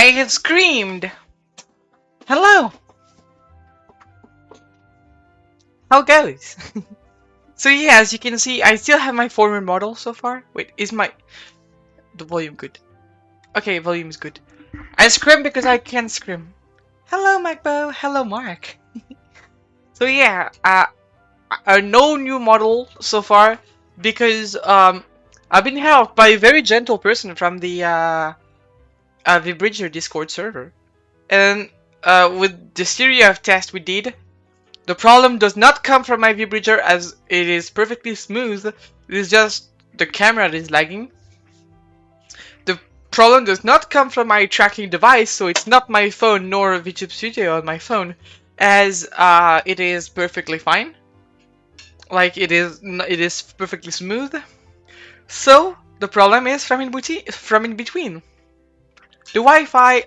I have screamed! Hello! How goes? So yeah, as you can see, I still have my former model so far. Wait, is the volume good? Okay, volume is good. I scream because I can scream. Hello, Macbo. Hello, Mark. So yeah, no new model so far because I've been helped by a very gentle person from the Bridger Discord server, and with the series of tests we did, the problem does not come from my Bridger as it is perfectly smooth. It is just the camera that is lagging. The problem does not come from my tracking device, so it's not my phone nor VTube Studio on my phone, as it is perfectly fine. Like it is perfectly smooth. So the problem is from in between. The Wi-Fi,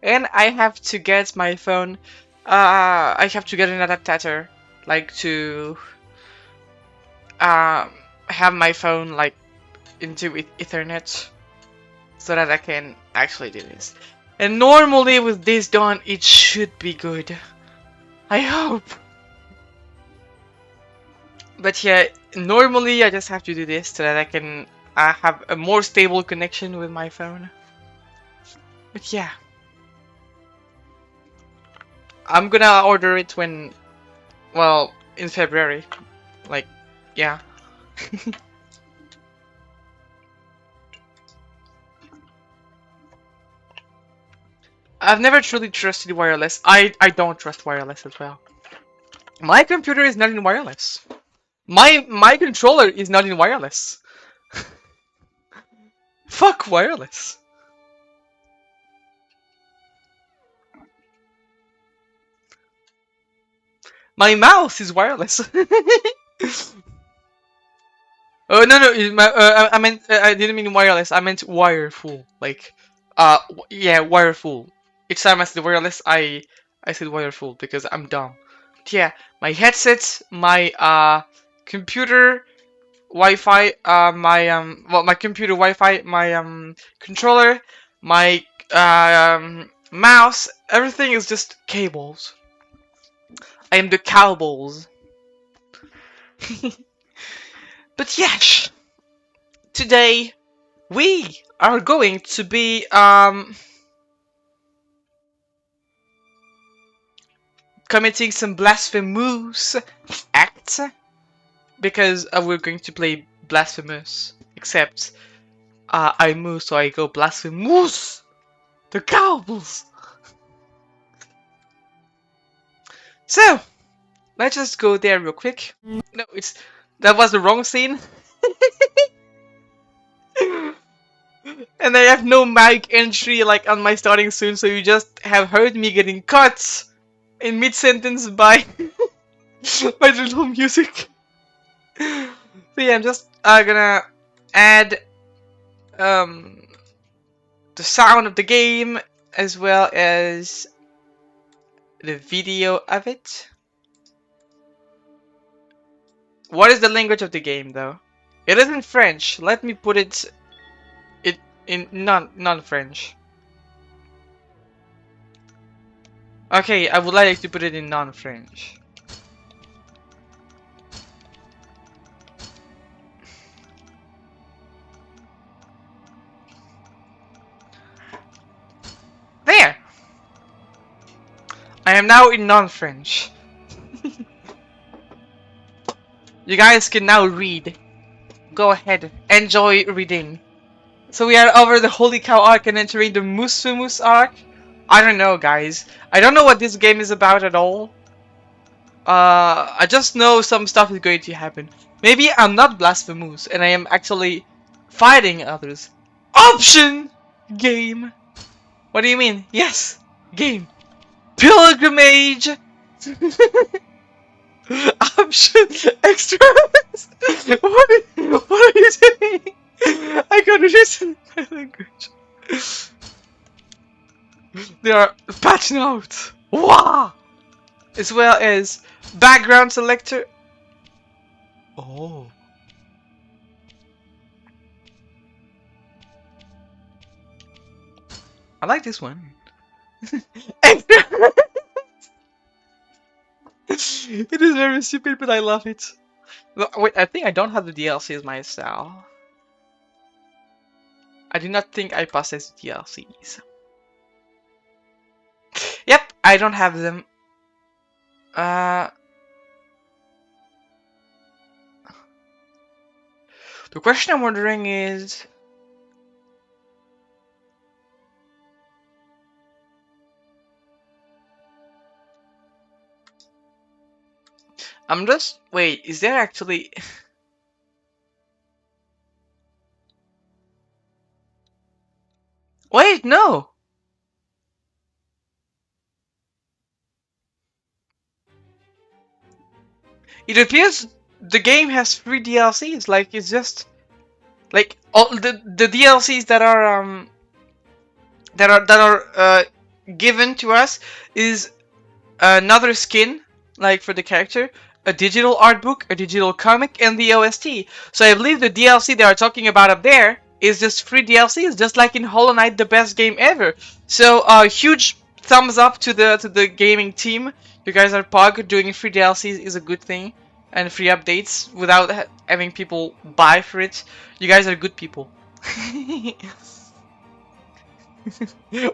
and I have to get my phone. I have to get an adapter, like to uh, have my phone like into Ethernet, so that I can actually do this. And normally with this done, it should be good. I hope. But yeah, normally I just have to do this so that I can have a more stable connection with my phone. But yeah. I'm gonna order it when, well, in February. Like, yeah. I've never truly trusted wireless. I don't trust wireless as well. My computer is not in wireless. My controller is not in wireless. Fuck wireless. My mouse is wireless. Oh no, I meant I didn't mean wireless. I meant wireful. Like yeah, wireful. Each time I said wireless, I said wireful because I'm dumb. But yeah, my headset, my computer Wi-Fi, my computer Wi-Fi, my controller, my mouse, everything is just cables. I am the cowballs. But yes, today we are going to be committing some blasphemoos acts because we're going to play blasphemous. Except I move, so I go blasphemoos. The cowballs. So let's just go there real quick. No, that was the wrong scene. And I have no mic entry like on my starting soon, so you just have heard me getting cut in mid-sentence by by the little music. So yeah, I'm just gonna add the sound of the game as well as the video of it. What is the language of the game though? It is in French. Let me put it in non-French. Okay, I would like to put it in non-French. There! I am now in non-French. You guys can now read. Go ahead, enjoy reading. So we are over the Holy Cow arc and entering the Blasphemoos arc. I don't know, guys. I don't know what this game is about at all. I just know some stuff is going to happen. Maybe I'm not Blasphemoos and I am actually fighting others. Option! Game. What do you mean? Yes, game. Pilgrimage! Option extras! What are you doing? I gotta listen my language. They are patching out. Wow! As well as background selector. Oh. I like this one. Extra. It is very stupid, but I love it. Wait, I think I don't have the DLCs myself. I do not think I possess DLCs. Yep, I don't have them. The question I'm wondering is... I'm just... Wait, is there actually... Wait, no! It appears the game has 3 DLCs. Like, it's just... Like, all the DLCs that are given to us is another skin, like for the character, a digital art book, a digital comic, and the OST. So I believe the DLC they are talking about up there is just free DLCs, just like in Hollow Knight, the best game ever. So huge thumbs up to the gaming team. You guys are pog. Doing free DLCs is a good thing, and free updates without having people buy for it. You guys are good people.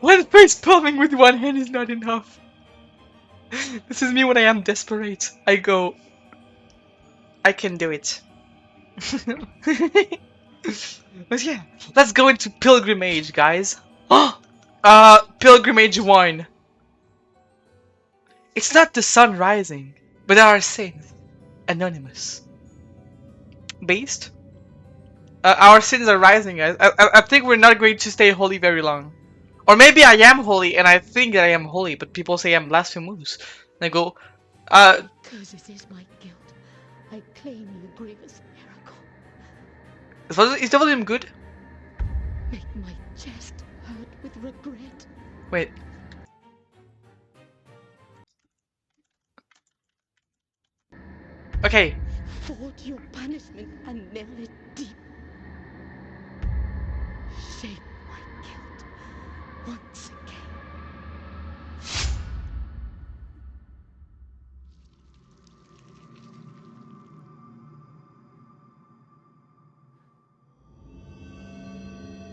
One face palming with one hand is not enough. This is me when I am desperate. I go, I can do it. But yeah, let's go into Pilgrimage, guys. Pilgrimage 1. It's not the sun rising, but our sins. Anonymous. Based? Our sins are rising, guys. I think we're not going to stay holy very long. Or maybe I am holy and I think that I am holy, but people say I'm blasphemoos. And I go, Curses is my guilt. I claim your grievous miracle. is the volume good? Make my chest hurt with regret. Wait. Okay. Forge your punishment and nail it deep. Shape my guilt once again.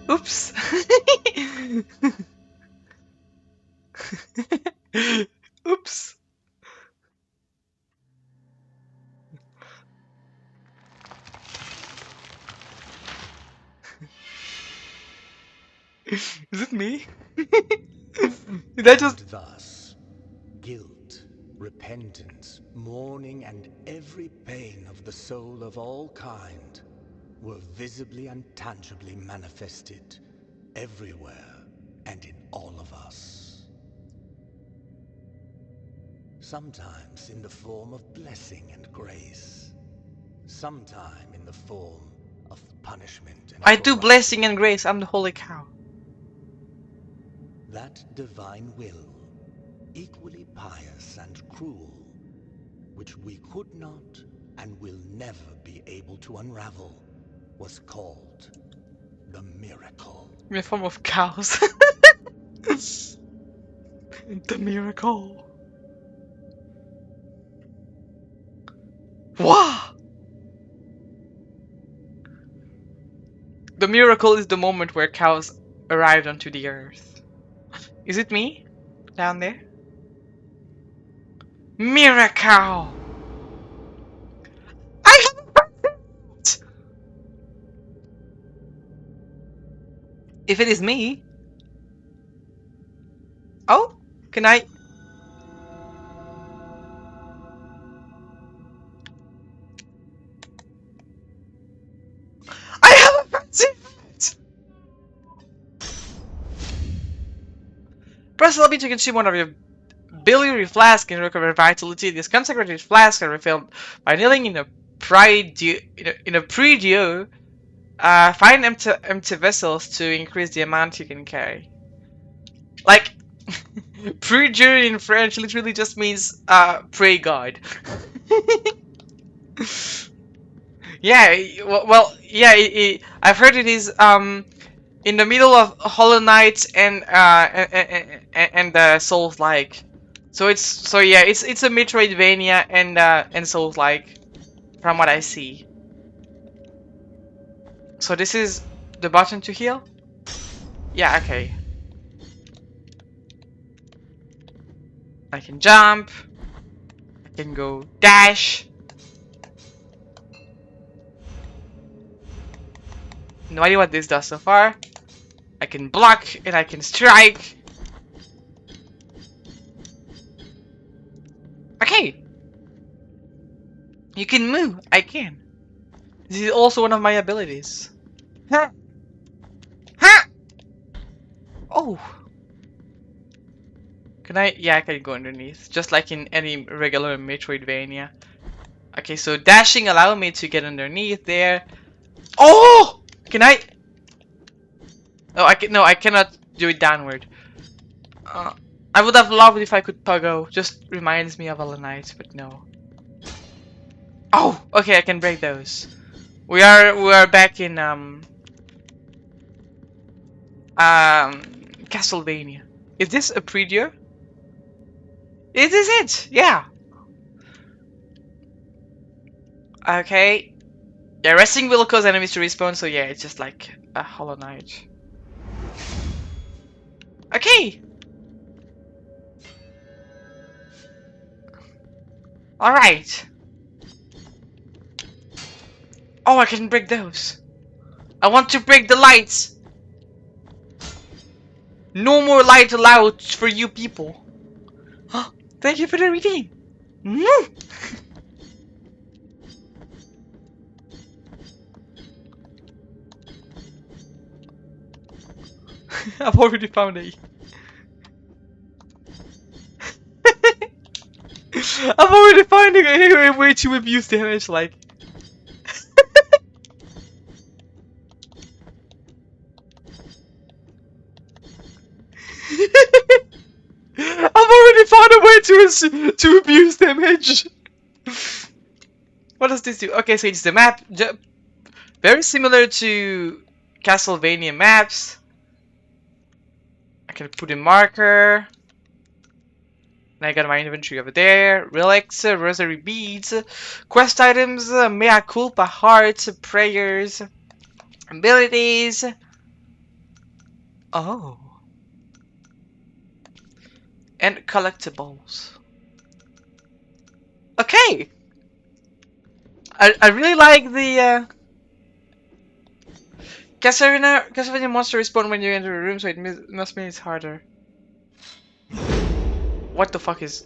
Oops. Oops. Is it me? Did I just... Thus, guilt, repentance, mourning, and every pain of the soul of all kind were visibly and tangibly manifested everywhere and in all of us. Sometimes in the form of blessing and grace, sometime in the form of punishment and I do corruption. blessing and grace, I'm the holy cow. That divine will, equally pious and cruel, which we could not and will never be able to unravel, was called the miracle. In the form of cows. The miracle. Wow! The miracle is the moment where cows arrived onto the earth. Is it me? Down there? Miracle! I have a present! If it is me... Oh? Can I... I have a present! Press LB to consume one of your biliary flask and recover vitality. This consecrated flask are refilled by kneeling in a prie-dieu. Find empty vessels to increase the amount you can carry. Like, prie-dieu in French literally just means pray God. Yeah, well, yeah. I've heard it is in the middle of Hollow Knight and Souls-like. So yeah, it's a Metroidvania and Souls-like from what I see. So this is the button to heal? Yeah, okay. I can jump. I can go dash. No idea what this does so far. I can block and I can strike. Okay. You can move. I can. This is also one of my abilities. Huh. Huh. Oh. Can I? Yeah, I can go underneath. Just like in any regular Metroidvania. Okay, so dashing allow me to get underneath there. Oh! Can I? No, I cannot do it downward. I would have loved if I could toggle. Just reminds me of Hollow Knight, but no. Oh, okay, I can break those. We are back in Castlevania. Is this a predio? It is it. Yeah. Okay. Yeah, resting will cause enemies to respawn, so yeah, it's just like a Hollow Knight. Okay. Alright. Oh, I can break those. I want to break the lights. No more light allowed for you people. Thank you for the redeem. I've already found a. I've already found a way to abuse damage, like. I've already found a way to abuse damage. What does this do? Okay, so it's the map. Very similar to Castlevania maps. I can put a marker. And I got my inventory over there. Relics, rosary beads, quest items, mea culpa hearts, prayers, abilities. Oh. And collectibles. Okay. I really like the Castlevania monster respawn when you enter a room, so it must mean it's harder. What the fuck is?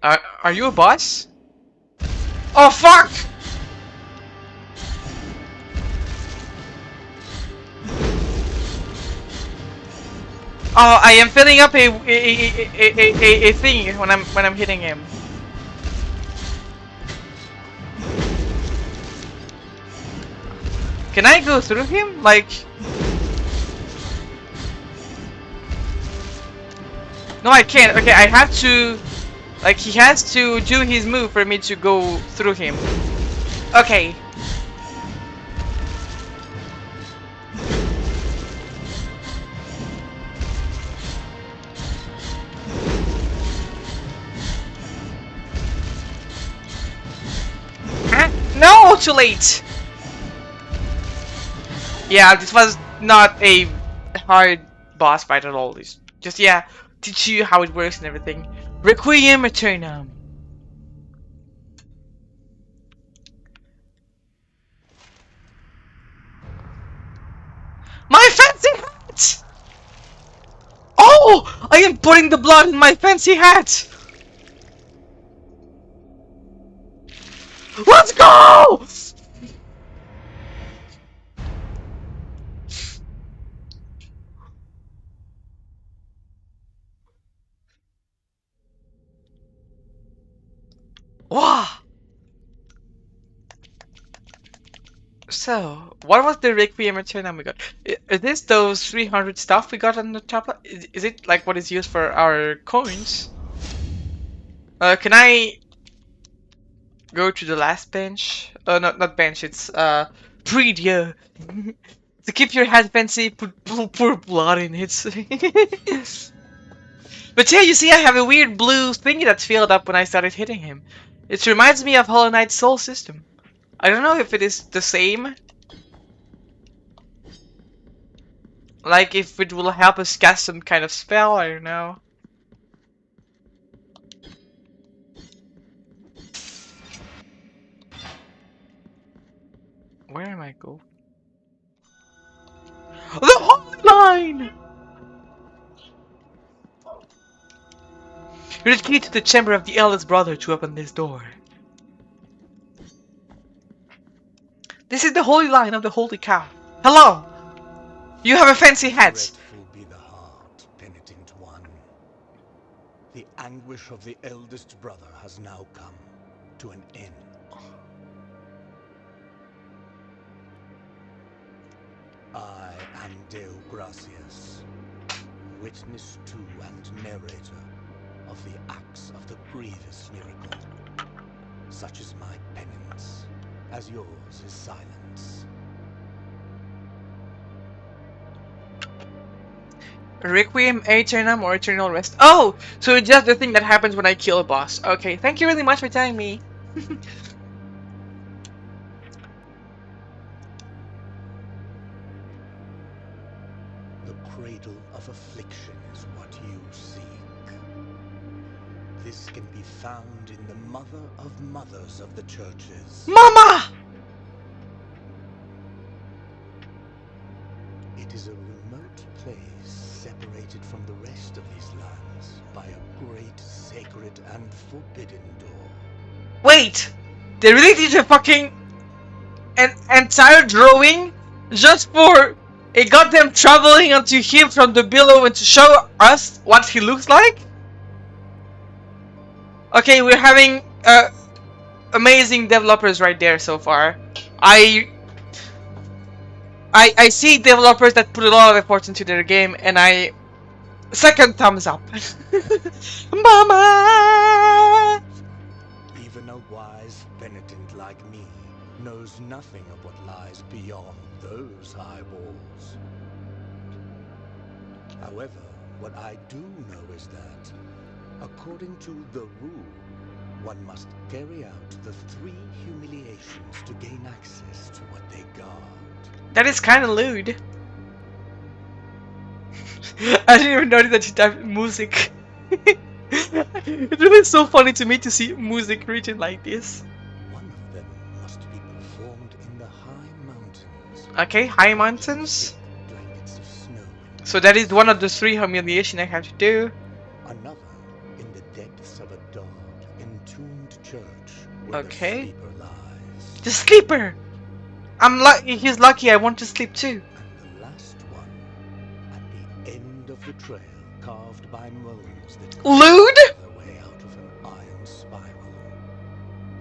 Are you a boss? Oh fuck! Oh, I am filling up a thing when I'm hitting him. Can I go through him? Like... No, I can't. Okay, I have to... Like, he has to do his move for me to go through him. Okay. No, too late! Yeah, this was not a hard boss fight at all. It's just, yeah, teach you how it works and everything. Requiem Aeternum. My fancy hat! Oh! I am putting the blood in my fancy hat! Let's go! Wow! So, what was the Requiem Aeternum we got? Is this those 300 stuff we got on the top? Is it like what is used for our coins? Can I go to the last bench? Not bench, it's Breed you. To keep your head fancy, pour blood in it. But yeah, you see, I have a weird blue thingy that's filled up when I started hitting him. It reminds me of Hollow Knight's soul system. I don't know if it is the same. Like, if it will help us cast some kind of spell, I don't know. Where am I going? The Holy Line! You're the key to the chamber of the eldest brother to open this door. This is the Holy Line of the Holy Cow. Hello! You have a fancy hat! Dreadful be the heart, penitent one. The anguish of the eldest brother has now come to an end. I am Deo Gracias, witness to and narrator of the acts of the grievous miracle. Such is my penance, as yours is silence. Requiem Aeternum or Eternal Rest. Oh! So it's just the thing that happens when I kill a boss. Okay, thank you really much for telling me. The cradle of affliction is what you seek. This can be found in the mother of mothers of the churches. Mama! It is a remote place separated from the rest of these lands by a great sacred and forbidden door. Wait! They really did a fucking an entire drawing just for a goddamn traveling onto him from the below and to show us what he looks like? Okay, we're having amazing developers right there so far. I see developers that put a lot of effort into their game, and I second thumbs up. Mama! Even a wise penitent like me knows nothing of what lies beyond those high walls. However, what I do know is that, according to the rule, one must carry out the 3 humiliations to gain access to what they guard. That is kind of lewd. I didn't even notice that you typed music. It really is so funny to me to see music written like this. One of them must be performed in the high mountains. Okay, high mountains. Thick blankets of snow and So that is one of the 3 humiliation I have to do. another in the depths of a dark, entombed church where Okay. the sleeper lies. The sleeper! He's lucky I want to sleep too. And the last one at the end of the trail, carved by moans that Lewd? their way out of an iron spiral,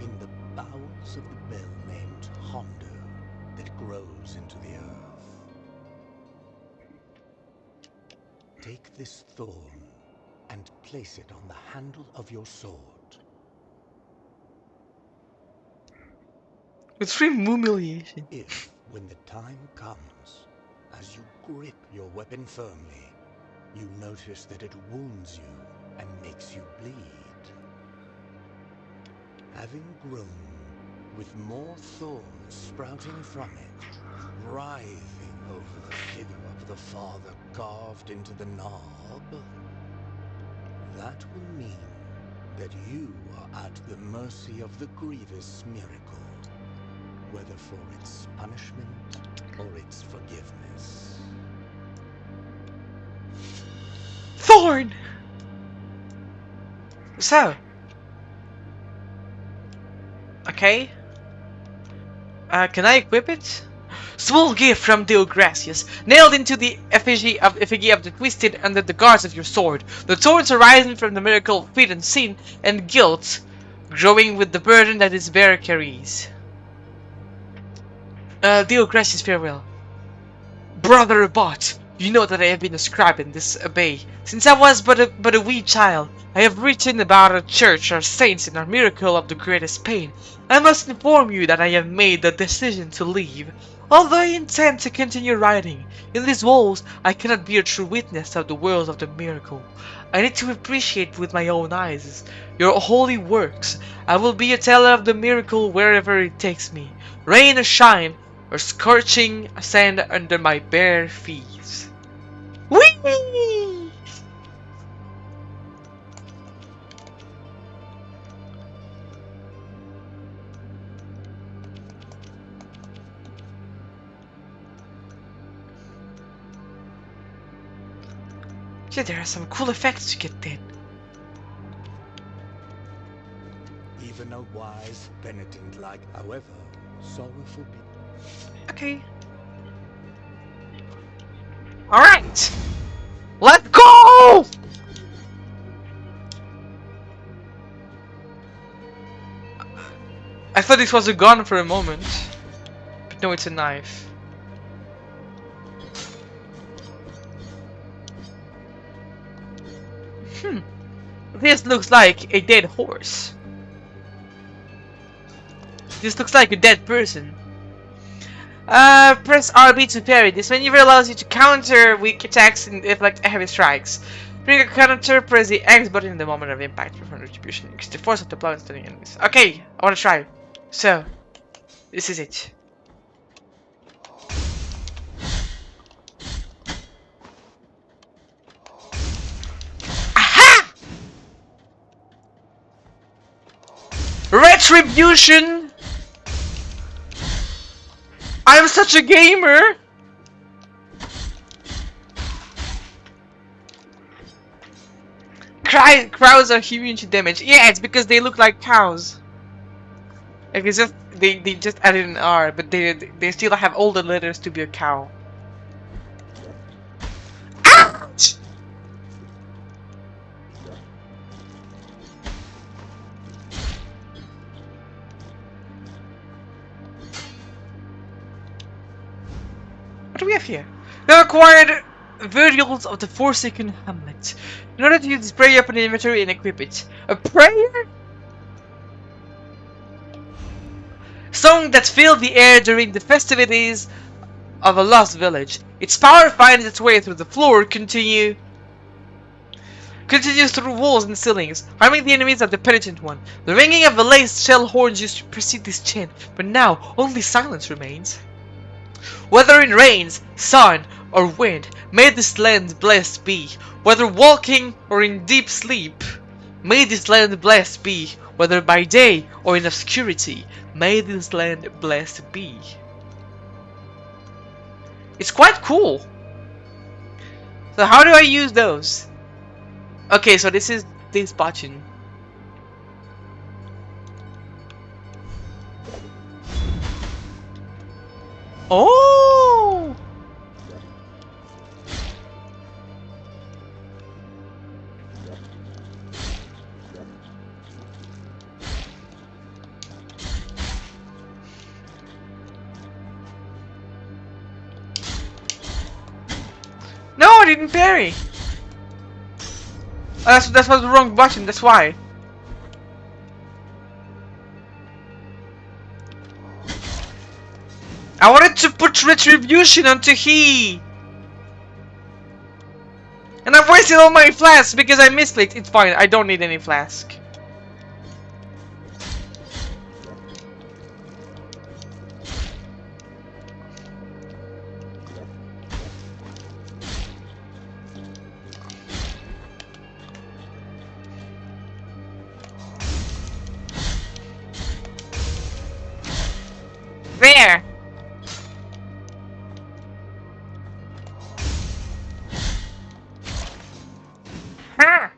in the bowels of the bell named Hondo that grows into the earth. Take this thorn and place it on the handle of your sword. It's free humiliation. If, when the time comes, as you grip your weapon firmly, you notice that it wounds you and makes you bleed, having grown with more thorns sprouting from it, writhing over the figure of the father carved into the knob, that will mean that you are at the mercy of the grievous miracle, whether for its punishment or its forgiveness. Thorn! So. Okay. Can I equip it? Small gift from Deo Gracias, nailed into the effigy of the twisted under the guards of your sword. The thorns arising from the miracle of feet and sin and guilt, growing with the burden that its bearer carries. Deo Gracias, farewell. Brother Bot, You know that I have been a scribe in this bay. Since I was but a wee child, I have written about our church, our saints, and our miracle of the greatest pain. I must inform you that I have made the decision to leave. Although I intend to continue writing, in these walls I cannot be a true witness of the world of the miracle. I need to appreciate with my own eyes your holy works. I will be a teller of the miracle wherever it takes me, rain or shine, or scorching sand under my bare feet. Whee! Yeah, there are some cool effects to get then. Even a wise penitent like, however, sorrowful be. Okay. Alright! Let's go! I thought this was a gun for a moment. But no, it's a knife. This looks like a dead horse. This looks like a dead person. Press RB to parry. This maneuver allows you to counter weak attacks and deflect heavy strikes. During a counter, press the X button in the moment of impact for retribution. Increase the force of the blow stunning enemies. Okay, I wanna try. So, this is it. Aha! Retribution! I'm such a gamer! Crows are immune to damage. Yeah, it's because they look like cows. Like it's just they just added an R, but they still have all the letters to be a cow. Ouch! What do we have here? We have acquired Virgils of the Forsaken Hamlet. In order to use this prayer up in the inventory and equip it. A prayer? Song that filled the air during the festivities of a lost village. Its power finds its way through the floor, continues through walls and ceilings, harming the enemies of the penitent one. The ringing of the laced shell horns used to precede this chant, but now only silence remains. Whether in rains, sun, or wind, may this land blessed be. Whether walking or in deep sleep, may this land blessed be. Whether by day or in obscurity, may this land blessed be. It's quite cool. So how do I use those? Okay, so this is this button. Oh! No, I didn't parry. Oh, that was the wrong button. That's why. I wanted to put retribution onto he. And I've wasted all my flasks because I misclicked. It's fine. I don't need any flask. There! Ha!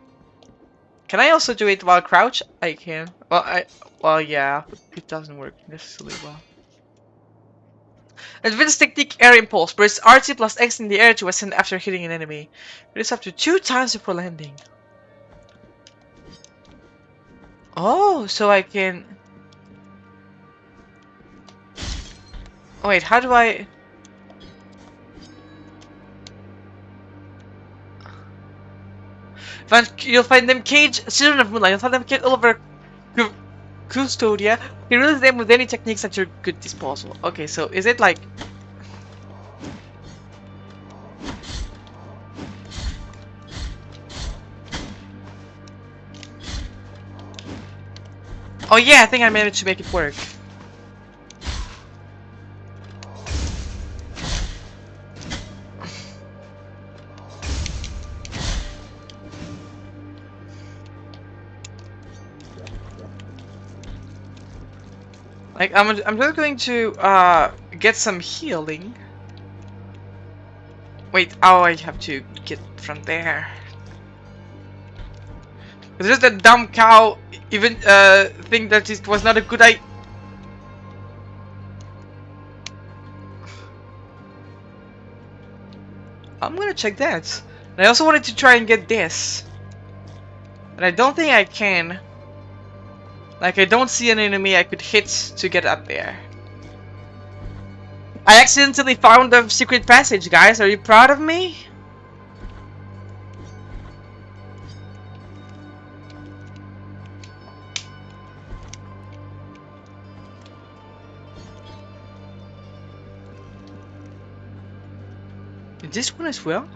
Can I also do it while crouch? I can. Well, yeah, it doesn't work necessarily well. Advanced technique air impulse. Press RT plus X in the air to ascend after hitting an enemy. It is up to 2 times before landing. Oh, so I can... Oh, wait, how do I... You'll find them caged, children of moonlight. You'll find them caged all over Custodia. You release them with any techniques at your good disposal. Okay, so is it like... Oh yeah, I think I managed to make it work. Like, I'm just going to get some healing. Wait, oh, I have to get from there. It's just that dumb cow even think that it was not a good idea. I'm gonna check that. And I also wanted to try and get this. But I don't think I can. Like, I don't see an enemy I could hit to get up there. I accidentally found the secret passage, guys. Are you proud of me? This one as well?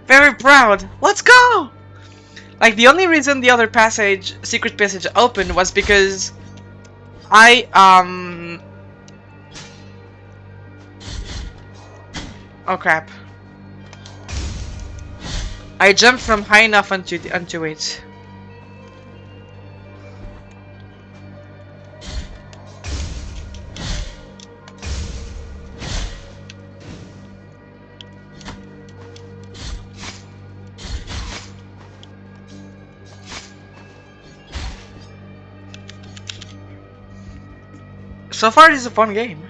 Very proud! Let's go! Like, the only reason the other passage, secret passage opened was because I, oh crap. I jumped from high enough onto it. So far, this is a fun game.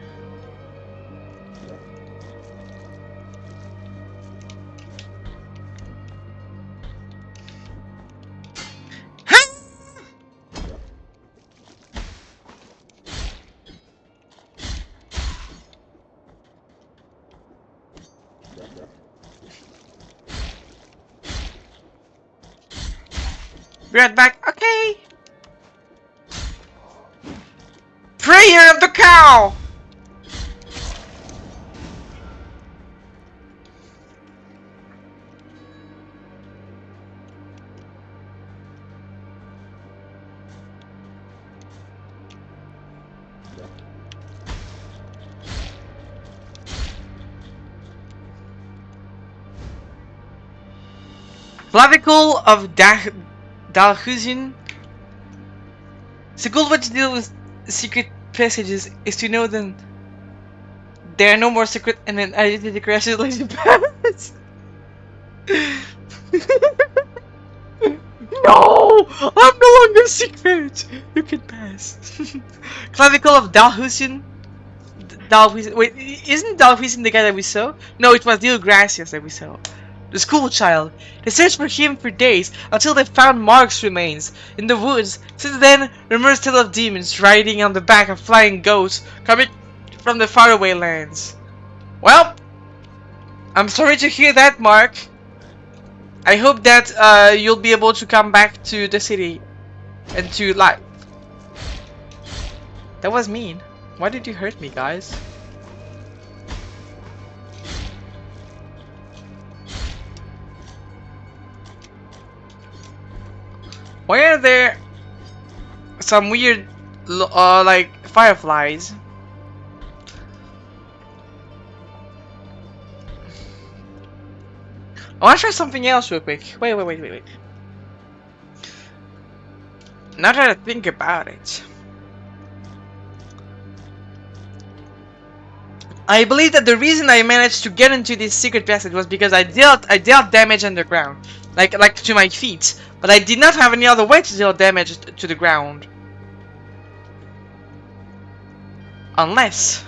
Be right back. Okay. Prayer of the cow. Clavicle of Dalhusian. The goal way to deal with secret passages is to know them. There are no more secret and then identity crashes like the past. No! I'm no longer secret! You can pass. Clavicle of Dalhusian. Wait, isn't Dalhusian the guy that we saw? No, it was Dil Gracias that we saw. The school child. They searched for him for days until they found Mark's remains in the woods. Since then, rumors tell of demons riding on the back of flying goats coming from the faraway lands. Well, I'm sorry to hear that, Mark. I hope that you'll be able to come back to the city and to life. That was mean. Why did you hurt me, guys? Why are there some weird, like, fireflies? I wanna try something else real quick. Wait. Now that I think about it, I believe that the reason I managed to get into this secret passage was because I dealt damage underground, like to my feet, but I did not have any other way to deal damage to the ground, unless.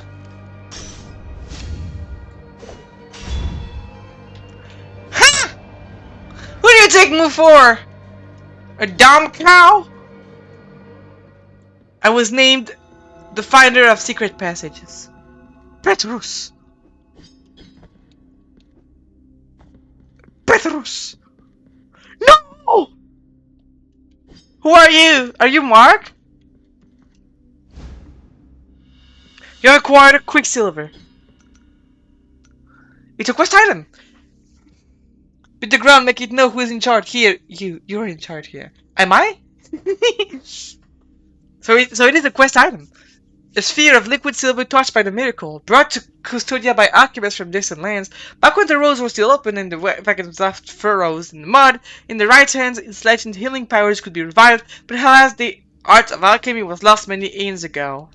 Ha! Who do you take me for? A dumb cow? I was named the finder of secret passages. Petrus! Petrus! No! Who are you? Are you Mark? You acquired a Quicksilver. It's a quest item. Beat the ground, make it know who is in charge. Here, you're in charge here. Am I? So it is a quest item. A sphere of liquid silver touched by the miracle, brought to Custodia by alchemists from distant lands. Back when the roads were still open and the wagons left furrows in the mud, in the right hands, its latent healing powers could be revived, but alas, the art of alchemy was lost many aeons ago.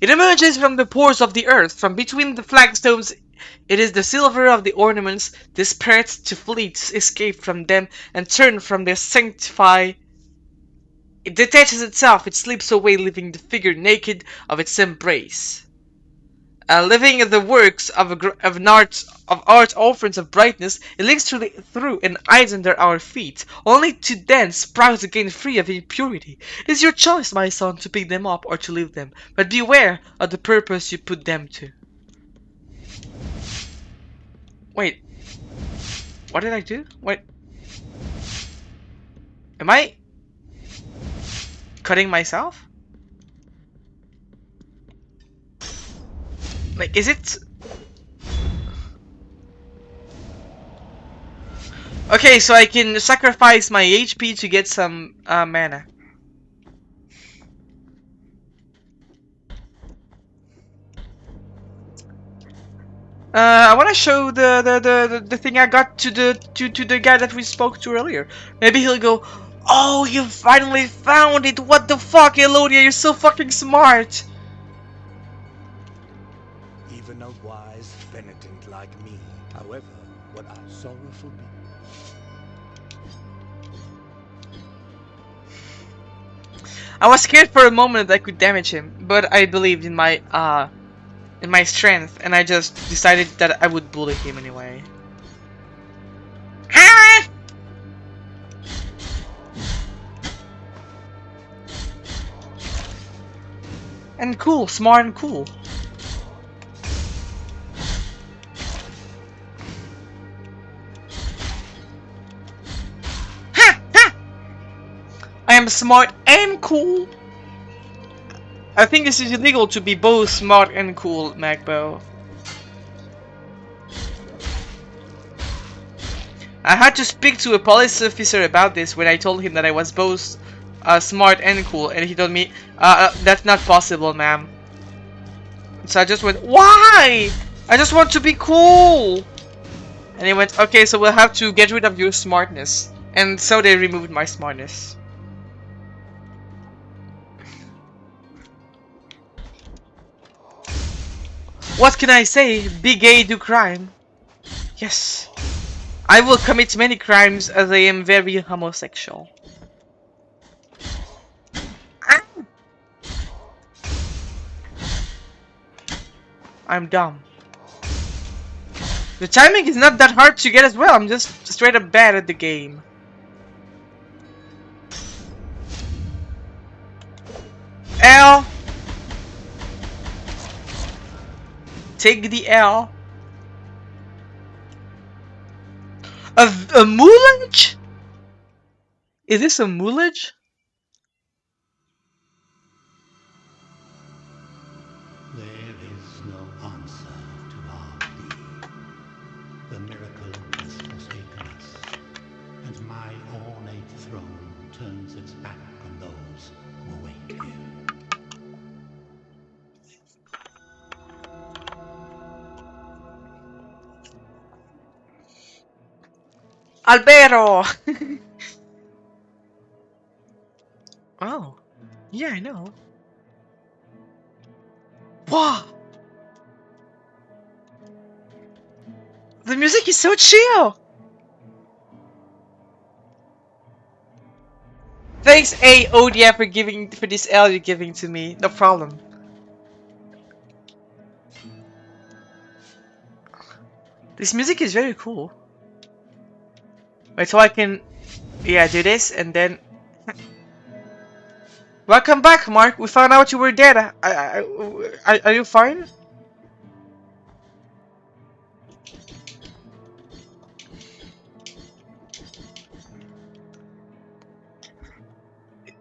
It emerges from the pores of the earth, from between the flagstones. It is the silver of the ornaments, disparate to fleets, escape from them, and turn from their sanctify. It detaches itself, it slips away, leaving the figure naked of its embrace. Living the works of art orphans of brightness, it links through and hides under our feet, only to then sprout again free of impurity. It is your choice, my son, to pick them up or to leave them, but beware of the purpose you put them to. Wait. What did I do? Wait. Am I cutting myself? Like, is it... Okay, so I can sacrifice my HP to get some mana. I want to show the thing I got to the guy that we spoke to earlier. Maybe he'll go, "Oh, you finally found it! What the fuck, Elodia? You're so fucking smart!" Even a wise penitent like me, however, what a sorrowful be. I was scared for a moment that I could damage him, but I believed in my strength, and I just decided that I would bully him anyway. Ah! And cool, smart and cool. Ha! Ha! I am smart and cool. I think this is illegal to be both smart and cool, Magbo. I had to speak to a police officer about this when I told him that I was both smart and cool, and he told me, that's not possible, ma'am. So I just went, why? I just want to be cool. And he went, okay, so we'll have to get rid of your smartness. And so they removed my smartness. What can I say? Be gay, do crime. Yes. I will commit many crimes as I am very homosexual. Ah! I'm dumb. The timing is not that hard to get as well. I'm just straight up bad at the game. L. Take the L. A moulage? Is this a moulage? There is no answer to our plea. The miracle has forsaken us, and my ornate throne turns its back on those who await here. Albero! Oh. Yeah, I know. Wow! The music is so chill! Thanks, A. Odia, for this L you're giving to me. No problem. This music is very cool. Wait, so I can... Yeah, do this, and then... Welcome back, Mark. We found out you were dead. Are you fine?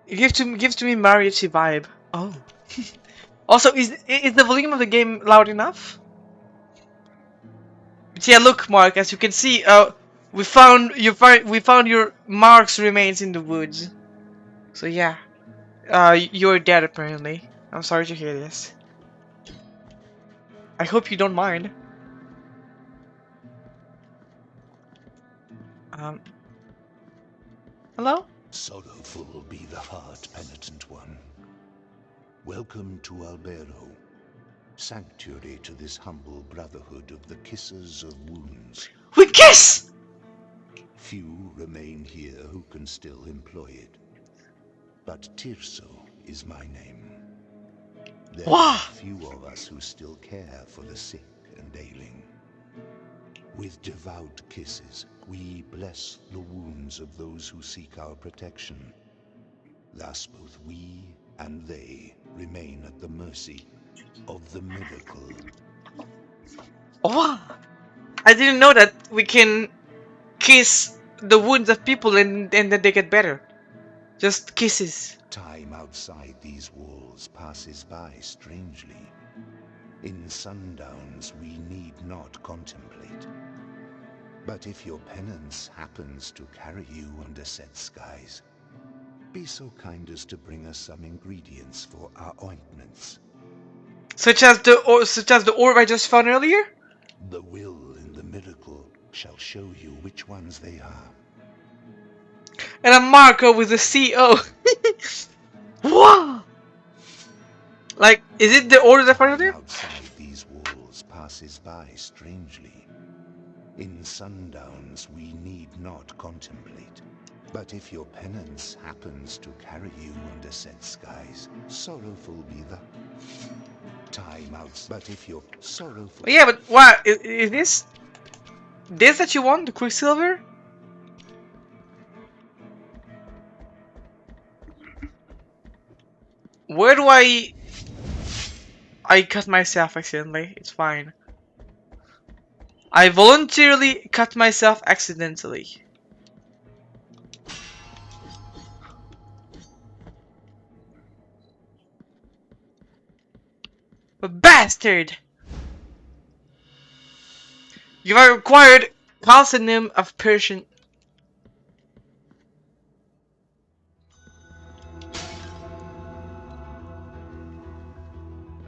It gives to me mariachi vibe. Oh. Also, is the volume of the game loud enough? But yeah, look, Mark. As you can see, we found your Mark's remains in the woods. So yeah, you're dead apparently. I'm sorry to hear this. I hope you don't mind. Um, hello? Sorrowful be the heart, penitent one. Welcome to Albero, sanctuary to this humble brotherhood of the kissers of wounds. We kiss! Few remain here who can still employ it. But Tirso is my name. There Wow. are few of us who still care for the sick and ailing. With devout kisses, we bless the wounds of those who seek our protection. Thus both we and they remain at the mercy of the miracle. Wow. I didn't know that we can kiss the wounds of people and then they get better. Just kisses. Time outside these walls passes by strangely. In sundowns we need not contemplate. But if your penance happens to carry you under set skies, be so kind as to bring us some ingredients for our ointments. Such as the orb I just found earlier? The will in the miracle shall show you which ones they are. And a marker with a CO. Wow! Like, is it the order that I found earlier? Outside these walls passes by strangely. In sundowns we need not contemplate. But if your penance happens to carry you under set skies, sorrowful be the time out. But if you're sorrowful... Yeah, but what? Is this that you want? The Quicksilver? Where do I cut myself accidentally? It's fine. I voluntarily cut myself accidentally. A bastard! You have acquired Chalcedonium of Persian.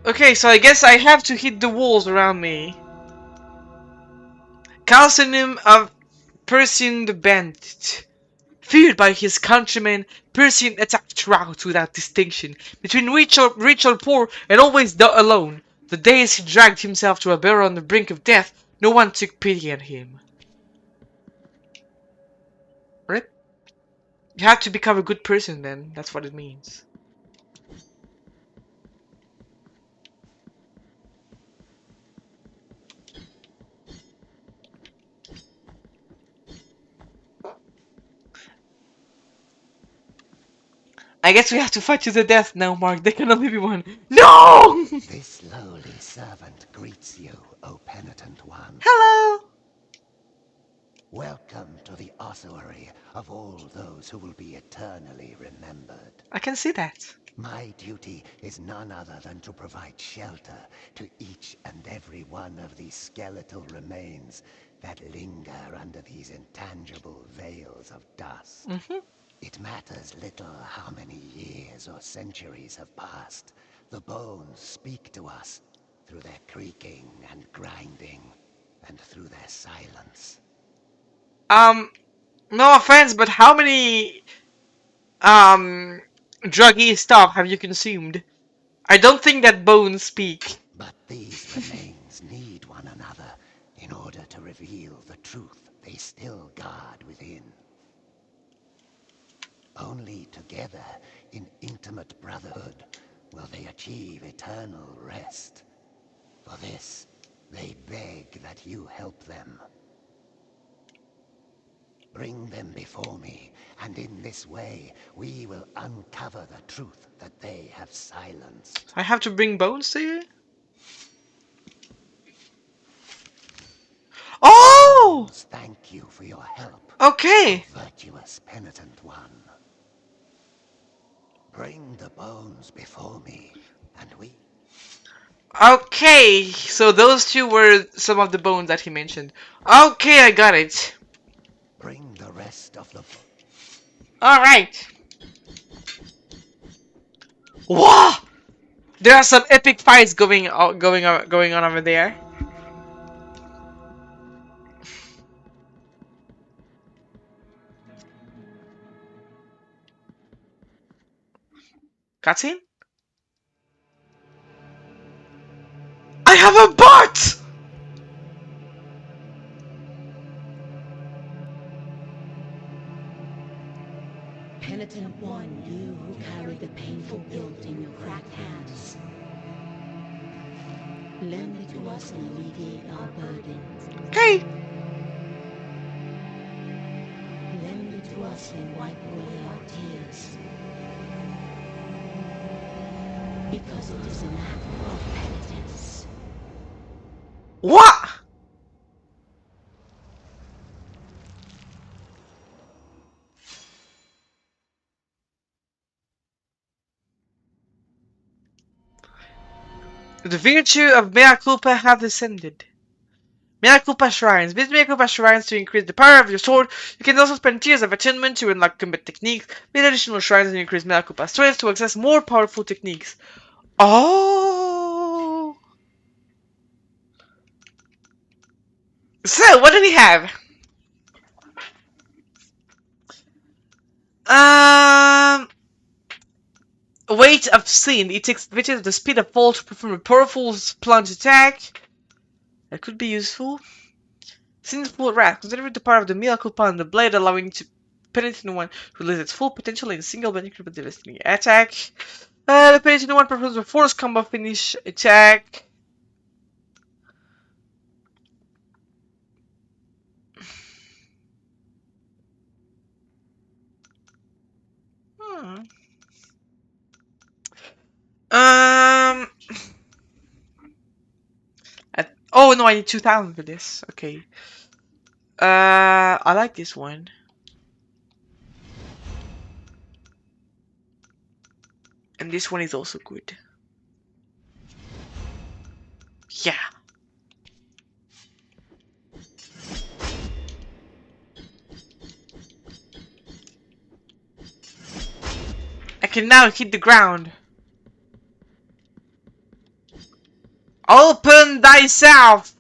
Okay, so I guess I have to hit the walls around me. Chalcedonium of Persian the Bandit. Feared by his countrymen, Persian attacked routes without distinction, between rich or poor, and always alone. The days he dragged himself to a barrow on the brink of death, no one took pity on him. Right? You have to become a good person then, that's what it means. I guess we have to fight to the death now, Mark. There can only be one. No! This lowly servant greets you, O penitent one. Hello! Welcome to the ossuary of all those who will be eternally remembered. I can see that. My duty is none other than to provide shelter to each and every one of these skeletal remains that linger under these intangible veils of dust. It matters little how many years or centuries have passed. The bones speak to us through their creaking and grinding, and through their silence. No offense, but how many, druggy stuff have you consumed? I don't think that bones speak. But these remains need one another in order to reveal the truth they still guard within. Only together, in intimate brotherhood, will they achieve eternal rest. For this, they beg that you help them. Bring them before me, and in this way we will uncover the truth that they have silenced. I have to bring bones to you? Oh! Thank you for your help, Okay. O virtuous penitent one. Bring the bones before me, and we... Okay, so those two were some of the bones that he mentioned. Okay, I got it. Bring the rest of the... Alright. Wow! There are some epic fights going on over there. Cutscene? I have a bot! Penitent one, you who carry the painful guilt in your cracked hands. Lend it to us and alleviate our burden. Okay. Lend it to us and wipe away our tears. Because it is an act of penitence. What? The virtue of mea culpa have descended. Mea culpa shrines. Visit mea culpa shrines to increase the power of your sword. You can also spend tears of attunement to unlock combat techniques. Visit additional shrines and increase mea culpa strength to access more powerful techniques. Oh. So, what do we have? Weight of Sin. It takes advantage of the speed of fall to perform a powerful plunge attack. That could be useful. Sinful Wrath. Consider the power of the mea culpa on the blade, allowing to penitent one to release its full potential in a single benefit with devastating attack. The penitent one performs a force combo finish attack. Um. Oh no, I need 2,000 for this. Okay. I like this one. And this one is also good. Yeah. I can now hit the ground. Open thyself!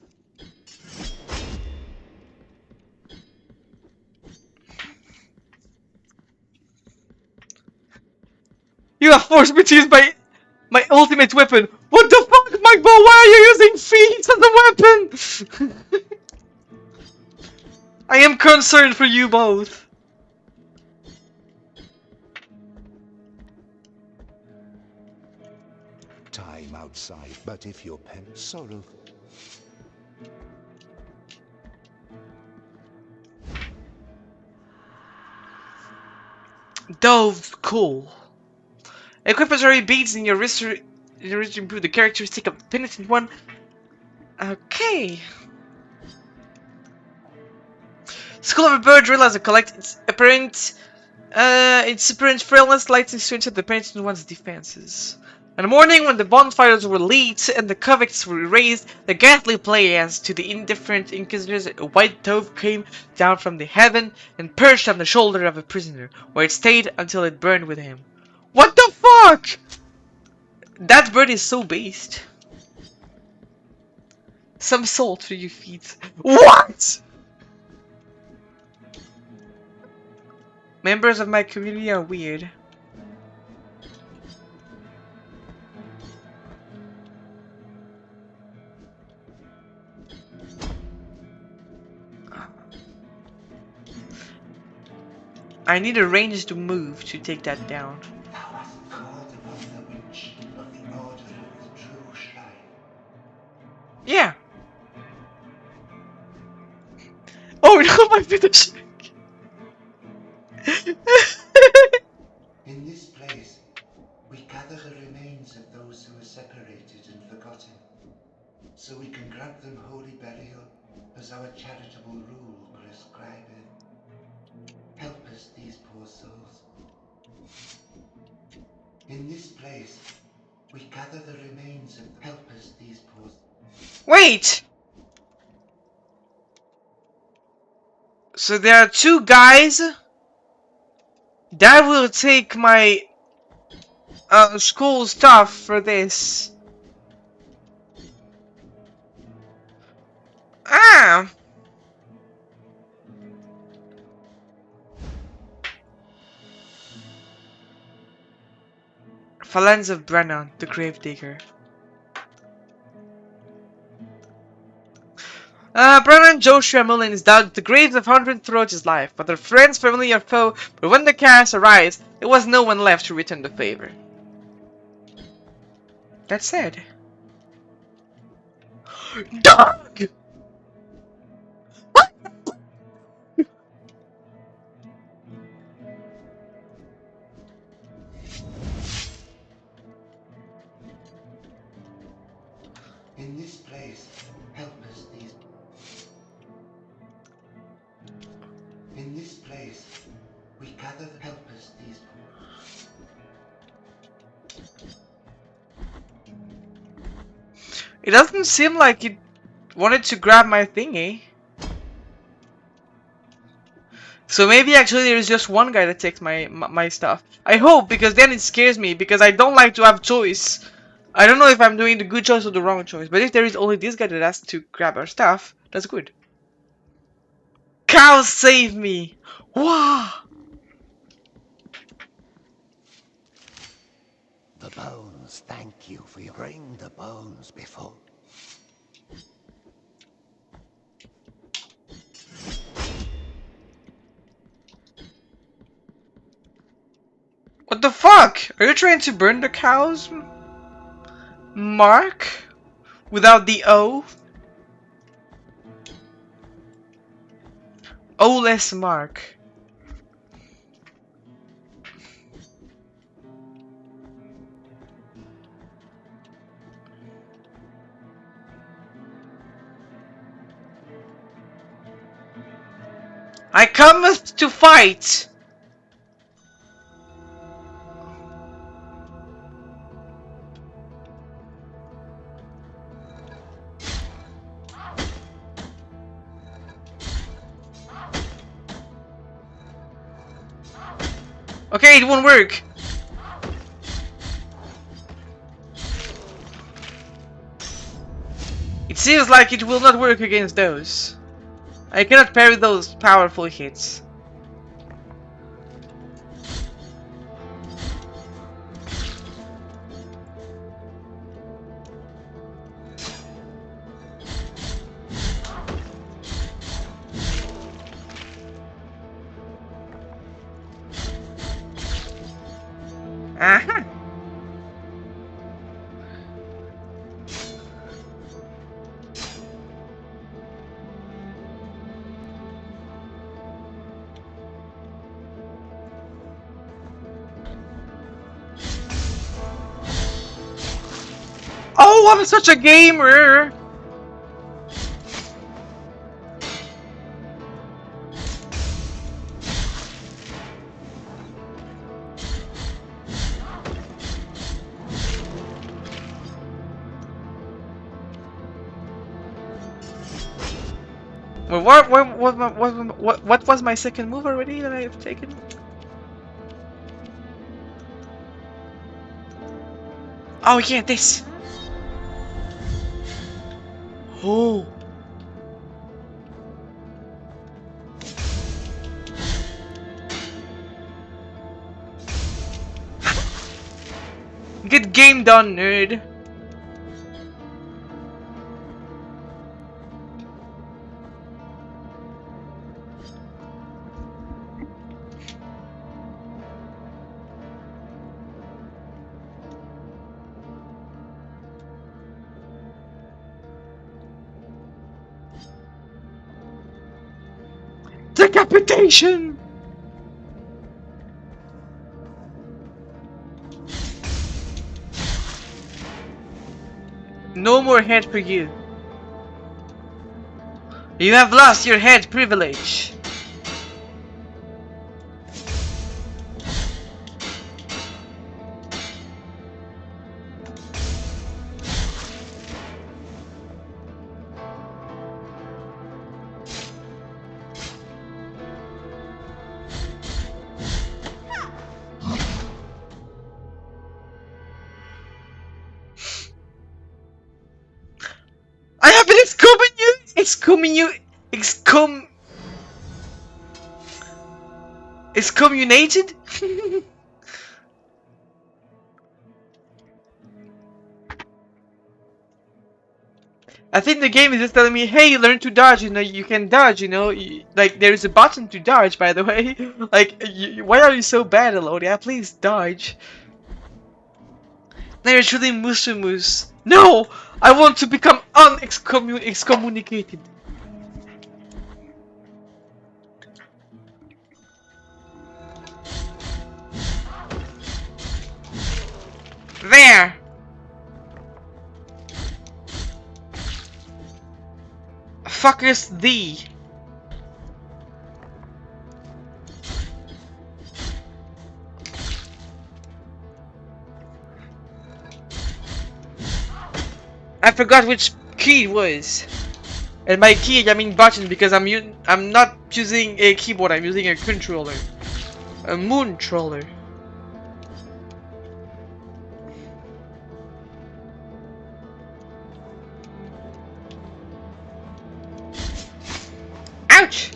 You have forced me to use my ultimate weapon. What the fuck, Mike Bo? Why are you using feet as a weapon? I am concerned for you both. Time outside, but if your pen sorrow. Dove, cool. Equipatory beads in your wrist to improve the characteristic of the penitent one. Okay. Skull of a bird realizes to collect its apparent frailness lightens to enter the penitent one's defenses. On the morning when the bonfires were lit and the covicts were raised, the ghastly play as to the indifferent inquisitors, a white dove came down from the heaven and perched on the shoulder of a prisoner, where it stayed until it burned with him. What the fuck? That bird is so based. Some salt for your feet. What? Members of my community are weird. I need a range to move to take that down. Yeah. Oh no, my feet are shaking. In this place, we gather the remains of those who were separated and forgotten, so we can grant them holy burial as our charitable rule prescribeth. Help us, these poor souls. In this place, we gather the remains of help us, these poor. Wait! So there are two guys that will take my school stuff for this. Ah! Phalanx of Brennan, the Gravedigger. Brennan Joshua Mullins dug the graves of hundreds throughout his life, whether friends, family, or foe, but when the chaos arrived, there was no one left to return the favor. That said... DOG! What? In this place, help us, these. In this place, we gather help us, these poor. It doesn't seem like it wanted to grab my thingy. So maybe actually there's just one guy that takes my stuff. I hope, because then it scares me, because I don't like to have choice. I don't know if I'm doing the good choice or the wrong choice, but if there is only this guy that has to grab our stuff, that's good. Cows save me! Wow! The bones thank you for your... Bring the bones before... What the fuck? Are you trying to burn the cows? Mark? Without the O? O-less Mark. I cometh to fight! Okay, it won't work. It seems like it will not work against those. I cannot parry those powerful hits. Aha! Oh, I'm such a gamer! Wait, what was my second move already that I have taken? Oh yeah, this! Oh! Get game done, nerd! Decapitation! No more head for you. You have lost your head privilege. I have been excommunicated? I think the game is just telling me, hey, learn to dodge, you know, you can dodge, you know, like, there is a button to dodge, by the way. Like, why are you so bad, Elodia? Please dodge. Now you're truly Musumus. No! I want to become excommunicated. There! Fuckers thee. I forgot which key it was. And by key, I mean button, because I'm not using a keyboard, I'm using a controller. A moon troller. Ouch!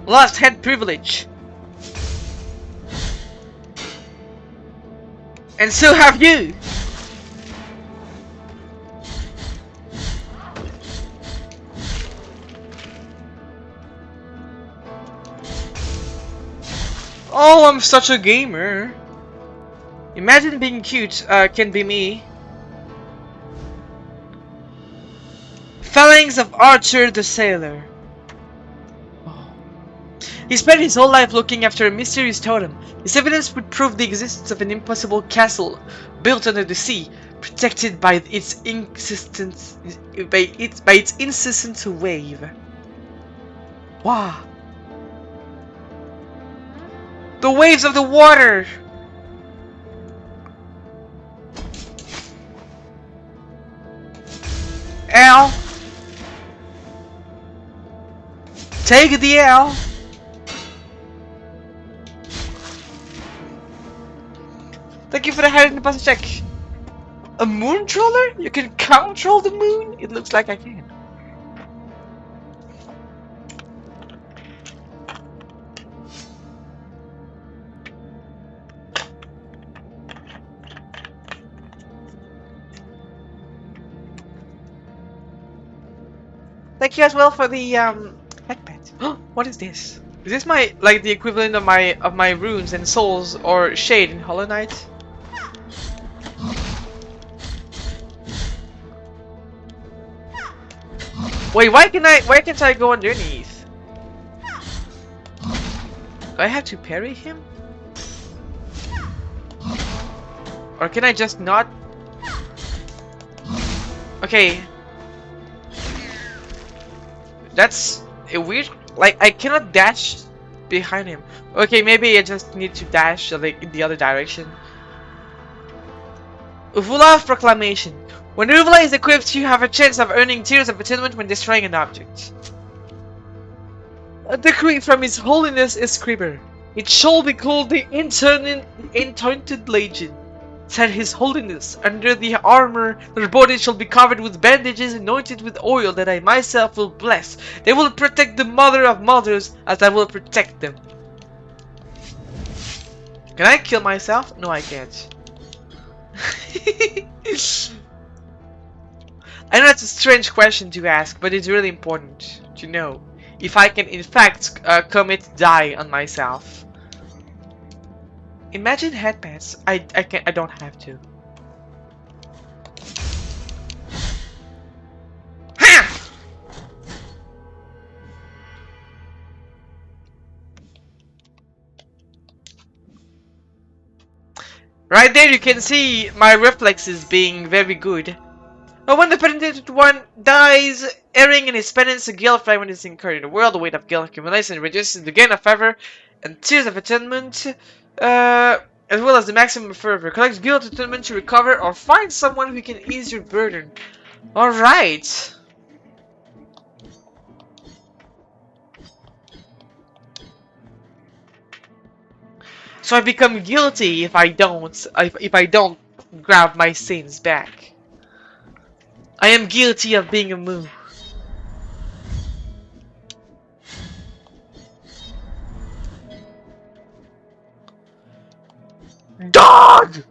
Lost head privilege. And so have you! Oh, I'm such a gamer. Imagine being cute, can be me. Phalanx of Archer the Sailor. Oh. He spent his whole life looking after a mysterious totem. This evidence would prove the existence of an impossible castle built under the sea, protected by its insistent wave. Wow. The waves of the water! L. Take the L. Thank you for the hiding deposit check. A moon troller? You can control the moon? It looks like I can. Thank you as well for the headband. What is this? Is this my like the equivalent of my runes and souls or shade in Hollow Knight? Wait, why can't I go underneath? Do I have to parry him? Or can I just not? Okay. That's a weird, like, I cannot dash behind him. Okay, maybe I just need to dash like in the other direction. Uvula of Proclamation. When Uvula is equipped, you have a chance of earning Tears of Attunement when destroying an object. A decree from His Holiness Escriber. It shall be called the Enchanted Legion. Said His Holiness, under the armor, their bodies shall be covered with bandages anointed with oil that I myself will bless. They will protect the mother of mothers as I will protect them. Can I kill myself? No, I can't. I know that's a strange question to ask, but it's really important to know if I can in fact commit die on myself. Imagine headbands. I don't have to. Ha! Right there you can see my reflexes being very good. But when the penitent one dies, erring in his penance, guilt fragment is incurred in the world. The weight of guilt accumulates and reduces the gain of favor and tears of atonement, as well as the maximum of fervor. Collect guilt atonement to recover or find someone who can ease your burden. Alright. So I become guilty if I don't grab my sins back. I am guilty of being a moo. Dog!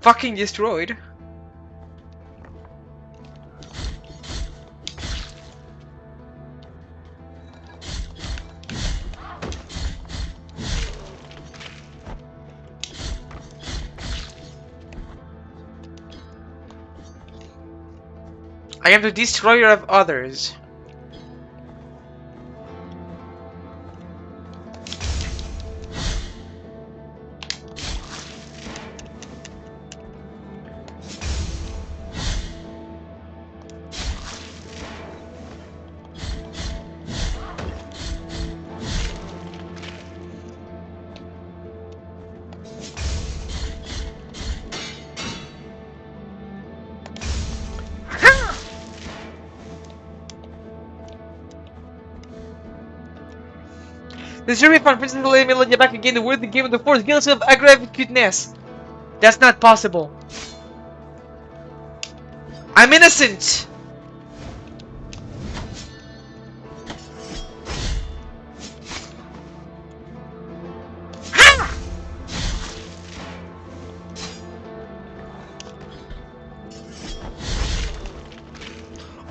Fucking destroyed. I am the destroyer of others. The jury found Princess ENVtuber back again the worthy game of the force guilty of aggravated cuteness. That's not possible. I'm innocent!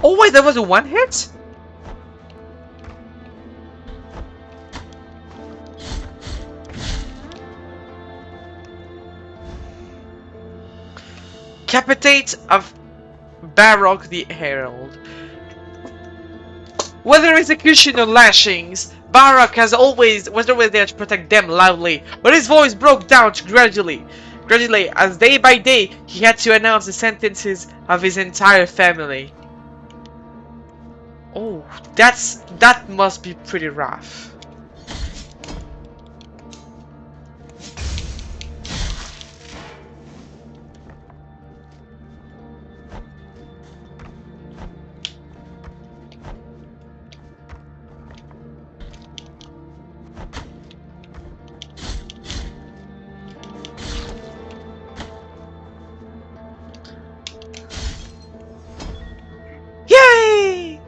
Oh wait, that was a one hit? Capitate of Baroque the Herald. Whether execution or lashings, Barak was always there to protect them loudly, but his voice broke down gradually, as day by day he had to announce the sentences of his entire family. Oh, that must be pretty rough. Yay!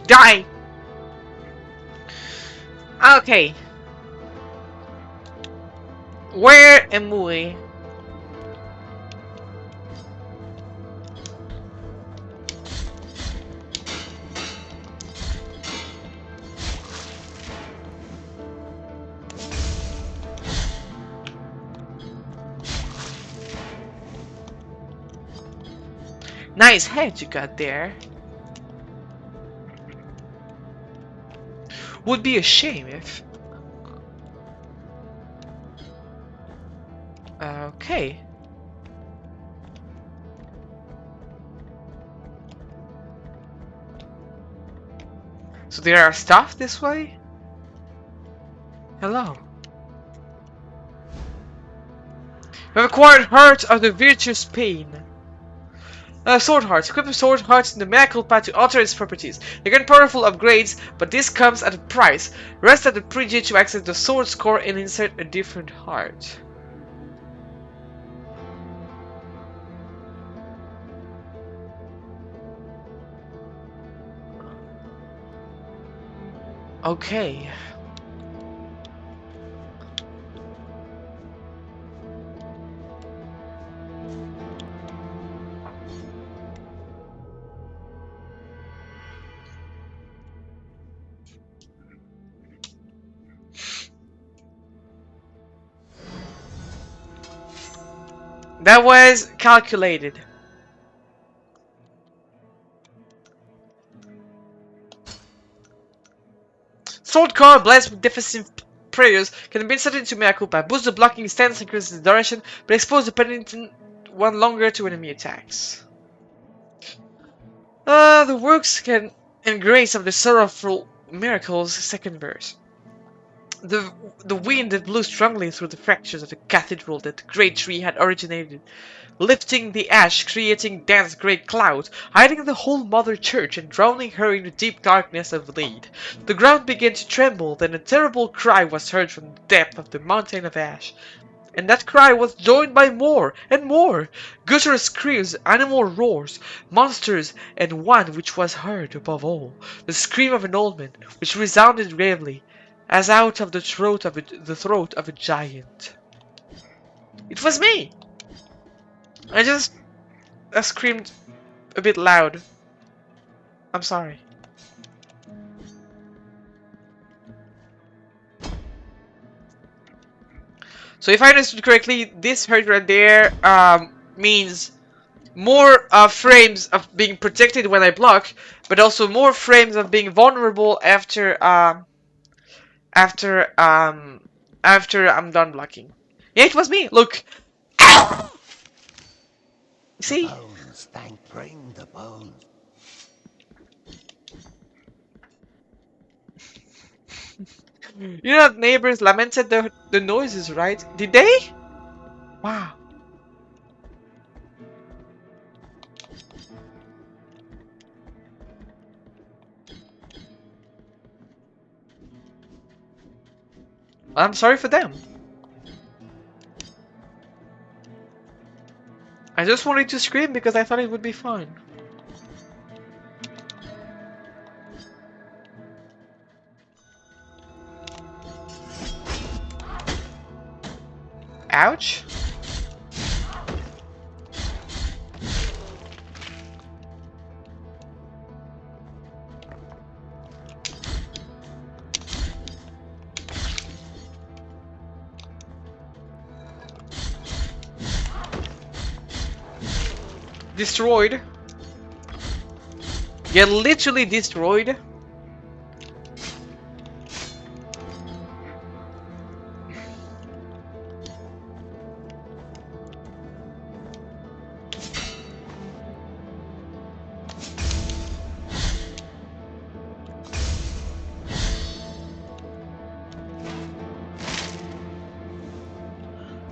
Die! Okay. Where am we? Nice head you got there. Would be a shame if... Okay. So there are stuff this way? Hello. You have acquired Heart of the Virtuous Pain. Sword Hearts. Equip the Sword Hearts in the Miracle Path to alter its properties. They grant powerful upgrades, but this comes at a price. Rest at the pre-G to access the Sword Score and insert a different heart. Okay. That was calculated. Sword card blessed with defensive prayers can be inserted into Mea Culpa. Boost the blocking stance, increases the duration, but expose the penitent one longer to enemy attacks. The works can and grace of the sorrowful miracles, second verse. The wind that blew strongly through the fractures of the cathedral that the great tree had originated, lifting the ash, creating dense great clouds, hiding the whole mother church and drowning her in the deep darkness of lead. The ground began to tremble, then a terrible cry was heard from the depth of the mountain of ash. And that cry was joined by more and more guttural screams, animal roars, monsters, and one which was heard above all, the scream of an old man, which resounded gravely, as out of the throat of a giant. It was me! I screamed a bit loud. I'm sorry. So if I understood correctly, this hurt right there means more frames of being protected when I block, but also more frames of being vulnerable after I'm done blocking. Yeah, it was me. Look. See? Bones, bring the bones. You know that neighbors lamented the noises, right? Did they? Wow. I'm sorry for them. I just wanted to scream because I thought it would be fun. Ouch. Destroyed. You're literally destroyed.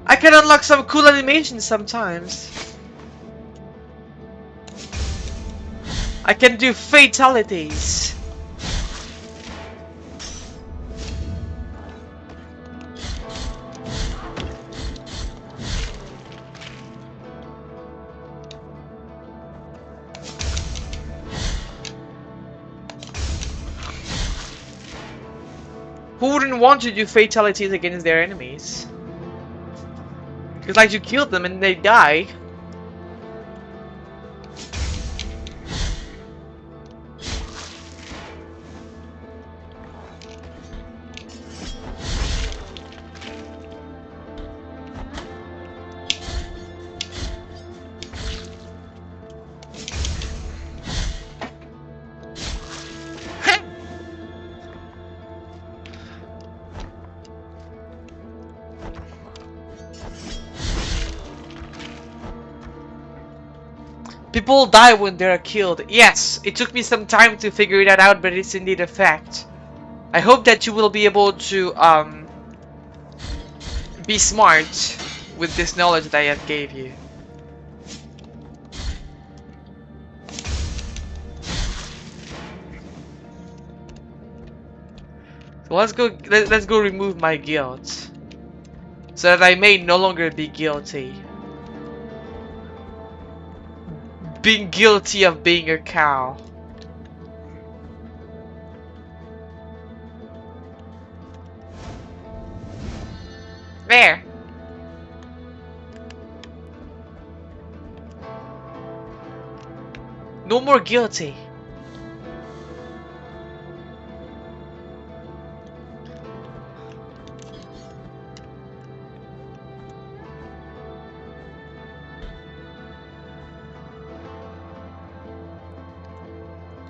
I can unlock some cool animations sometimes. I can do fatalities. Who wouldn't want to do fatalities against their enemies? It's like you kill them and they die. People die when they're killed. Yes, it took me some time to figure that out, but it's indeed a fact. I hope that you will be able to be smart with this knowledge that I have gave you. So let's go remove my guilt, so that I may no longer be guilty. Being guilty of being a cow. There. No more guilty.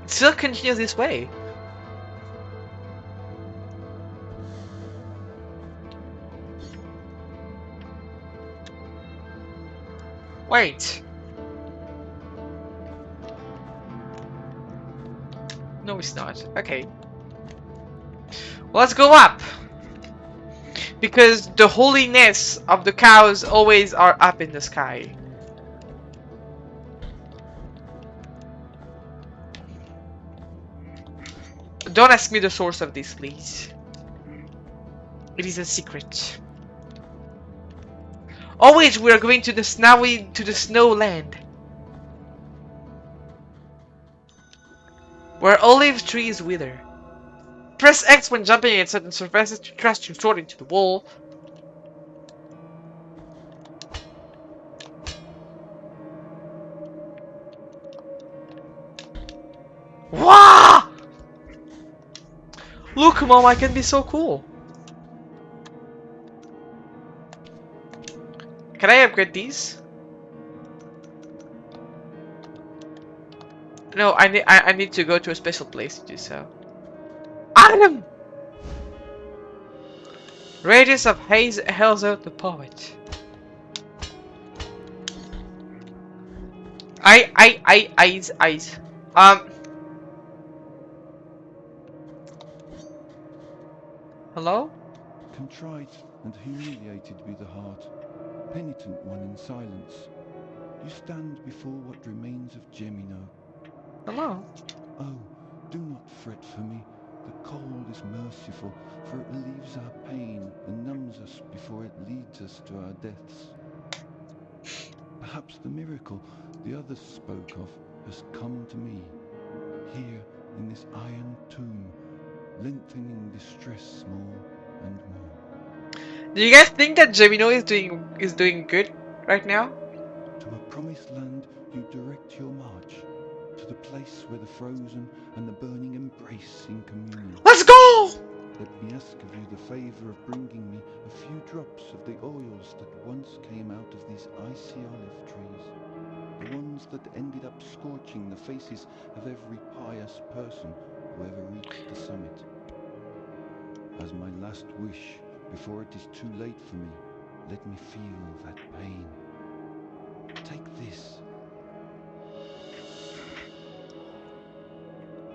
Still continue this way. Wait. No, it's not. Okay. Let's go up. Because the holiness of the cows always are up in the sky. Don't ask me the source of this, please. It is a secret. Oh wait, we are going to the snow land. Where olive trees wither. Press X when jumping at certain surfaces to thrust your sword into the wall. Wow! Look, Mom, I can be so cool. Can I upgrade these? No, I need to go to a special place to do so. Item! Radius of Haze Helzo the Poet. Eyes. Hello? Contrite and humiliated be the heart, penitent one in silence. You stand before what remains of Gemino. Hello? Oh, do not fret for me. The cold is merciful, for it relieves our pain and numbs us before it leads us to our deaths. Perhaps the miracle the others spoke of has come to me, here in this iron tomb, lengthening distress more and more. Do you guys think that Gemino is doing good right now? To a promised land you direct your march, to the place where the frozen and the burning embrace in communion. Let's go! Let me ask of you the favour of bringing me a few drops of the oils that once came out of these icy olive trees, the ones that ended up scorching the faces of every pious person who ever reached the summit. As my last wish, before it is too late for me, let me feel that pain. Take this.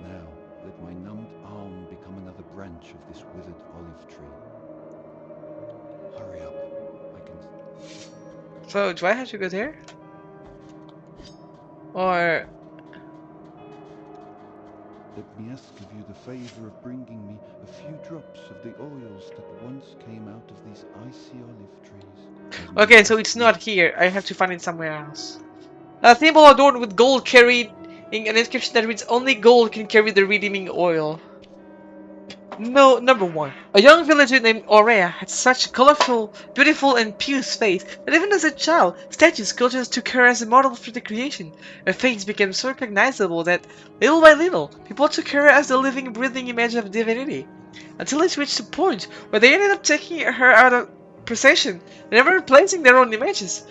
Now, let my numbed arm become another branch of this withered olive tree. Hurry up. I can... So, do I have to go there? Or... Let me ask of you the favour of bringing me a few drops of the oils that once came out of these icy olive trees. Okay, so it's not here. I have to find it somewhere else. A thimble adorned with gold carrying an inscription that reads, "Only gold can carry the redeeming oil." No, number one. A young villager named Aurea had such a colorful, beautiful, and pious face that even as a child, statues, sculptures took her as a model for the creation. Her face became so recognizable that, little by little, people took her as the living, breathing image of divinity. Until it reached a point where they ended up taking her out of procession and never replacing their own images.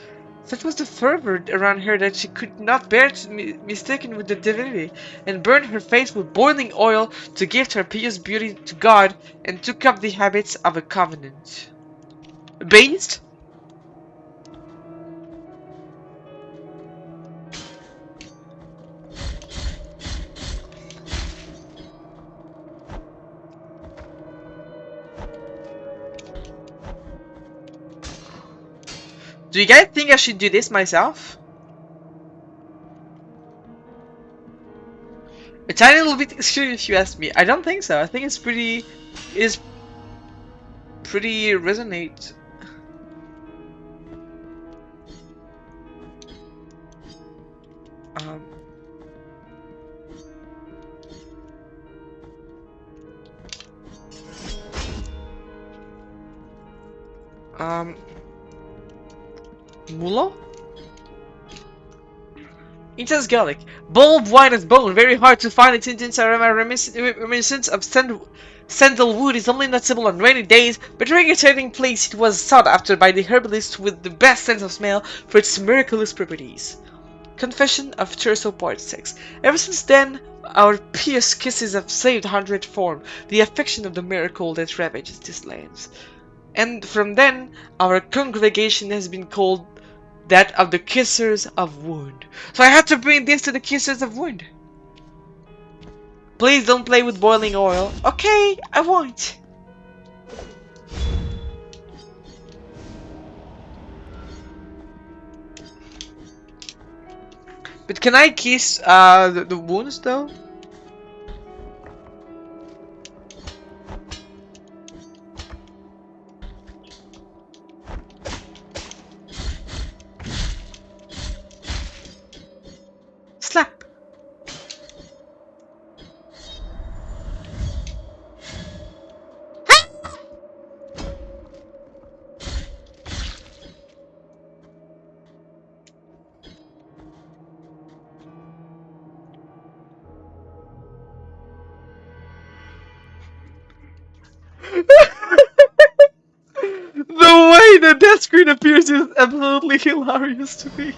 Such was the fervor around her that she could not bear to be mistaken with the divinity, and burned her face with boiling oil to gift her pious beauty to God, and took up the habits of a covenant. Beast? Do you guys think I should do this myself? A tiny little bit extreme if you ask me. I don't think so. I think it's pretty resonate. Mulo? Intense garlic. Bold, white as bone. Very hard to find. Its intense aroma reminiscent of sandalwood is only noticeable on rainy days, but during its hiding place it was sought after by the herbalist with the best sense of smell for its miraculous properties. Confession of Terso Part 6. Ever since then, our pious kisses have saved 100 form, the affection of the miracle that ravages these lands. And from then, our congregation has been called that of the Kissers of Wound. So I had to bring this to the Kissers of Wound. Please don't play with boiling oil. Okay, I won't. But can I kiss the wounds though? Slap. The way the death screen appears is absolutely hilarious to me.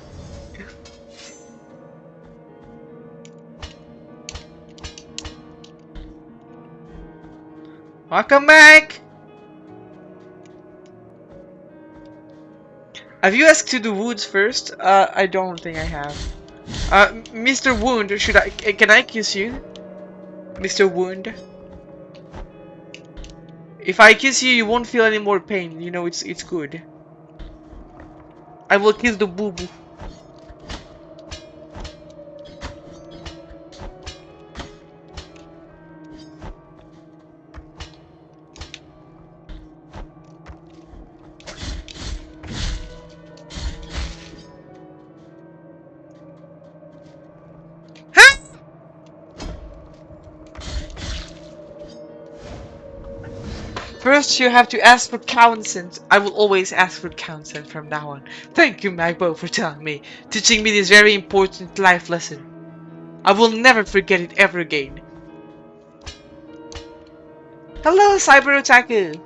Welcome back! Have you asked to the Woods first? I don't think I have. Mr. Wound, can I kiss you? Mr. Wound? If I kiss you, you won't feel any more pain. You know, it's good. I will kiss the boo-boo. First, you have to ask for consent. I will always ask for consent from now on. Thank you, Magbo, for telling me, teaching me this very important life lesson. I will never forget it ever again. Hello, Cyber Otaku.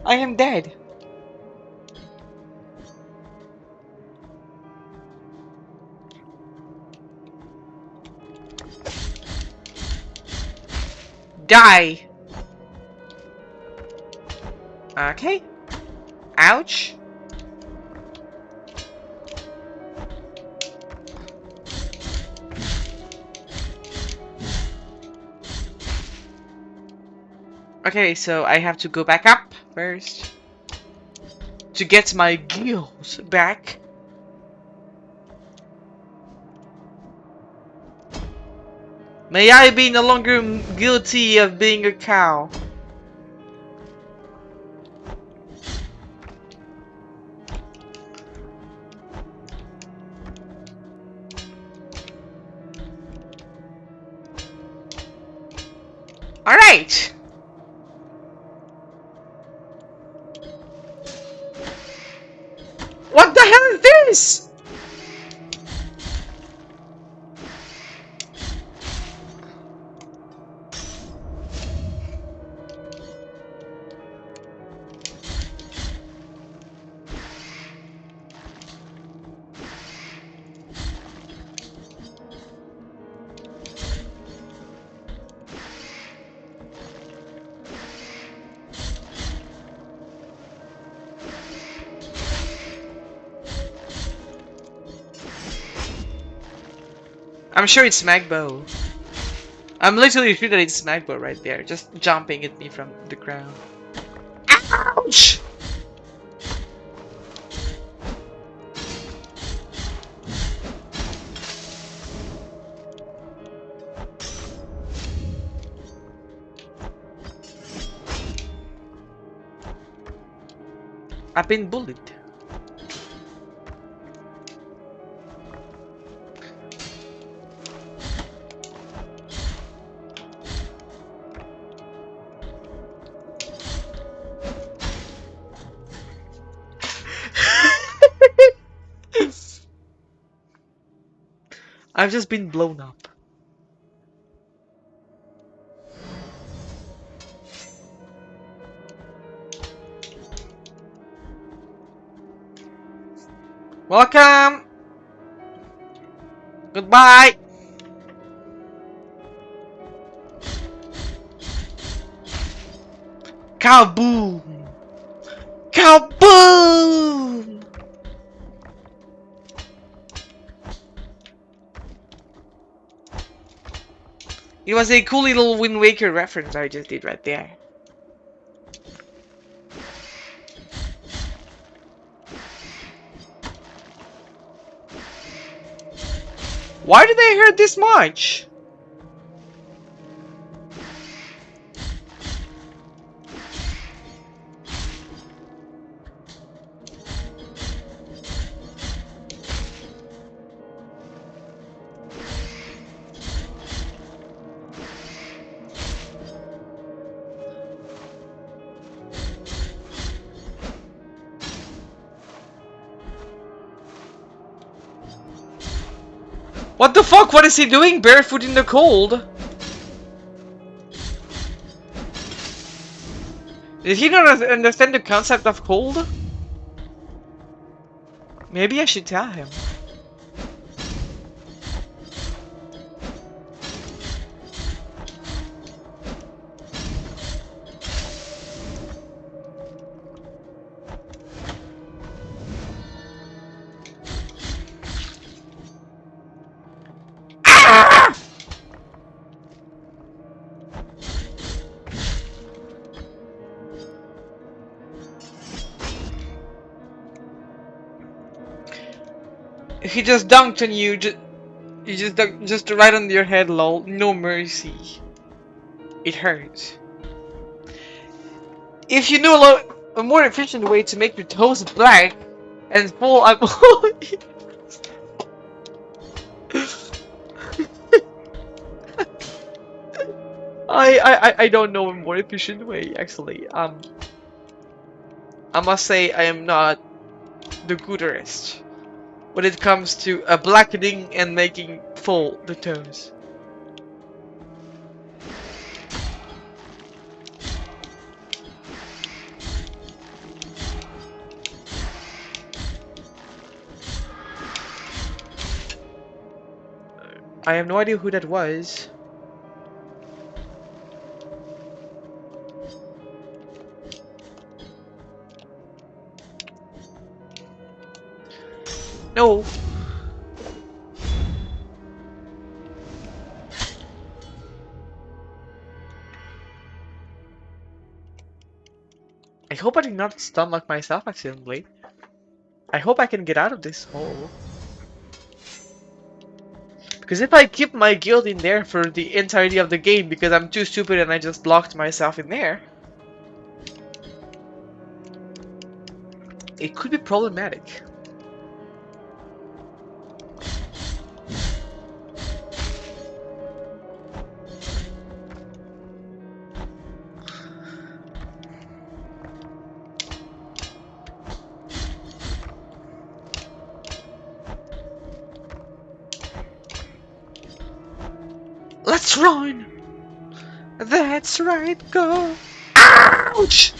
I am dead. Die. Okay. Ouch. Okay, so I have to go back up first to get my gills back. May I be no longer guilty of being a cow. Alright! What the hell is this? I'm sure it's Magbo. I'm literally shooting at sniper right there, just jumping at me from the ground. Ouch! I've been bullied. I've just been blown up. Welcome! Goodbye! Kaboom! Kaboom! It was a cool little Wind Waker reference I just did right there. Why did they hurt this much? What the fuck? What is he doing barefoot in the cold? Did he not understand the concept of cold? Maybe I should tell him. He just dunked on you. He just dunked just right on your head, lol. No mercy. It hurts. If you knew a more efficient way to make your toes black and full up. I don't know a more efficient way actually. I must say I am not the gooderest when it comes to blackening and making full the toes. I have no idea who that was. No. I hope I did not stomach myself accidentally. I hope I can get out of this hole. Because if I keep my guild in there for the entirety of the game because I'm too stupid and I just locked myself in there, it could be problematic. Let's run! That's right, go! Ouch!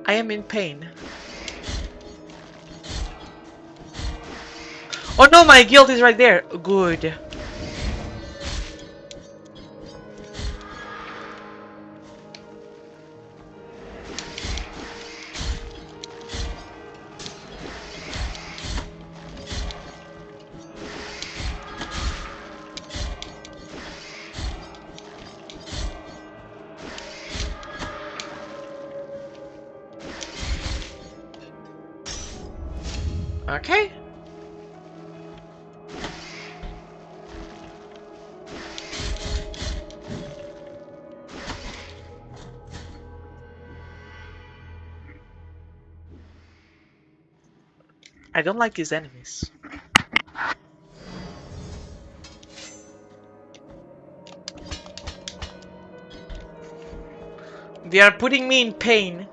I am in pain. Oh no, my guild is right there. Good. Okay. I don't like these enemies. They are putting me in pain.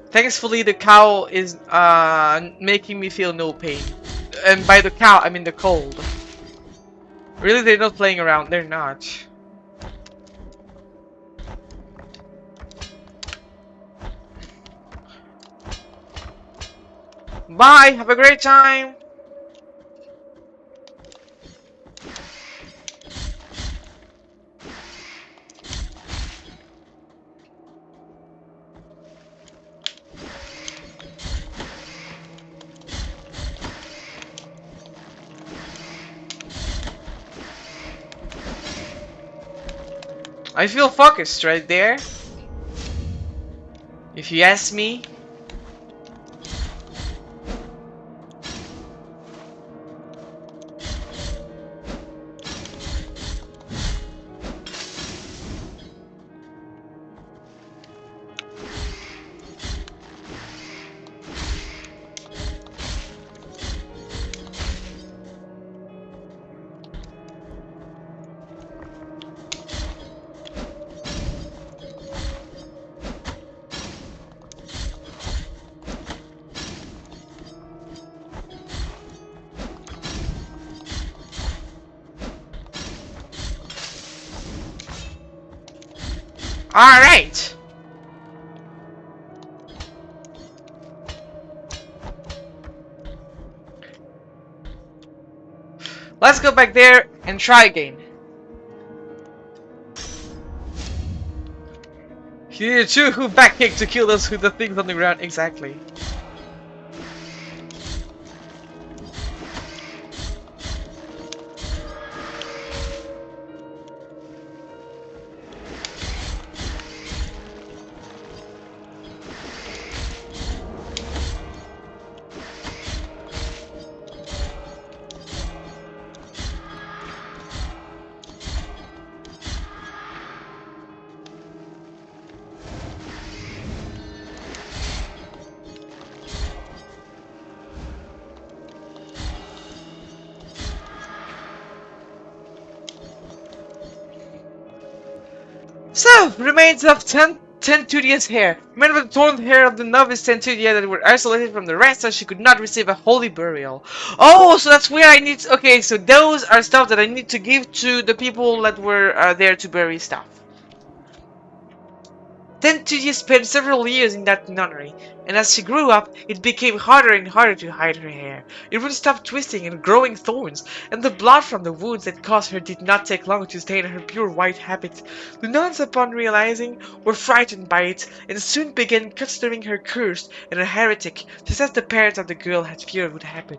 Thankfully, the cow is making me feel no pain. And by the cow, I mean the cold. Really, they're not playing around. They're not. Bye! Have a great time! I feel focused right there. If you ask me. Alright! Let's go back there and try again. He needed 2 hoof back kick to kill those the things on the ground. Exactly. So, remains of Tentudia's hair. Remember the torn hair of the novice Tentudia that were isolated from the rest so she could not receive a holy burial. Oh, so that's where I need okay, so those are stuff that I need to give to the people that were there to bury stuff. Then Tudia spent several years in that nunnery, and as she grew up, it became harder and harder to hide her hair. It would stop twisting and growing thorns, and the blood from the wounds that caused her did not take long to stain her pure white habit. The nuns, upon realizing, were frightened by it, and soon began considering her cursed and a heretic, just as the parents of the girl had feared would happen.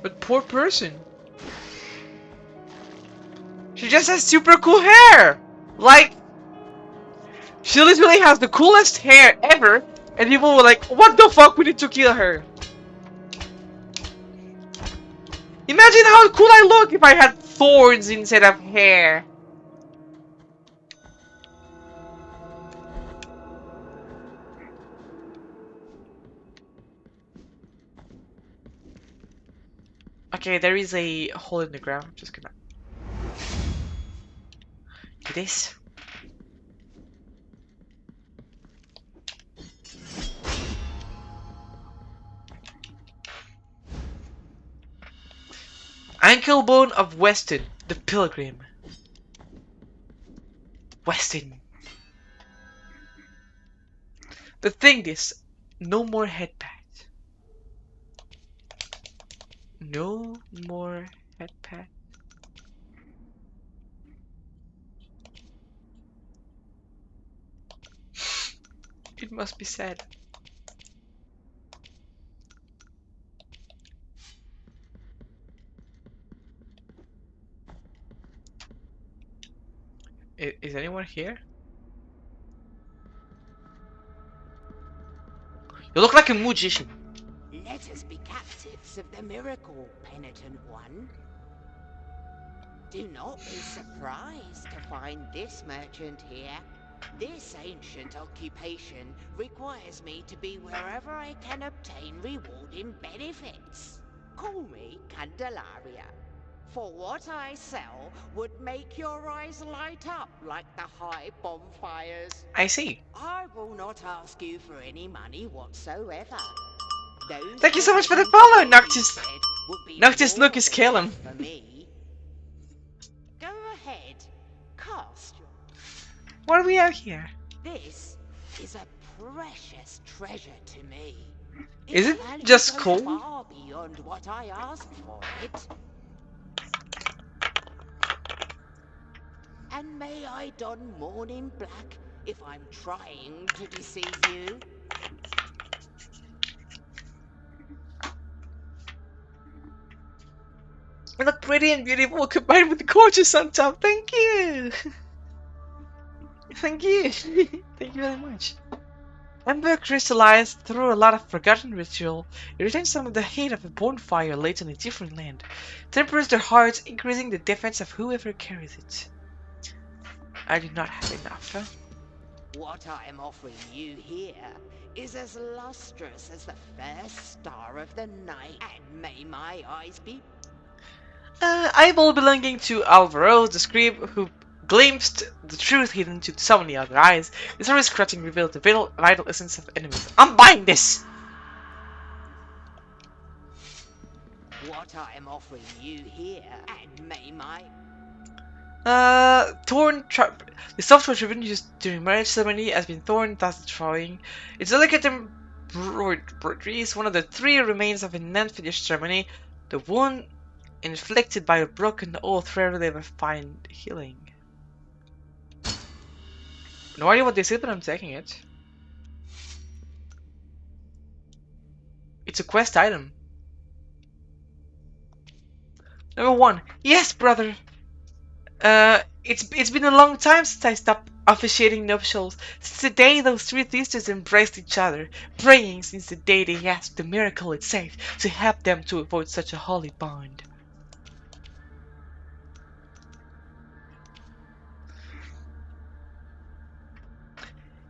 But poor person. She just has super cool hair! Like, she literally has the coolest hair ever, and people were like, what the fuck, we need to kill her. Imagine how cool I look if I had thorns instead of hair. Okay, there is a hole in the ground. Just gonna do this. Ankle bone of Weston, the pilgrim. Weston. The thing is, No more headpad. No more headpad. It must be sad. Is anyone here? You look like a magician. Let us be captives of the miracle, penitent one. Do not be surprised to find this merchant here. This ancient occupation requires me to be wherever I can obtain rewarding benefits. Call me Candelaria, for what I sell would make your eyes light up like the high bonfires. I see. I will not ask you for any money whatsoever. Those Thank you so much for the items follow, you Noctis. said would be Noctis more Lucas than Calum. enough for me. Go ahead, cast your... What do we have here? This is a precious treasure to me. Is Its it value just goes coal? far beyond what I asked for it. And may I don mourning black if I'm trying to deceive you? You look pretty and beautiful combined with gorgeous on top. Thank you. Thank you. Thank you very much. Ember crystallized through a lot of forgotten ritual. It retains some of the heat of a bonfire lit in a different land. Tempers their hearts, increasing the defense of whoever carries it. I do not have enough. Huh? What I am offering you here is as lustrous as the first star of the night, and may my eyes be... Eyeball belonging to Alvaro, the scribe who glimpsed the truth hidden to so many other eyes. The story scratching revealed the vital essence of enemies. I'm buying this! What I am offering you here, and may my... The software ribbon used during marriage ceremony has been torn, thus destroying. Its delicate embroidery is one of the three remains of an unfinished ceremony. The wound inflicted by a broken oath rarely ever find healing. No idea what this is, but I'm taking it. It's a quest item. Number 1. Yes, brother! It's been a long time since I stopped officiating nuptials. Since the day those three sisters embraced each other, praying since the day they asked the miracle itself to help them to avoid such a holy bond.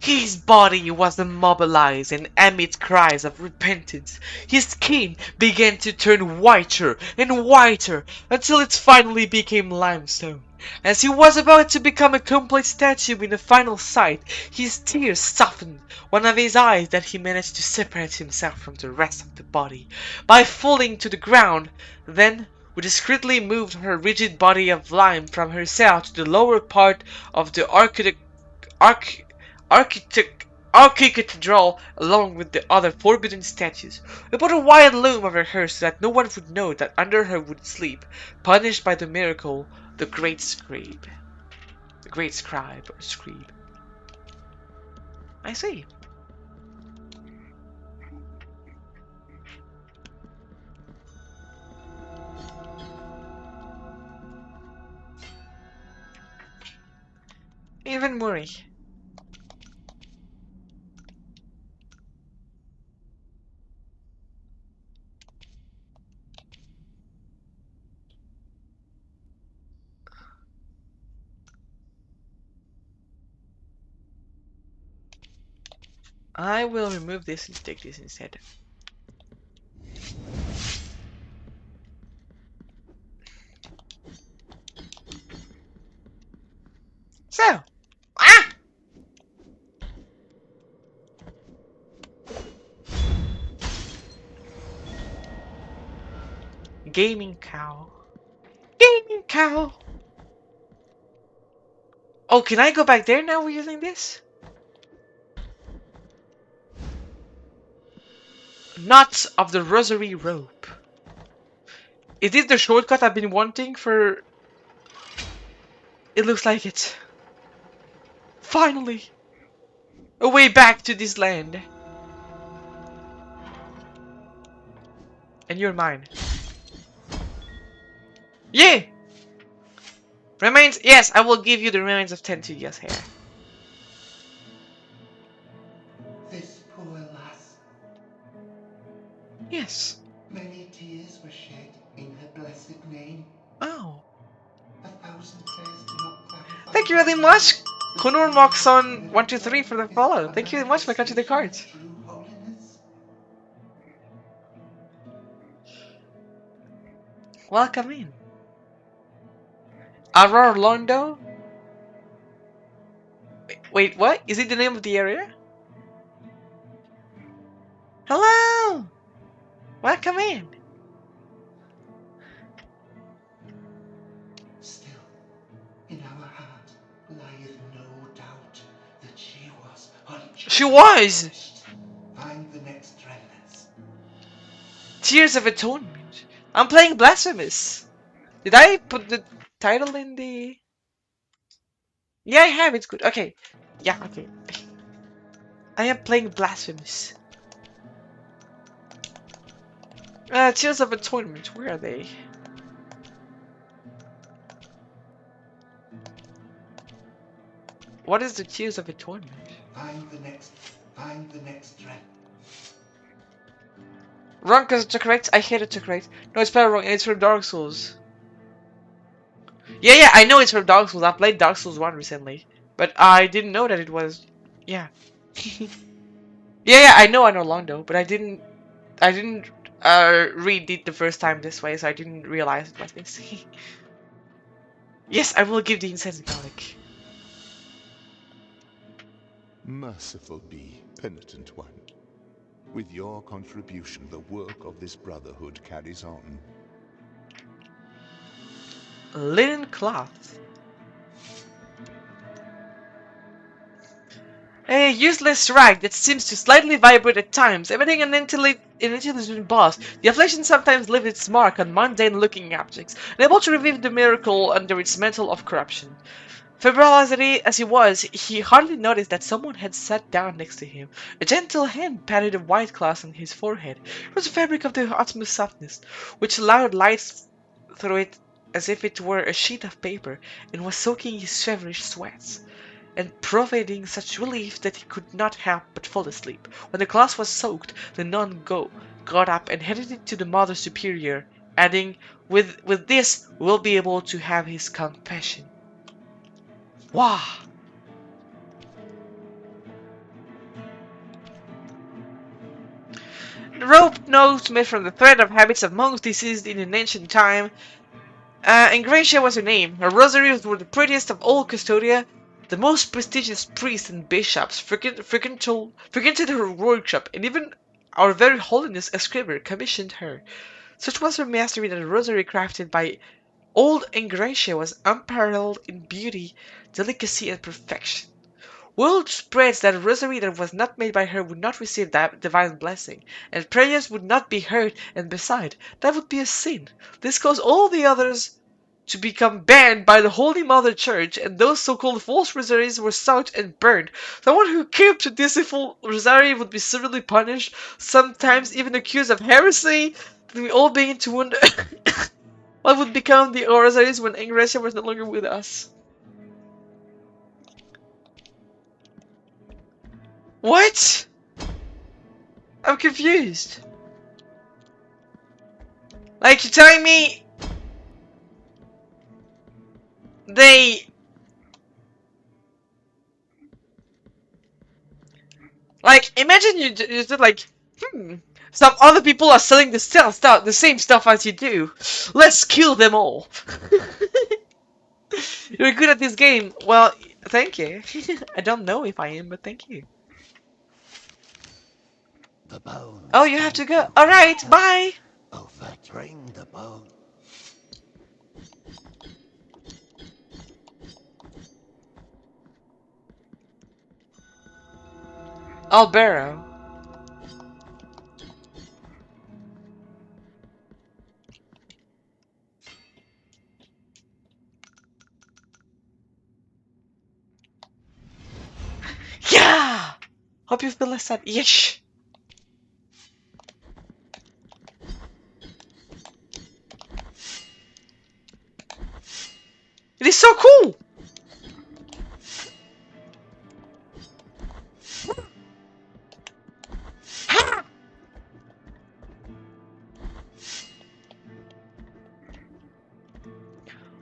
His body was immobilized and amid cries of repentance, his skin began to turn whiter and whiter until it finally became limestone. As he was about to become a complete statue in the final sight, his tears softened one of his eyes that he managed to separate himself from the rest of the body by falling to the ground. Then, we discreetly moved her rigid body of lime from her cell to the lower part of the architectural along with the other forbidden statues. We put a wide loom over her so that no one would know that under her would sleep, punished by the miracle, the great scribe. The great scribe or scribe. I see. Even Murray. I will remove this and take this instead. So, gaming cow. Gaming cow. Oh, can I go back there now we're using this? Knots of the Rosary Rope. Is this the shortcut I've been wanting for... It looks like it. Finally! A way back to this land. And you're mine. Yeah! Remains, yes, I will give you the remains of 10 years hair. This poor lass. Yes. Many tears were shed in her blessed name. Oh. 1,000 prayers do not clarify. Thank you very much, Conor Moxon 123 for the follow. Thank you very much for catching the cards. True holiness. Welcome in. Aurora Londo? Wait, what? Is it the name of the area? Hello! Welcome in. Still, in our heart lieth no doubt that she was unjust. She was! Find the next remnants. Tears of Atonement. I'm playing Blasphemoos. Did I put the title in the... Yeah, I have. It's good. Okay. Yeah, okay. I am playing Blasphemoos. Tears of Atonement. Where are they? What is the Tears of Atonement? Find the next remnant. Wrong because autocorrect. I hate autocorrect. No, it's spelled wrong. It's from Dark Souls. Yeah, I know it's from Dark Souls. I played Dark Souls 1 recently. But I didn't know that it was... Yeah. yeah, I know Londo, but I didn't read it the first time this way, so I didn't realize it was this. Yes, I will give the incense garlic. Merciful be, penitent one. With your contribution, the work of this brotherhood carries on. Linen cloth. A useless rag that seems to slightly vibrate at times, emitting an intelligent boss. The affliction sometimes leaves its mark on mundane-looking objects, unable to revive the miracle under its mantle of corruption. Febrile as he was, he hardly noticed that someone had sat down next to him. A gentle hand patted a white cloth on his forehead. It was a fabric of the utmost softness, which allowed light through it as if it were a sheet of paper, and was soaking his feverish sweats, and providing such relief that he could not help but fall asleep. When the cloth was soaked, the nun got up and handed it to the Mother Superior, adding, with this, we'll be able to have his compassion. Wow! The rope note made from the thread of habits of monks deceased in an ancient time. Ingratia was her name. Her rosaries were the prettiest of all Custodia. The most prestigious priests and bishops frequented her workshop, and even our very holiness a scriber commissioned her. Such was her mastery that a rosary crafted by old Ingratia was unparalleled in beauty, delicacy, and perfection. Word spreads that a rosary that was not made by her would not receive that divine blessing, and prayers would not be heard, and beside, that would be a sin. This caused all the others to become banned by the Holy Mother Church, and those so-called false rosaries were sought and burned. Someone who kept a deceitful rosary would be severely punished, sometimes even accused of heresy. We all begin to wonder what would become the rosaries when Ingratia was no longer with us. What? I'm confused. Like, you're telling me they... Like, imagine you just like, some other people are selling the same stuff as you do. Let's kill them all. You're good at this game. Well, thank you. I don't know if I am, but thank you. The bones. Oh, you have to go. Alright, bye! Overturn the bone. Albero. Hope you feel less sad. Yes! It is so cool!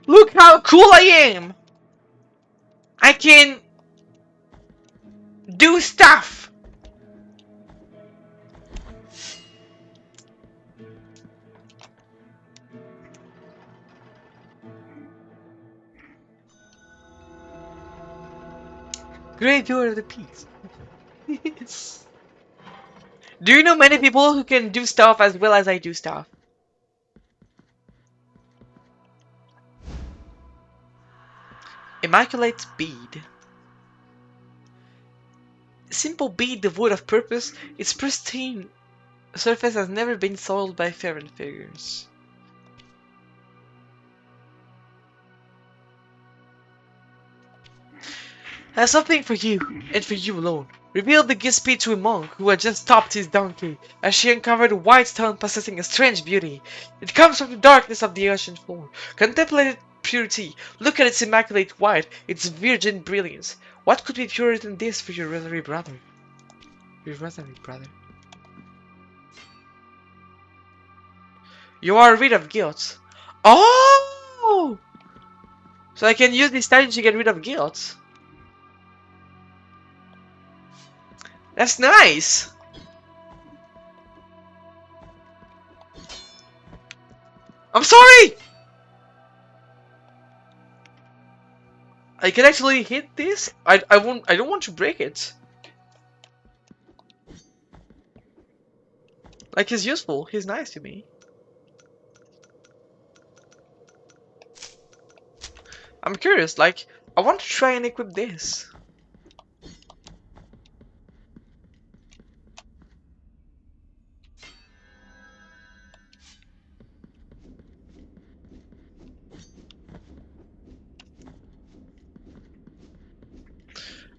Look how cool I am! I can do stuff! Graveyard of the Peace. Do you know many people who can do stuff as well as I do stuff? Immaculate bead. Simple bead devoid of purpose, its pristine surface has never been soiled by fervent figures. I have something for you, and for you alone. Revealed the gift speech to a monk who had just stopped his donkey, as she uncovered a white stone possessing a strange beauty. It comes from the darkness of the ocean floor. Contemplate its purity. Look at its immaculate white, its virgin brilliance. What could be purer than this for your rosary brother? Your rosary brother. You are rid of guilt. Oh! So I can use this time to get rid of guilt. That's nice! I'm sorry! I can actually hit this? I don't want to break it. Like, he's useful. He's nice to me. I'm curious, like, I want to try and equip this.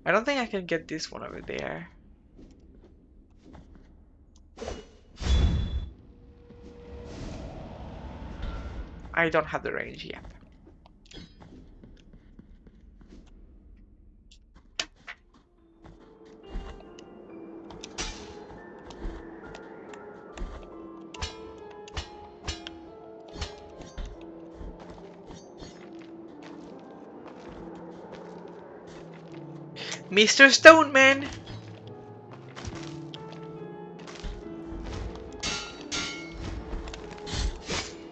I don't think I can get this one over there. I don't have the range yet. Mr. Stoneman!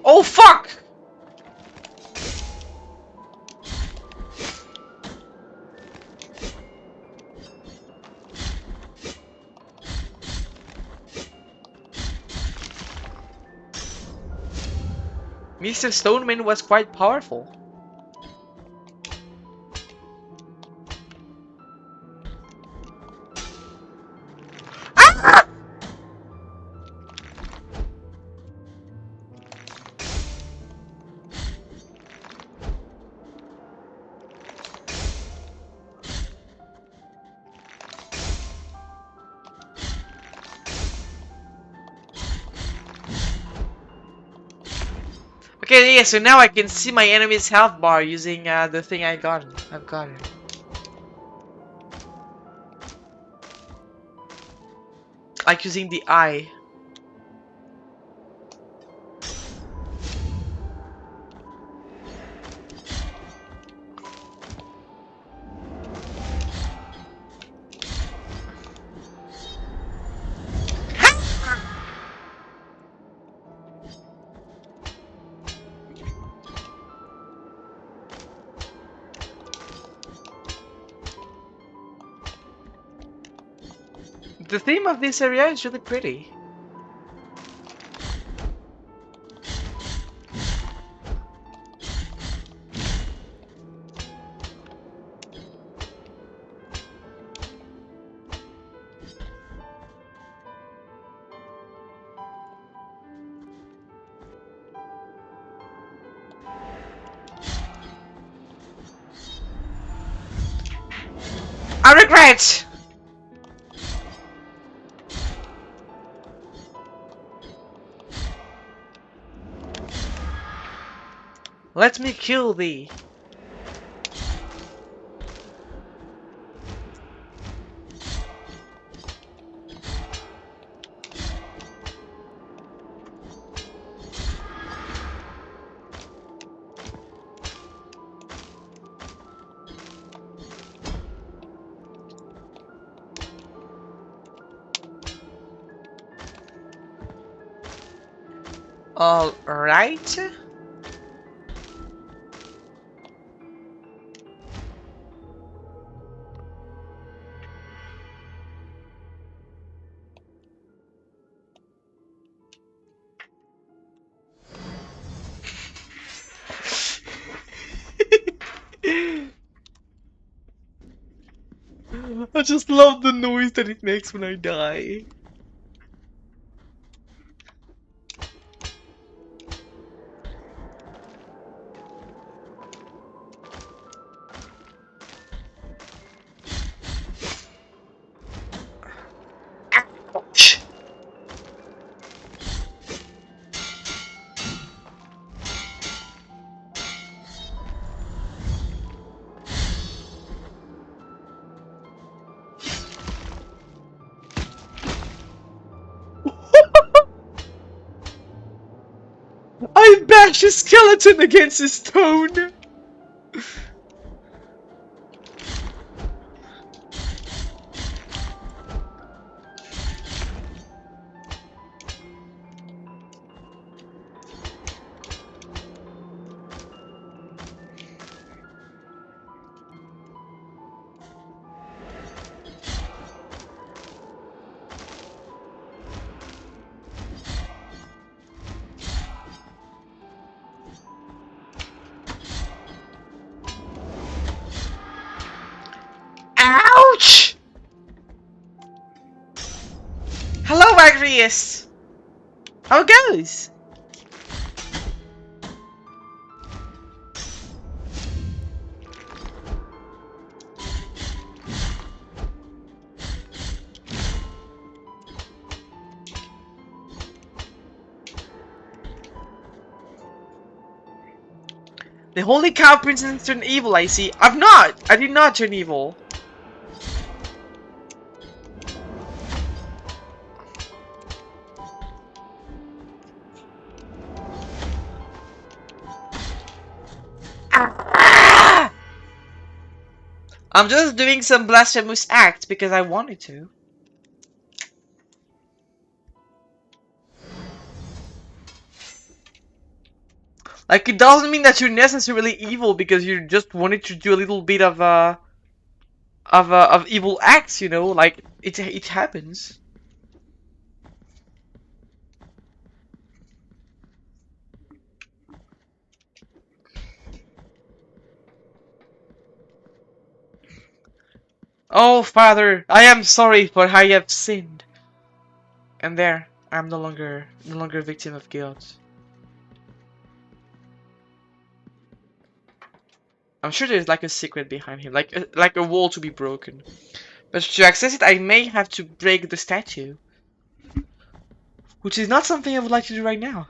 Oh fuck! Mr. Stoneman was quite powerful. Okay, yeah, so now I can see my enemy's health bar using the thing I've got it. Like using the eye. The theme of this area is really pretty. I regret! Let me kill thee. All right. I just love the noise that it makes when I die. Ouch. I bash a skeleton against a stone. Ouch! Hello, Agrius. How it goes? The holy cow princess turned evil, I see. I've not! I did not turn evil. Ah! I'm just doing some blasphemous act because I wanted to. Like, it doesn't mean that you're necessarily evil because you just wanted to do a little bit of evil acts, you know? Like, it happens. Oh, Father, I am sorry for I have sinned. And there, I'm no longer a victim of guilt. I'm sure there's like a secret behind him, like a wall to be broken. But to access it, I may have to break the statue, which is not something I would like to do right now.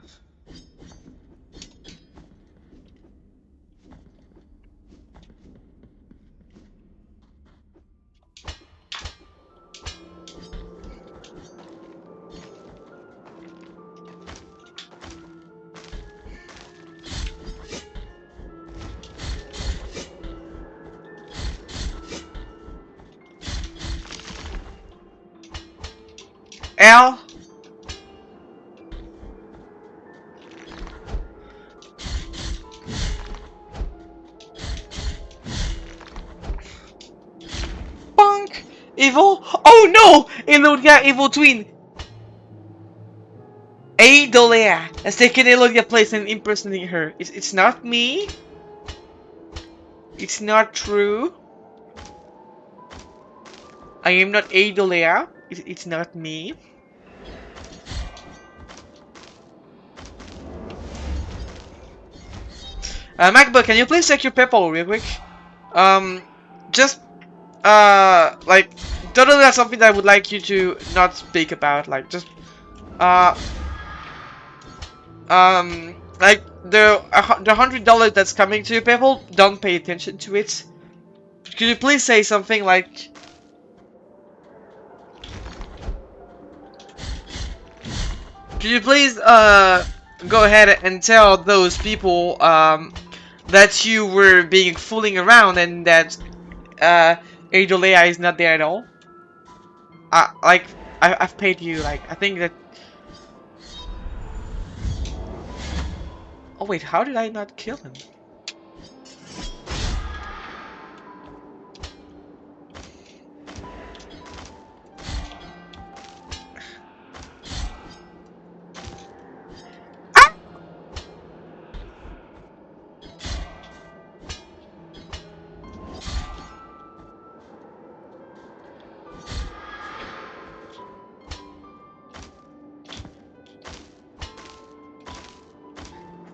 Al? Bonk! Evil? Oh no! Elodia, evil twin! Adolea has taken Elodia's place and impersonating her. It's not me. It's not true. I am not Adolea. It's not me. MacBook, can you please check your PayPal real quick? Just, like, totally not something that I would like you to not speak about. Like, just, Like the $100 that's coming to you, people, don't pay attention to it. Could you please say something like, could you please go ahead and tell those people that you were being fooling around and that Adol AI is not there at all? Like I've paid you. Like I think that. Oh wait, how did I not kill him?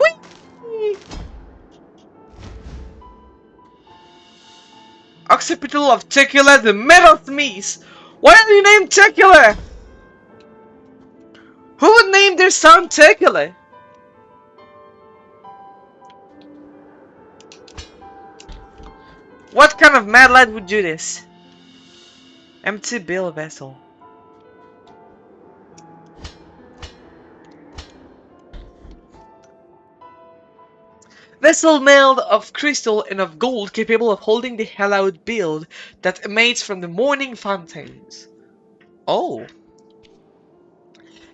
Whee! Occipital of Tequila, the Metal Smees! Why are you named Tequila? Who would name their son Tequila? What kind of mad lad would do this? Empty bill vessel. Vessel made of crystal and of gold, capable of holding the hallowed build that emanates from the morning fountains. Oh.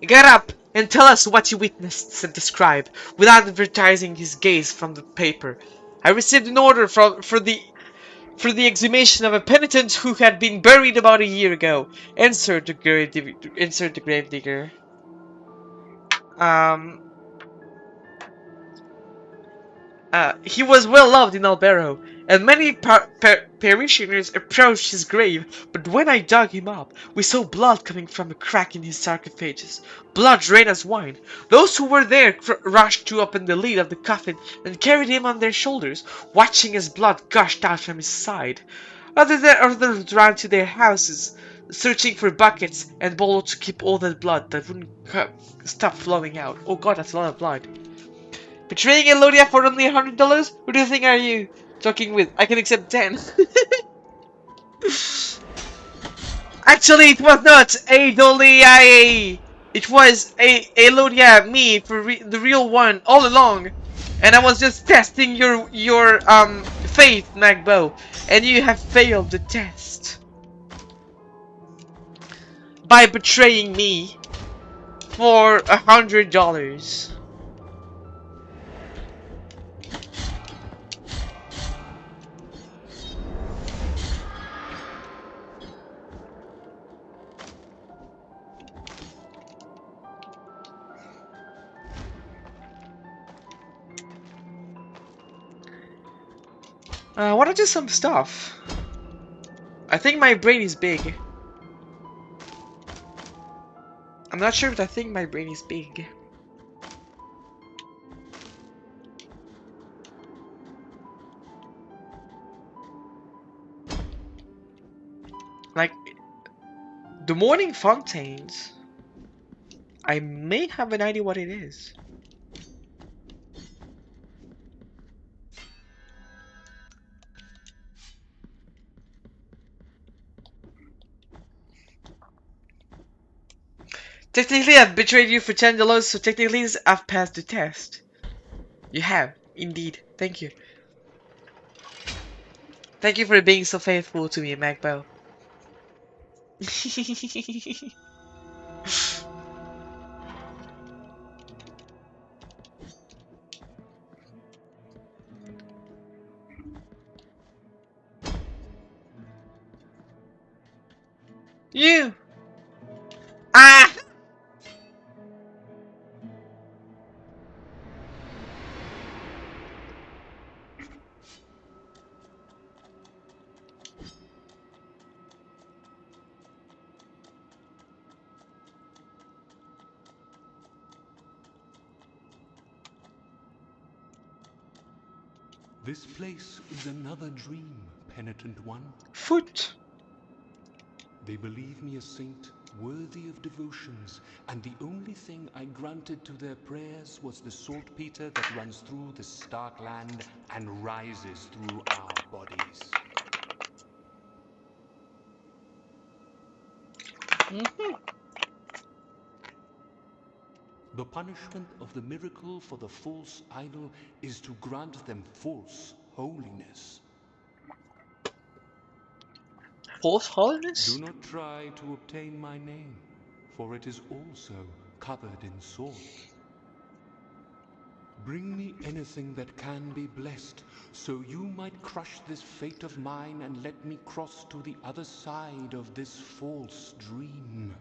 Get up and tell us what you witnessed, said the scribe, without advertising his gaze from the paper. I received an order for the exhumation of a penitent who had been buried about a year ago. Insert the gravedigger. He was well loved in Albero, and many parishioners approached his grave, but when I dug him up, we saw blood coming from a crack in his sarcophagus. Blood red as wine. Those who were there rushed to open the lid of the coffin and carried him on their shoulders, watching as blood gushed out from his side. Others ran to their houses, searching for buckets and bowls to keep all that blood that wouldn't stop flowing out. Oh god, that's a lot of blood. Betraying Elodia for only $100? Who do you think are you talking with? I can accept 10. Actually, it was not Elodia. It was Elodia, me, for the real one, all along. And I was just testing your faith, Magbo. And you have failed the test. By betraying me for $100. Wanna do some stuff? I think my brain is big. I'm not sure, but I think my brain is big. Like, the morning fountains, I may have an idea what it is. Technically, I've betrayed you for $10, so technically I've passed the test. You have, indeed. Thank you. Thank you for being so faithful to me, Magbo. You! Ah! This place is another dream, penitent one. Foot! They believe me a saint worthy of devotions, and the only thing I granted to their prayers was the saltpeter that runs through the stark land and rises through our bodies. The punishment of the miracle for the false idol is to grant them false holiness. False holiness? Do not try to obtain my name, for it is also covered in salt. Bring me anything that can be blessed, so you might crush this fate of mine and let me cross to the other side of this false dream.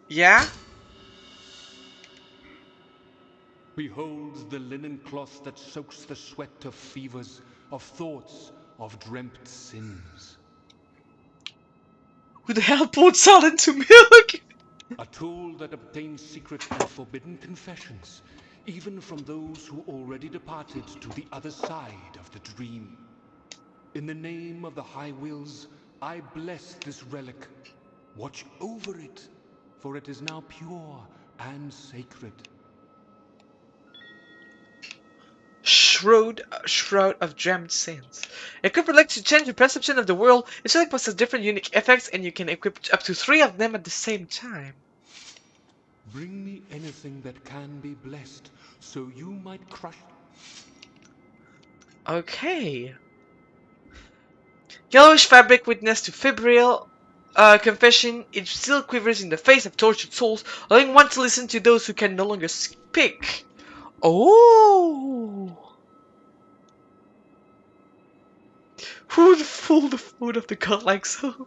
Yeah? Behold the linen cloth that soaks the sweat of fevers, of thoughts, of dreamt sins. Who the hell poured salt into milk? A tool that obtains secret and forbidden confessions, even from those who already departed to the other side of the dream. In the name of the High Wills, I bless this relic. Watch over it, for it is now pure and sacred. Shroud of Dreamed Sins. Equip relic to change your perception of the world. Each relic possesses different unique effects, and you can equip up to 3 of them at the same time. Bring me anything that can be blessed, so you might crush. Okay. Yellowish fabric witness to febrile confession. It still quivers in the face of tortured souls, allowing one to listen to those who can no longer speak. Oh! Who would fool the food of the god like so?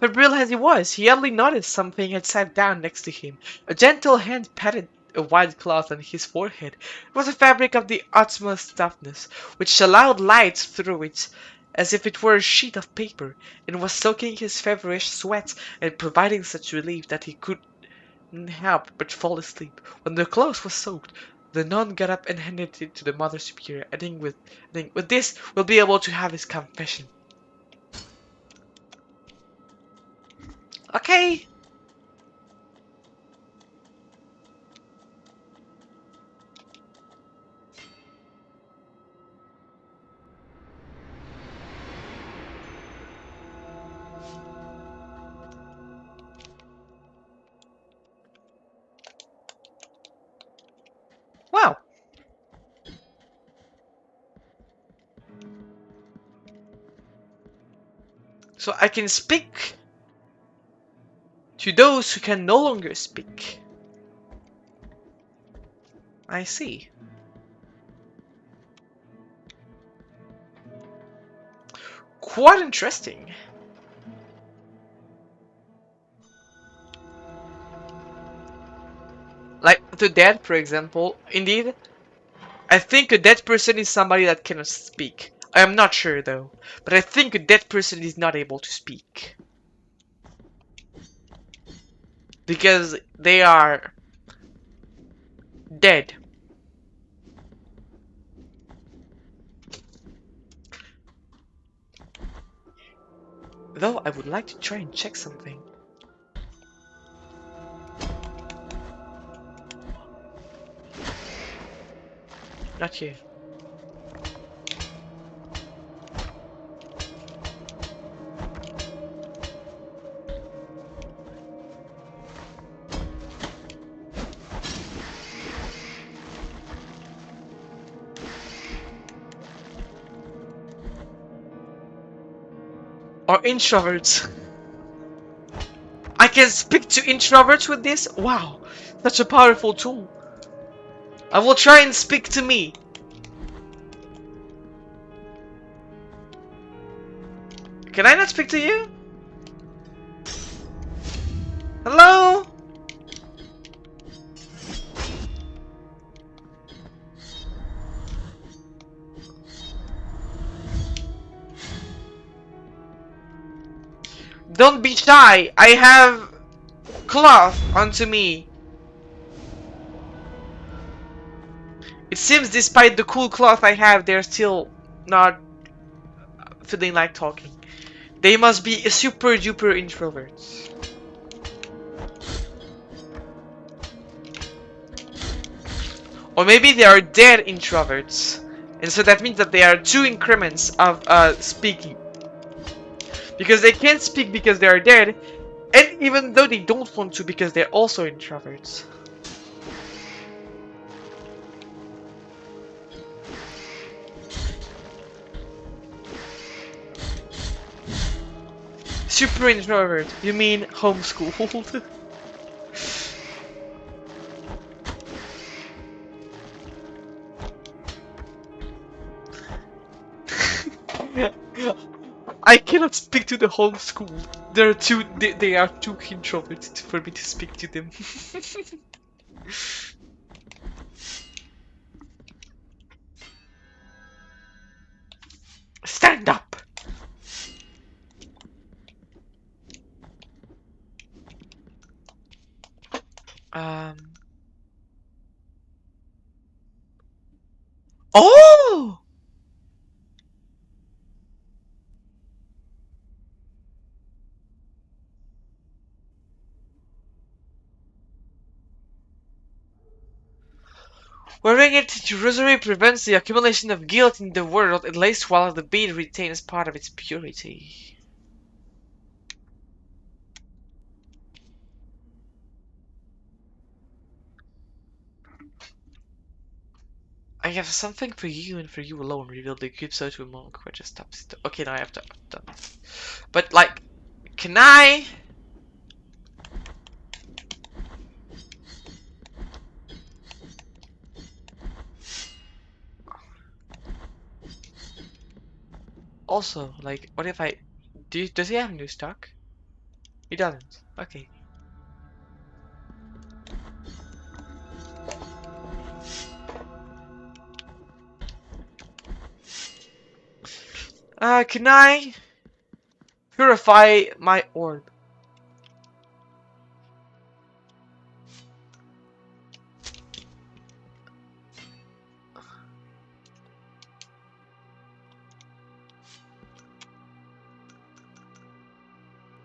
Febrile as he was, he hardly noticed something had sat down next to him. A gentle hand patted a white cloth on his forehead. It was a fabric of the utmost toughness, which allowed light through it, as if it were a sheet of paper, and was soaking his feverish sweat and providing such relief that he couldn't help but fall asleep. When the cloth was soaked, the nun got up and handed it to the Mother Superior, adding, with this, we'll be able to have his confession. Okay. Wow. So I can speak to those who can no longer speak. I see. Quite interesting. Like the dead, for example. Indeed, I think a dead person is somebody that cannot speak. I am not sure though, but I think a dead person is not able to speak. Because they are dead. Though I would like to try and check something. Not here. Or introverts. I can speak to introverts with this? Wow, such a powerful tool. I will try and speak to me. Can I not speak to you? Hello? Don't be shy. I have cloth onto me. It seems despite the cool cloth I have, they're still not feeling like talking. They must be super duper introverts. Or maybe they are dead introverts. And so that means that they are 2 increments of speaking. Because they can't speak because they are dead, and even though they don't want to because they're also introverts. Super introvert, you mean homeschooled? I cannot speak to the homeschool. They are too introverted for me to speak to them. Stand up! Oh! Wearing it rosary prevents the accumulation of guilt in the world, at least while the bead retains part of its purity. I have something for you and for you alone. Revealed the Calypso to a monk who just stops it. Okay, now I have to done. But like, can I? Also, like, what if I? Does he have new stock? He doesn't. Okay. Can I purify my orb?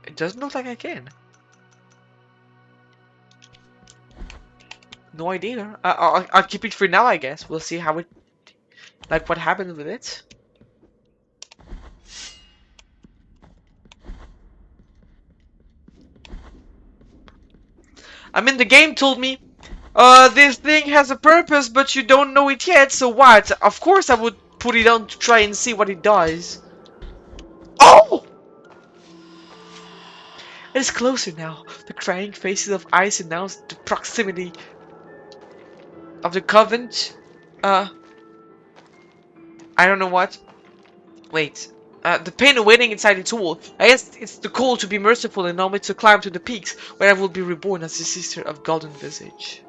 It doesn't look like I can. No idea. I'll keep it for now, I guess. We'll see how it, like, what happens with it. I mean, the game told me, this thing has a purpose, but you don't know it yet, so what? Of course I would put it on to try and see what it does. Oh! It is closer now. The crying faces of ice announce the proximity of the convent. I don't know what. Wait. The pain awaiting inside its wall. I guess it's the call to be merciful and allow me to climb to the peaks, where I will be reborn as the sister of Golden Visage.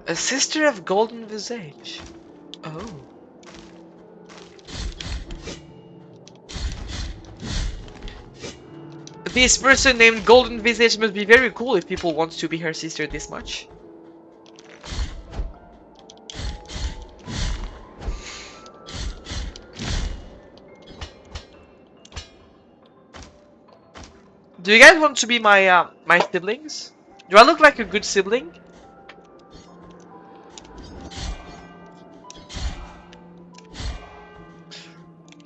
A sister of Golden Visage? Oh. This person named Golden Visage must be very cool if people want to be her sister this much. Do you guys want to be my my siblings? Do I look like a good sibling?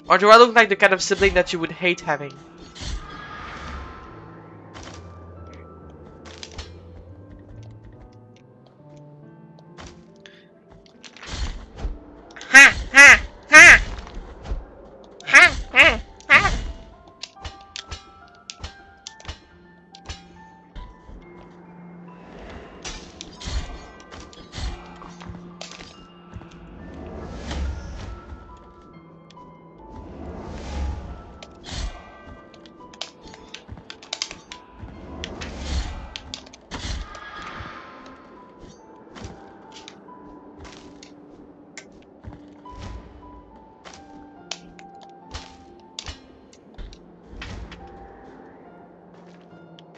Or do I look like the kind of sibling that you would hate having? Ha ha ha! Ha ha ha!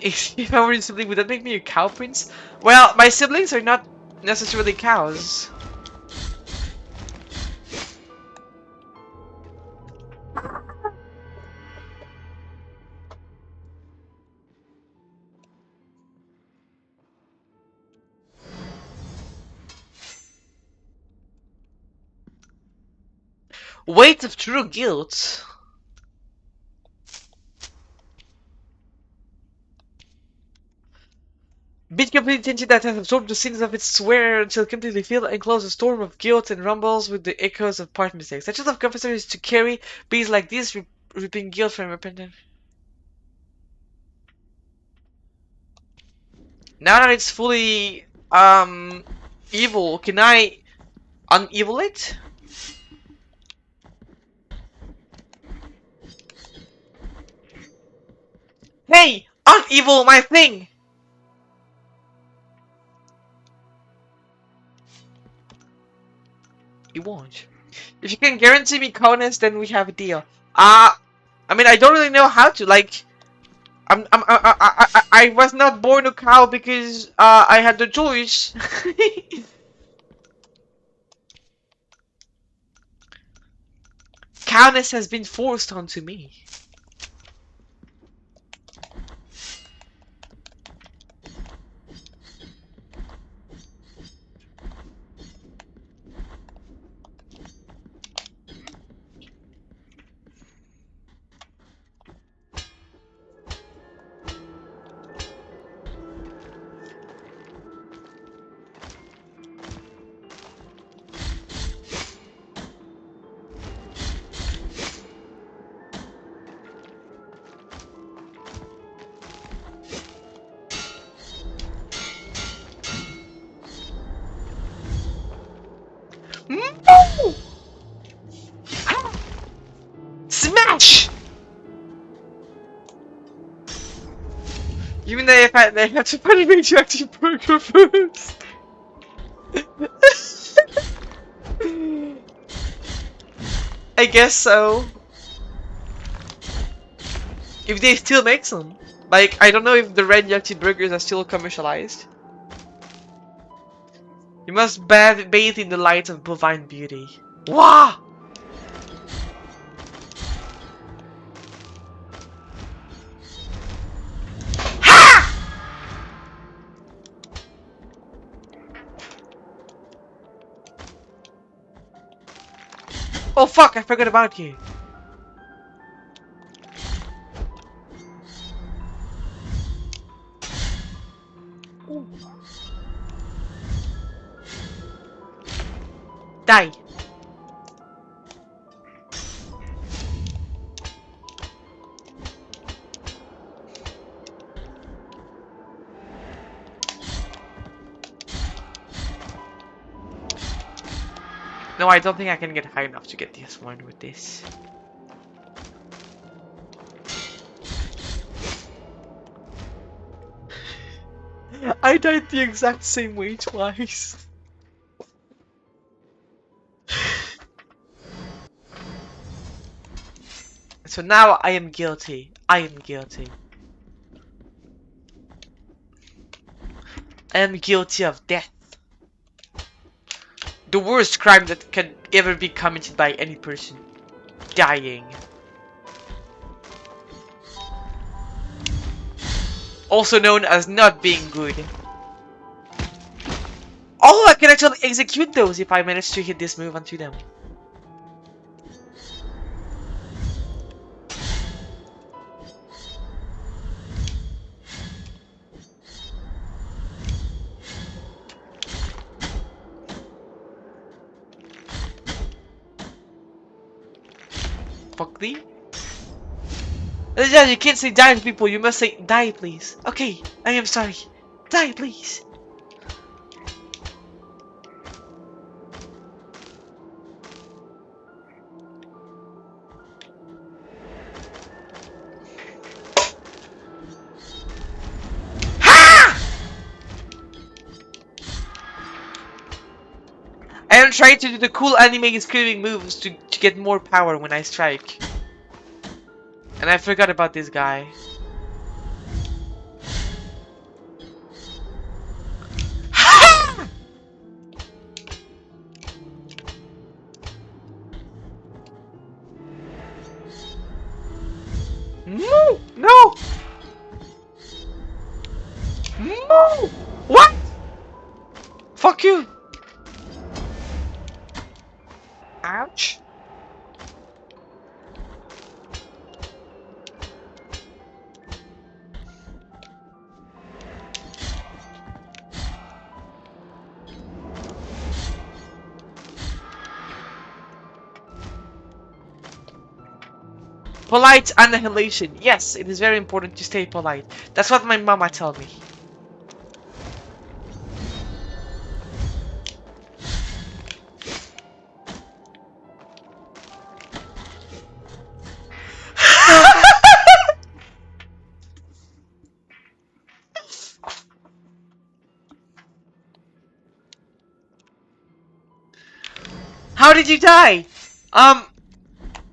If I were a sibling, would that make me a cow prince? Well, my siblings are not necessarily cows. Weight of true guilt. Beat complete attention that has absorbed the sins of its swear until completely filled and close a storm of guilt and rumbles with the echoes of past mistakes. The of confessor is to carry beats like this, reaping guilt from repentance. Now that it's fully evil, can I unevil it? Hey! Unevil my thing! You won't. If you can guarantee me Conus, then we have a deal. I mean, I don't really know how to, like... I was not born a cow because, I had the choice. Cowness has been forced onto me. No! Smash! You mean they have to put a radioactive burger first? I guess so. If they still make some. Like, I don't know if the radioactive burgers are still commercialized. You must bathe in the light of bovine beauty. Wah! Ha! Oh fuck, I forgot about you. Die. No, I don't think I can get high enough to get this one with this. I died the exact same way twice. So now I am guilty. I am guilty. I am guilty of death. The worst crime that can ever be committed by any person. Dying. Also known as not being good. Oh, I can actually execute those if I manage to hit this move onto them. Fuck thee. Yeah, you can't say die to people, you must say die please. Okay, I am sorry. Die please. I am trying to do the cool anime screaming moves to get more power when I strike. And I forgot about this guy. No! No! No! What? Fuck you! Ouch. polite annihilation. Yes, it is very important to stay polite. That's what my mama told me. How did you die?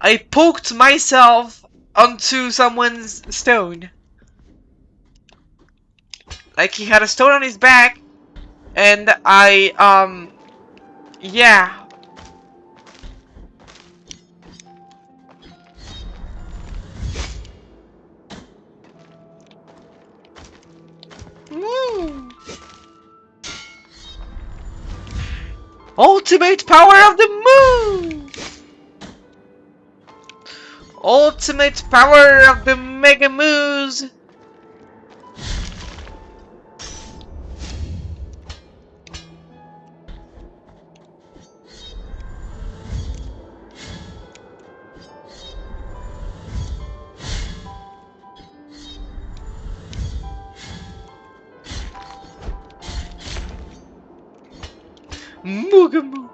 I poked myself onto someone's stone. Like he had a stone on his back, and yeah. Woo. Ultimate power of the moon! Ultimate power of the Mega Moose! Moogamoo!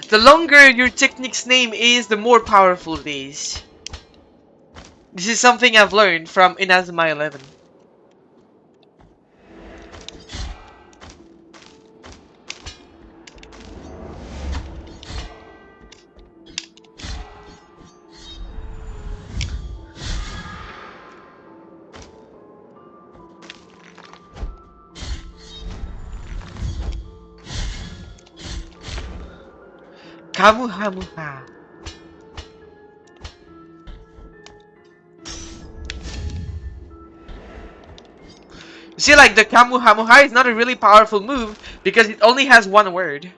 The longer your technique's name is, the more powerful it is. This is something I've learned from Inazuma 11. Kamuhamuha. You see, like, the Kamuhamuha is not a really powerful move because it only has one word.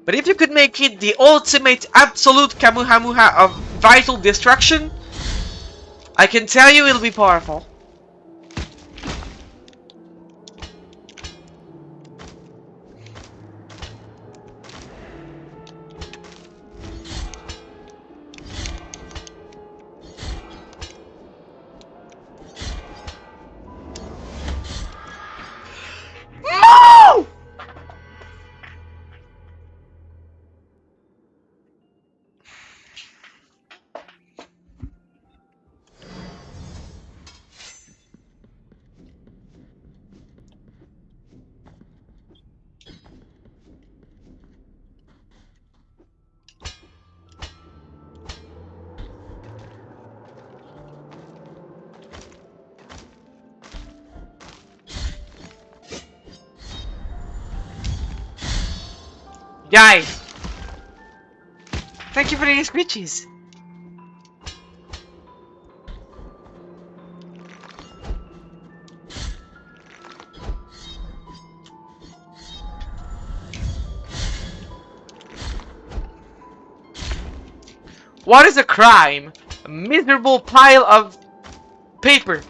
But if you could make it the ultimate absolute Kamuhamuha of vital destruction, I can tell you it'll be powerful. No! Die! Thank you for the screeches. What is a crime? A miserable pile of paper.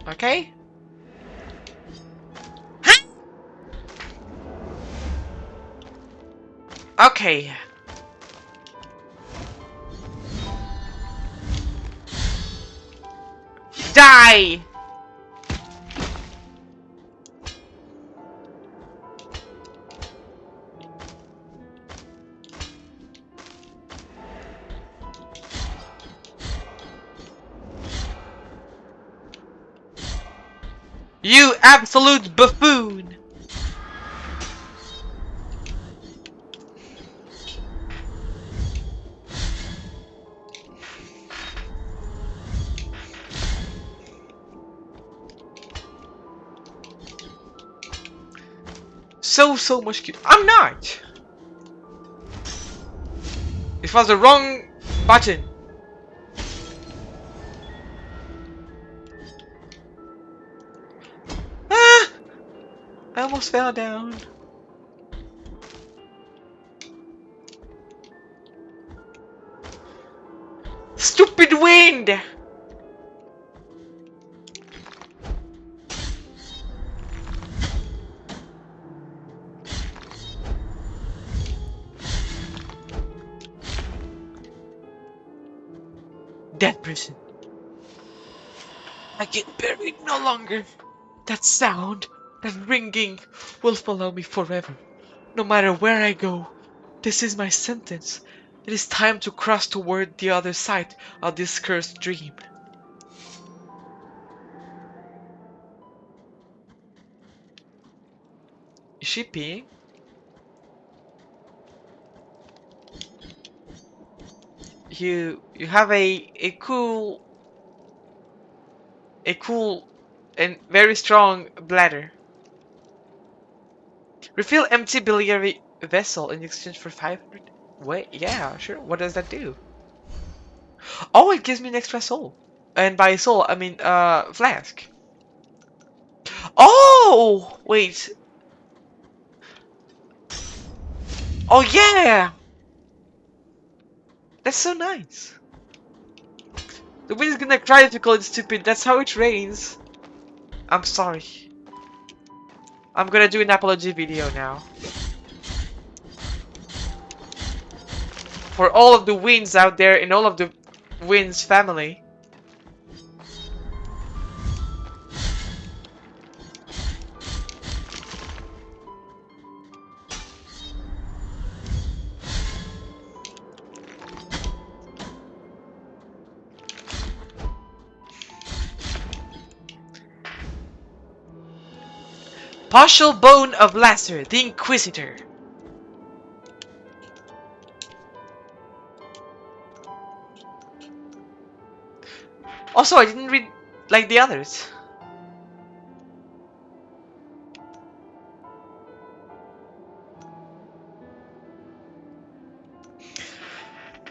Okay? Okay. Die! You absolute buffoon! So much cute. I'm not! It was the wrong Button. Ah! I almost fell down. Stupid wind! Dead person. I get buried no longer. That sound, that ringing, will follow me forever. No matter where I go, this is my sentence. It is time to cross toward the other side of this cursed dream. Is she peeing? You have a cool and very strong bladder. Refill empty biliary vessel in exchange for 500. Wait, yeah, sure. What does that do? Oh, it gives me an extra soul. And by soul, I mean flask. Oh, wait. Oh yeah, that's so nice. The wind's gonna cry if you call it stupid. That's how it rains. I'm sorry. I'm gonna do an apology video now. For all of the winds out there in all of the winds family. Partial bone of Lasser, the Inquisitor. Also, I didn't read like the others.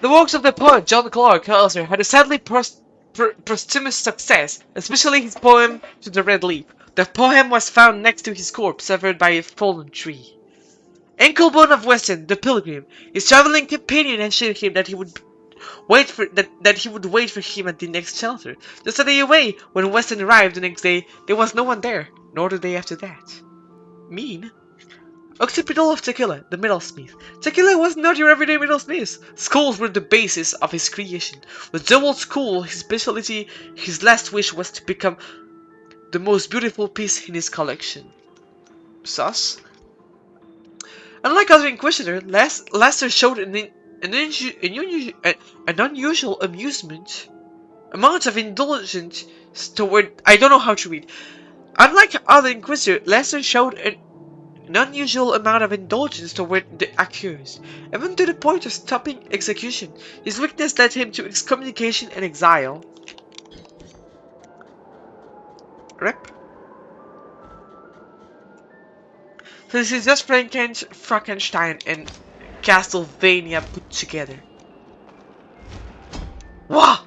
The works of the poet John Clark Hauser had a sadly posthumous success, especially his poem To the Red Leaf. The poem was found next to his corpse, severed by a fallen tree. Anklebone of Weston, the pilgrim, his traveling companion assured him that he would wait for him at the next shelter. Just a day away, when Weston arrived the next day, there was no one there, nor the day after that. Mean? Occipital of Tequila, the metalsmith. Tequila was not your everyday metalsmith. Skulls were the basis of his creation. With double skull, his specialty, his last wish was to become the most beautiful piece in his collection. Sus? Unlike other Inquisitor, Lester showed an unusual amount of indulgence toward. I don't know how to read. Unlike other Inquisitor, Lester showed an unusual amount of indulgence toward the accused, even to the point of stopping execution. His weakness led him to excommunication and exile. Rep. So this is just Frankenstein and Castlevania put together. Wah!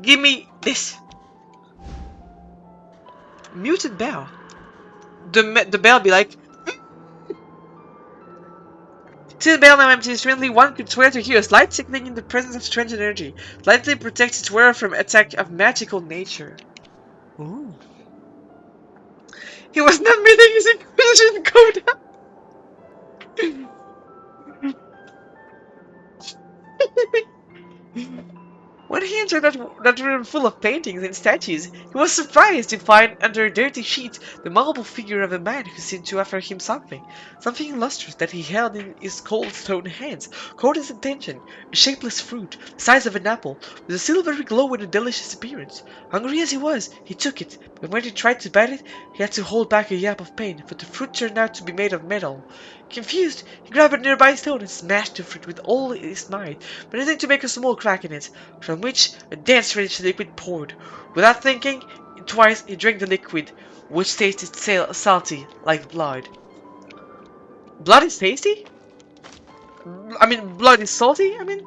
Give me this! Muted bell. The bell be like... Since the bell now empty strangely, one could swear to hear a slight tickling in the presence of strange energy. Lightly protects its wearer from attack of magical nature. Ooh. He was not meeting his Inquisition quota! When he entered that room full of paintings and statues, he was surprised to find under a dirty sheet the marble figure of a man who seemed to offer him something lustrous that he held in his cold stone hands. Cold as intention, a shapeless fruit, the size of an apple, with a silvery glow and a delicious appearance. Hungry as he was, he took it, but when he tried to bite it, he had to hold back a yap of pain, for the fruit turned out to be made of metal. Confused, he grabbed a nearby stone and smashed the fruit with all his might, managing to make a small crack in it, from which a dense-rich liquid poured. Without thinking twice, he drank the liquid, which tasted salty, like blood. Blood is tasty? I mean, blood is salty? I mean...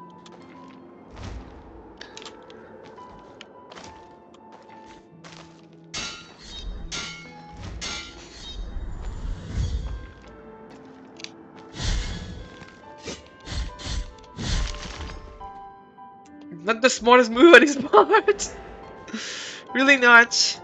Not the smartest move on his part. Really not.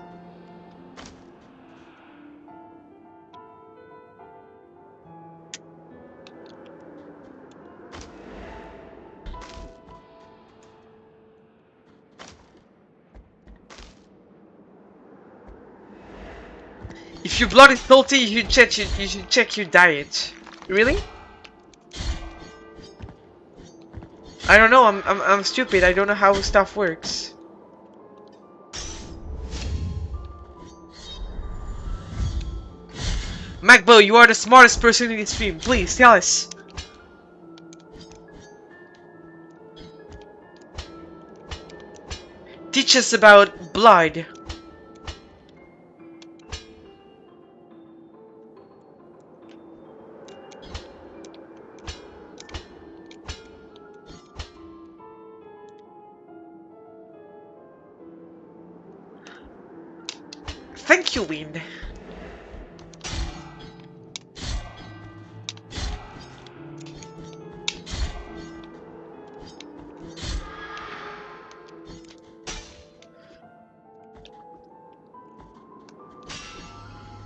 If your blood is salty, you should check your diet. Really? I don't know. I'm stupid. I don't know how stuff works. Macbo, you are the smartest person in this stream. Please tell us. Teach us about blood. Thank you, Wind.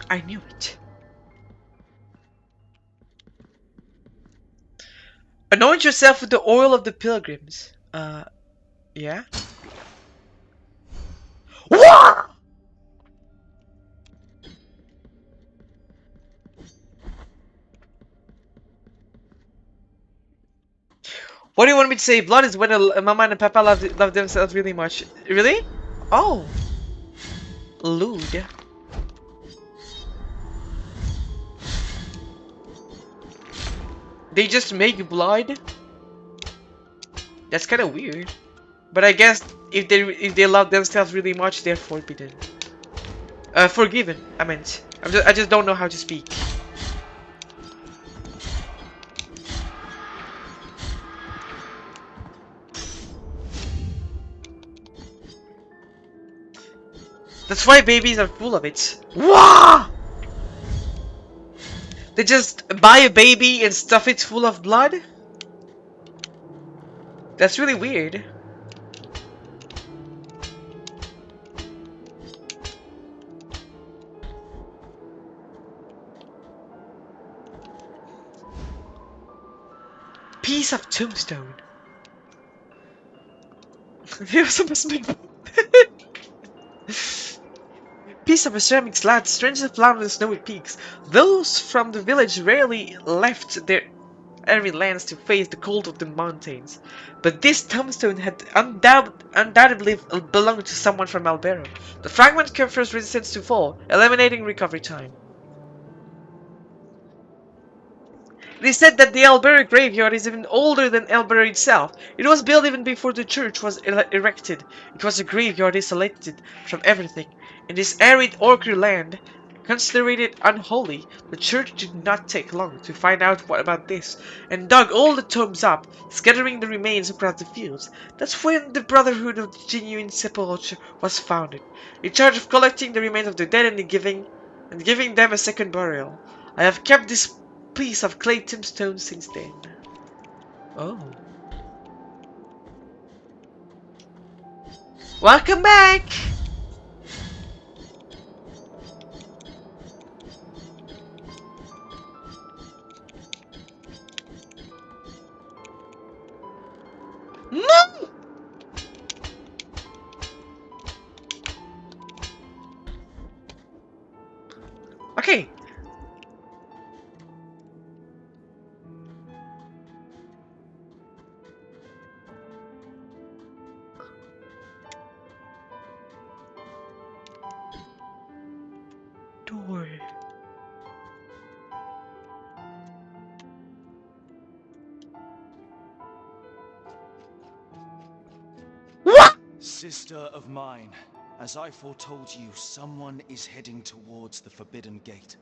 I knew it. Anoint yourself with the oil of the pilgrims. Yeah? What? What do you want me to say? Blood is when Mama and Papa love themselves really much. Really? Oh. Lewd. They just make blood? That's kind of weird. But I guess if they love themselves really much, they're forbidden. Forgiven, I meant. I just don't know how to speak. That's why babies are full of it. Wah! They just buy a baby and stuff it full of blood? That's really weird. Piece of tombstone. They also must make piece of a ceramic slab, strangely found on the snowy peaks. Those from the village rarely left their arid lands to face the cold of the mountains. But this tombstone had undoubtedly belonged to someone from Albero. The fragment confers resistance to fall, eliminating recovery time. It is said that the Albero graveyard is even older than Albero itself. It was built even before the church was erected. It was a graveyard isolated from everything. In this arid ochre land, considered unholy, the church did not take long to find out what about this, and dug all the tombs up, scattering the remains across the fields. That's when the Brotherhood of the Genuine Sepulchre was founded, in charge of collecting the remains of the dead and giving them a second burial. I have kept this piece of clay tombstone since then. Oh. Welcome back! No! Okay. Door. What? Sister of mine, as I foretold you, someone is heading towards the Forbidden Gate.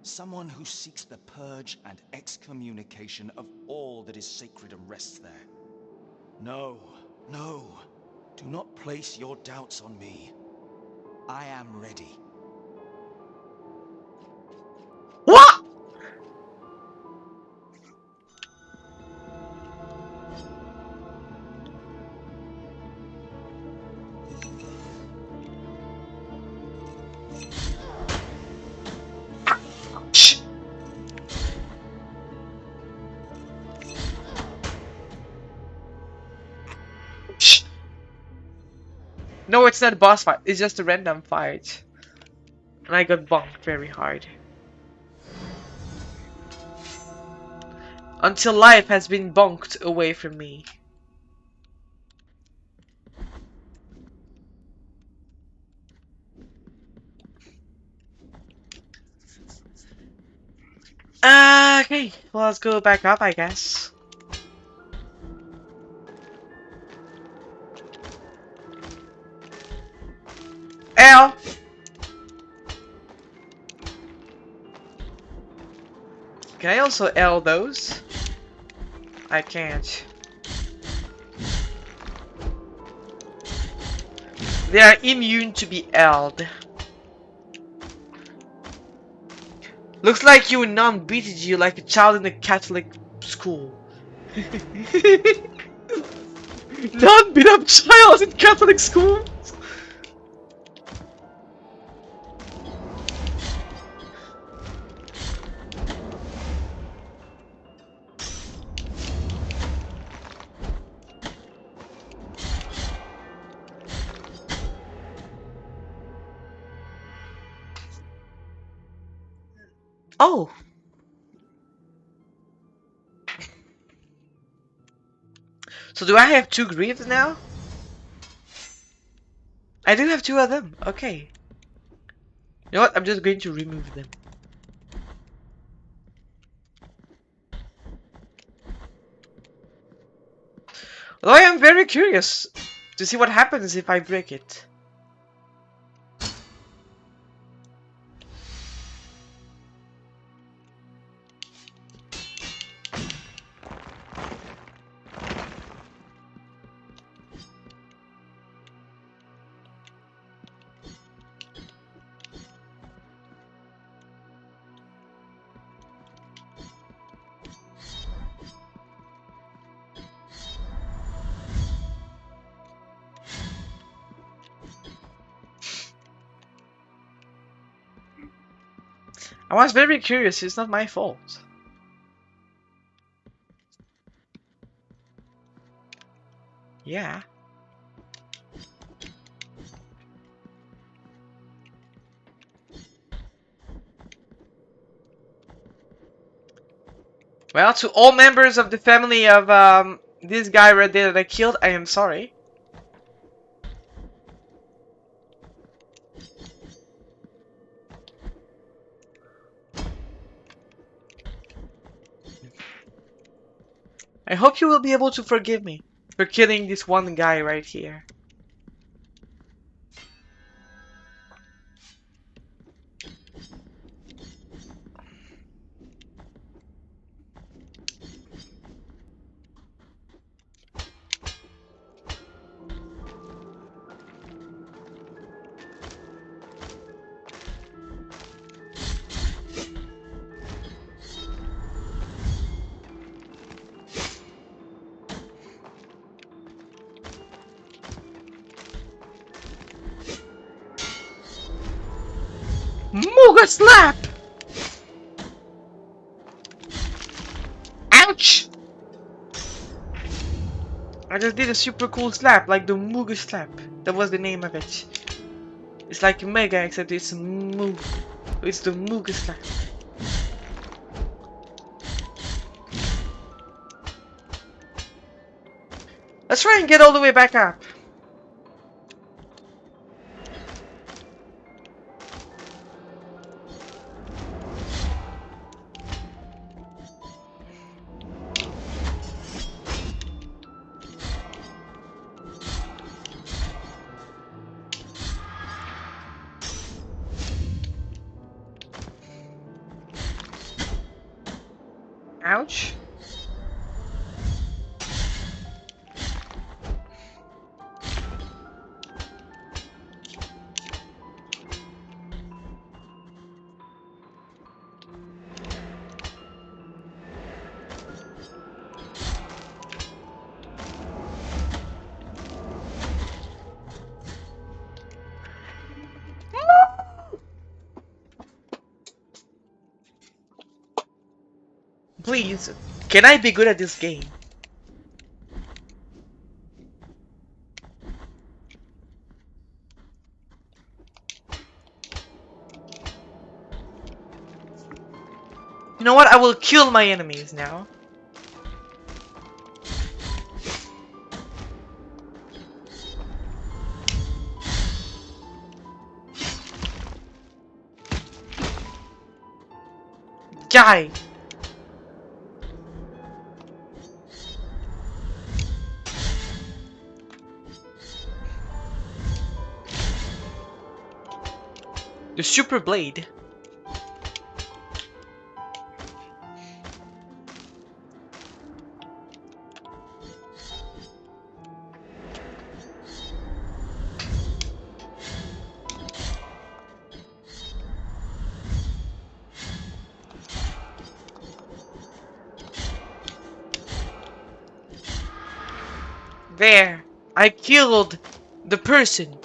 Someone who seeks the purge and excommunication of all that is sacred and rests there. No, no, do not place your doubts on me. I am ready. What? No, it's not a boss fight. It's just a random fight. And I got bonked very hard. Until life has been bonked away from me. Okay, well, let's go back up, I guess. L! Can I also L those? I can't. They are immune to be L'd. Looks like your nun beated you like a child in a Catholic school. Nun beat up child in Catholic school? Oh! So do I have 2 greaves now? I do have 2 of them. Okay. You know what? I'm just going to remove them. Although I am very curious to see what happens if I break it. I was very curious, it's not my fault. Yeah. Well, to all members of the family of this guy right there that I killed, I am sorry. I hope you will be able to forgive me for killing this one guy right here. Mooga slap! Ouch! I just did a super cool slap, like the Mooga slap. That was the name of it. It's like Mega, except it's Moog. It's the Mooga slap. Let's try and get all the way back up. Ouch. Please, can I be good at this game? You know what? I will kill my enemies now. Die! The super blade. There! I killed the person.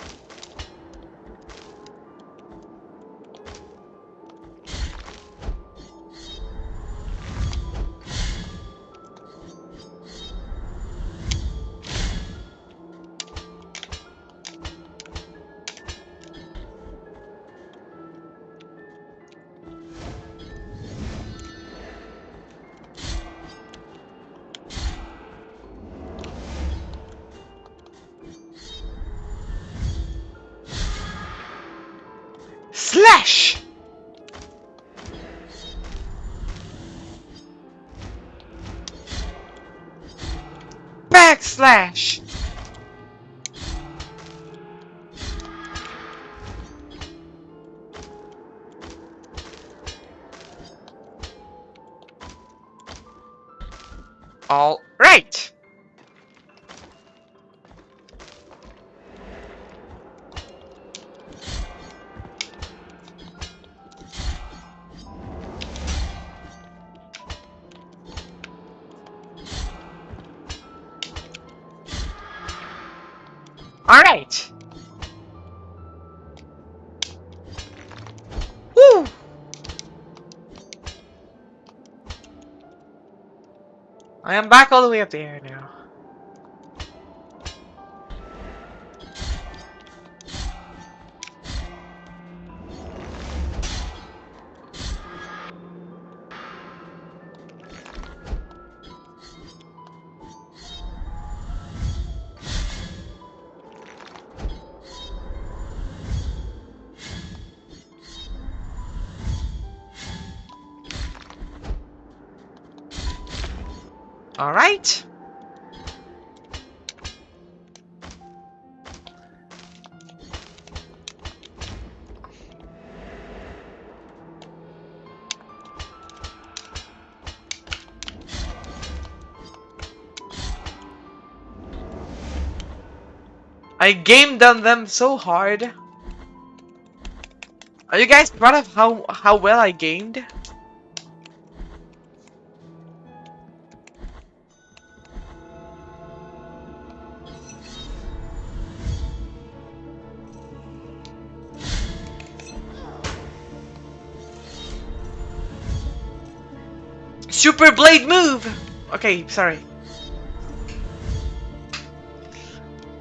Slash! Backslash! All right. All right. Woo! I am back all the way up there now. All right. I gamed on them so hard. Are you guys proud of how well I gamed? Super blade move! Okay, sorry.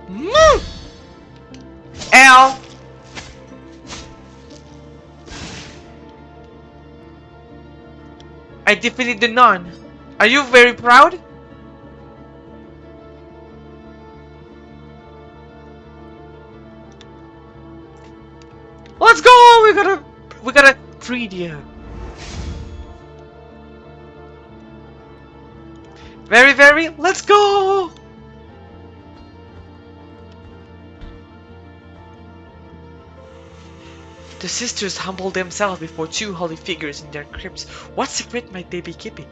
Move! L. I defeated the nun. Are you very proud? Let's go! We gotta free you. Very, let's go! The sisters humble themselves before two holy figures in their crypts. What secret might they be keeping?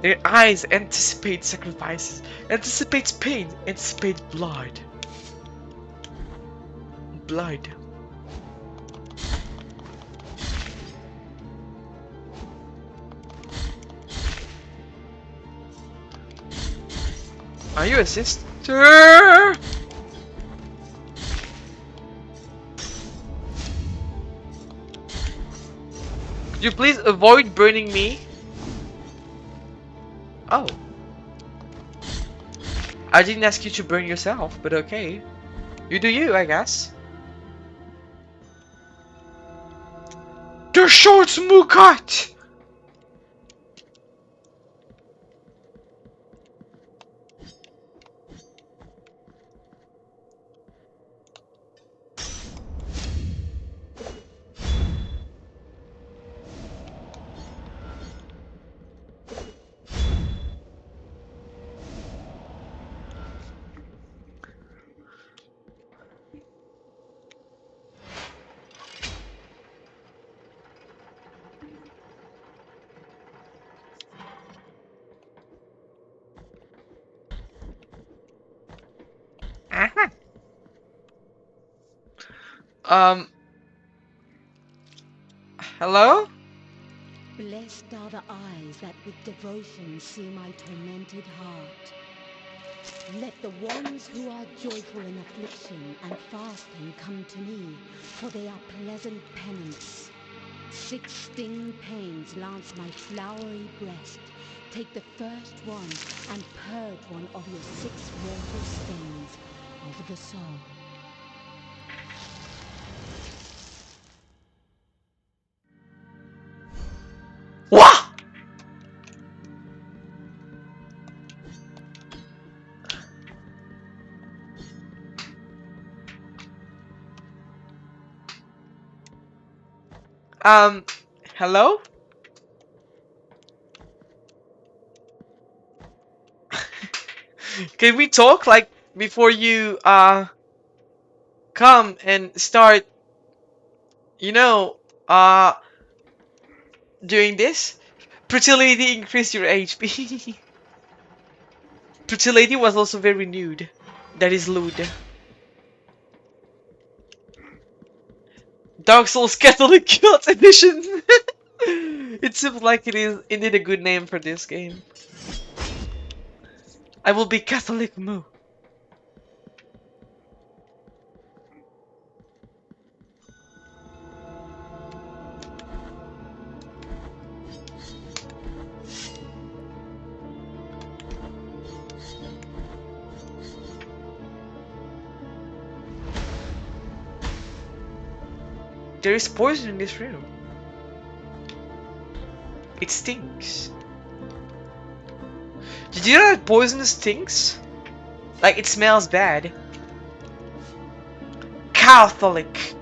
Their eyes anticipate sacrifices, anticipates pain, anticipate blood. Blood. Are you a sister? Could you please avoid burning me? Oh. I didn't ask you to burn yourself, but okay. You do you, I guess. The shorts Mukat! Uh-huh. Um. Hello? Blessed are the eyes that with devotion see my tormented heart. Let the ones who are joyful in affliction and fasting come to me, for they are pleasant penance. 6 stinging pains lance my flowery breast. Take the first one and purge one of your 6 mortal stains of the soul. What? Hello? Can we talk like before you come and start, you know, doing this? Pretty lady, increase your HP. Pretty lady was also very nude. That is lewd. Dark Souls Catholic Guild Edition. It seems like it is indeed a good name for this game. I will be Catholic Moo. There is poison in this room. It stinks. Did you know that poison stinks? Like, it smells bad. Catholic.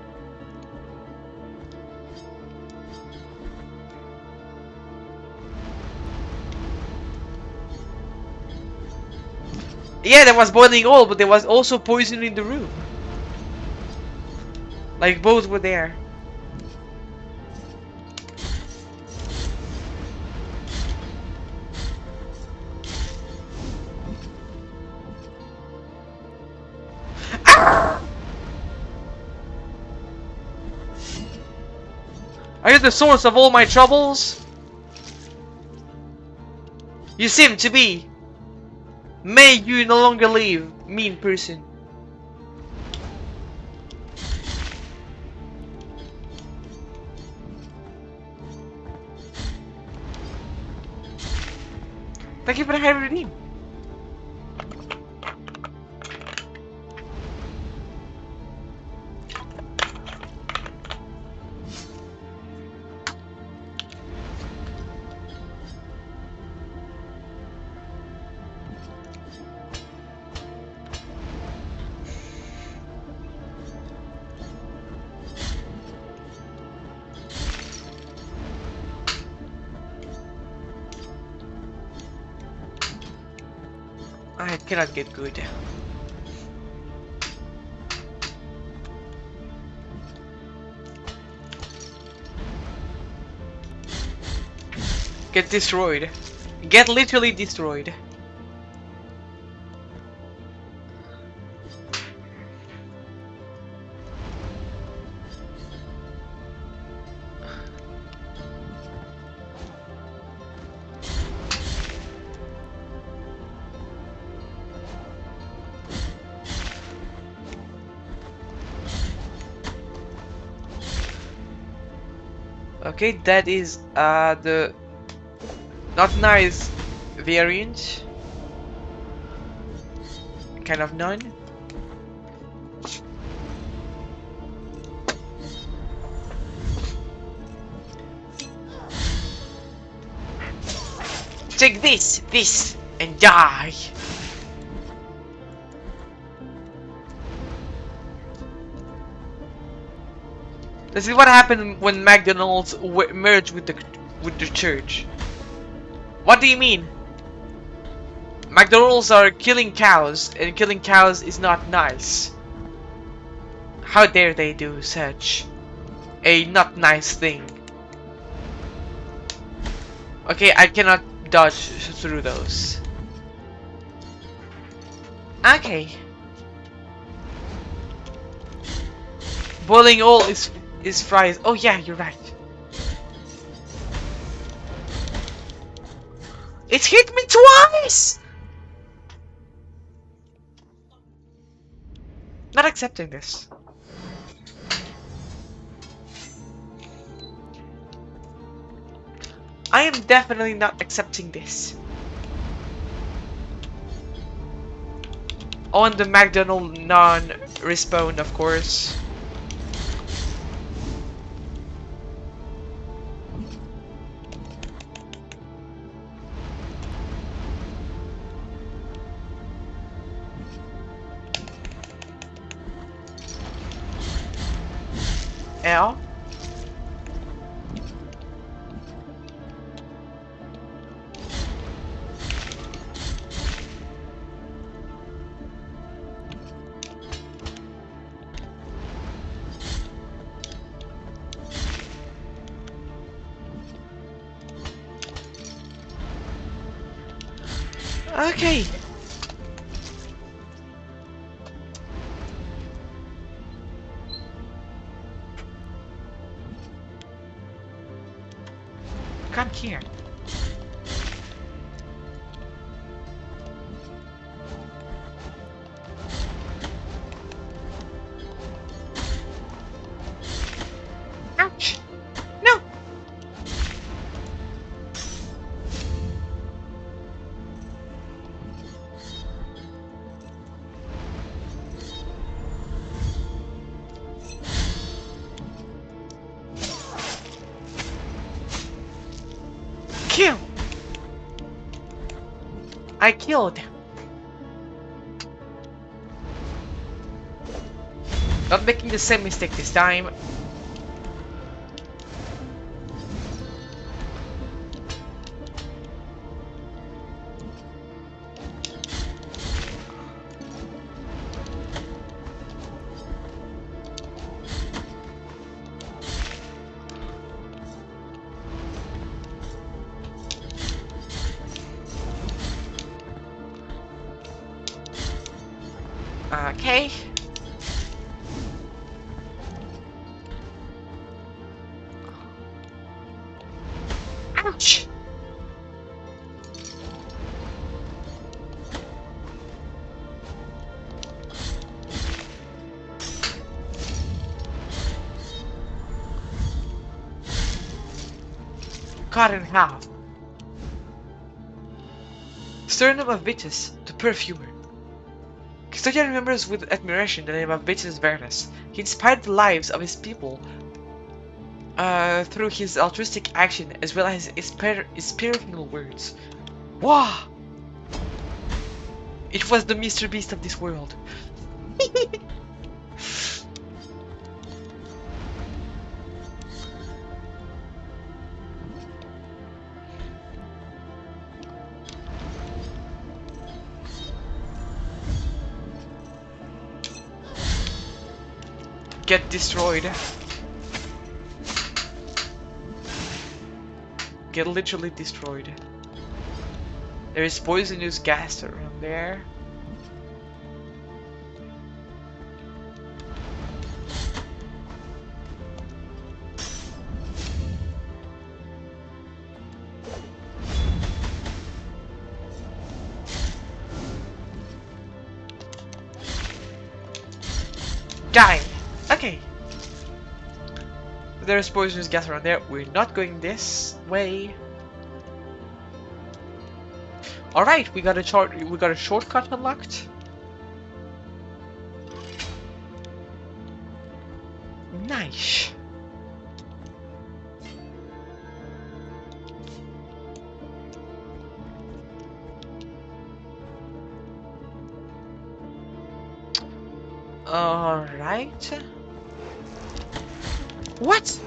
Yeah, there was boiling oil, but there was also poison in the room. Like, both were there. Are you the source of all my troubles? You seem to be. May you no longer live, mean person. Thank you for the high redeem. I cannot get good. Get destroyed. Get literally destroyed. Okay, that is the not nice variant. Kind of none. Take this, and die. This is what happened when McDonald's merged with the church. What do you mean? McDonald's are killing cows, and killing cows is not nice. How dare they do such a not nice thing? Okay, I cannot dodge through those. Okay. Boiling oil is fries. Oh yeah, you're right. It hit me twice! Not accepting this. I am definitely not accepting this. On the McDonald non-respawn, of course. L. Okay. Come here. Ouch! No! Kill! I killed. Not making the same mistake this time. Okay. Ouch! Cut in half. Sternum of Vitus, the perfumer. Custodian remembers with admiration the name of Vitus Verus. He inspired the lives of his people through his altruistic action as well as his spiritual words. Wow! It was the Mr. Beast of this world. Get destroyed. Get literally destroyed. There is poisonous gas around there. Die! Okay. There's poisonous gas around there. We're not going this way. Alright, we got a shortcut unlocked. Nice. Alright. What?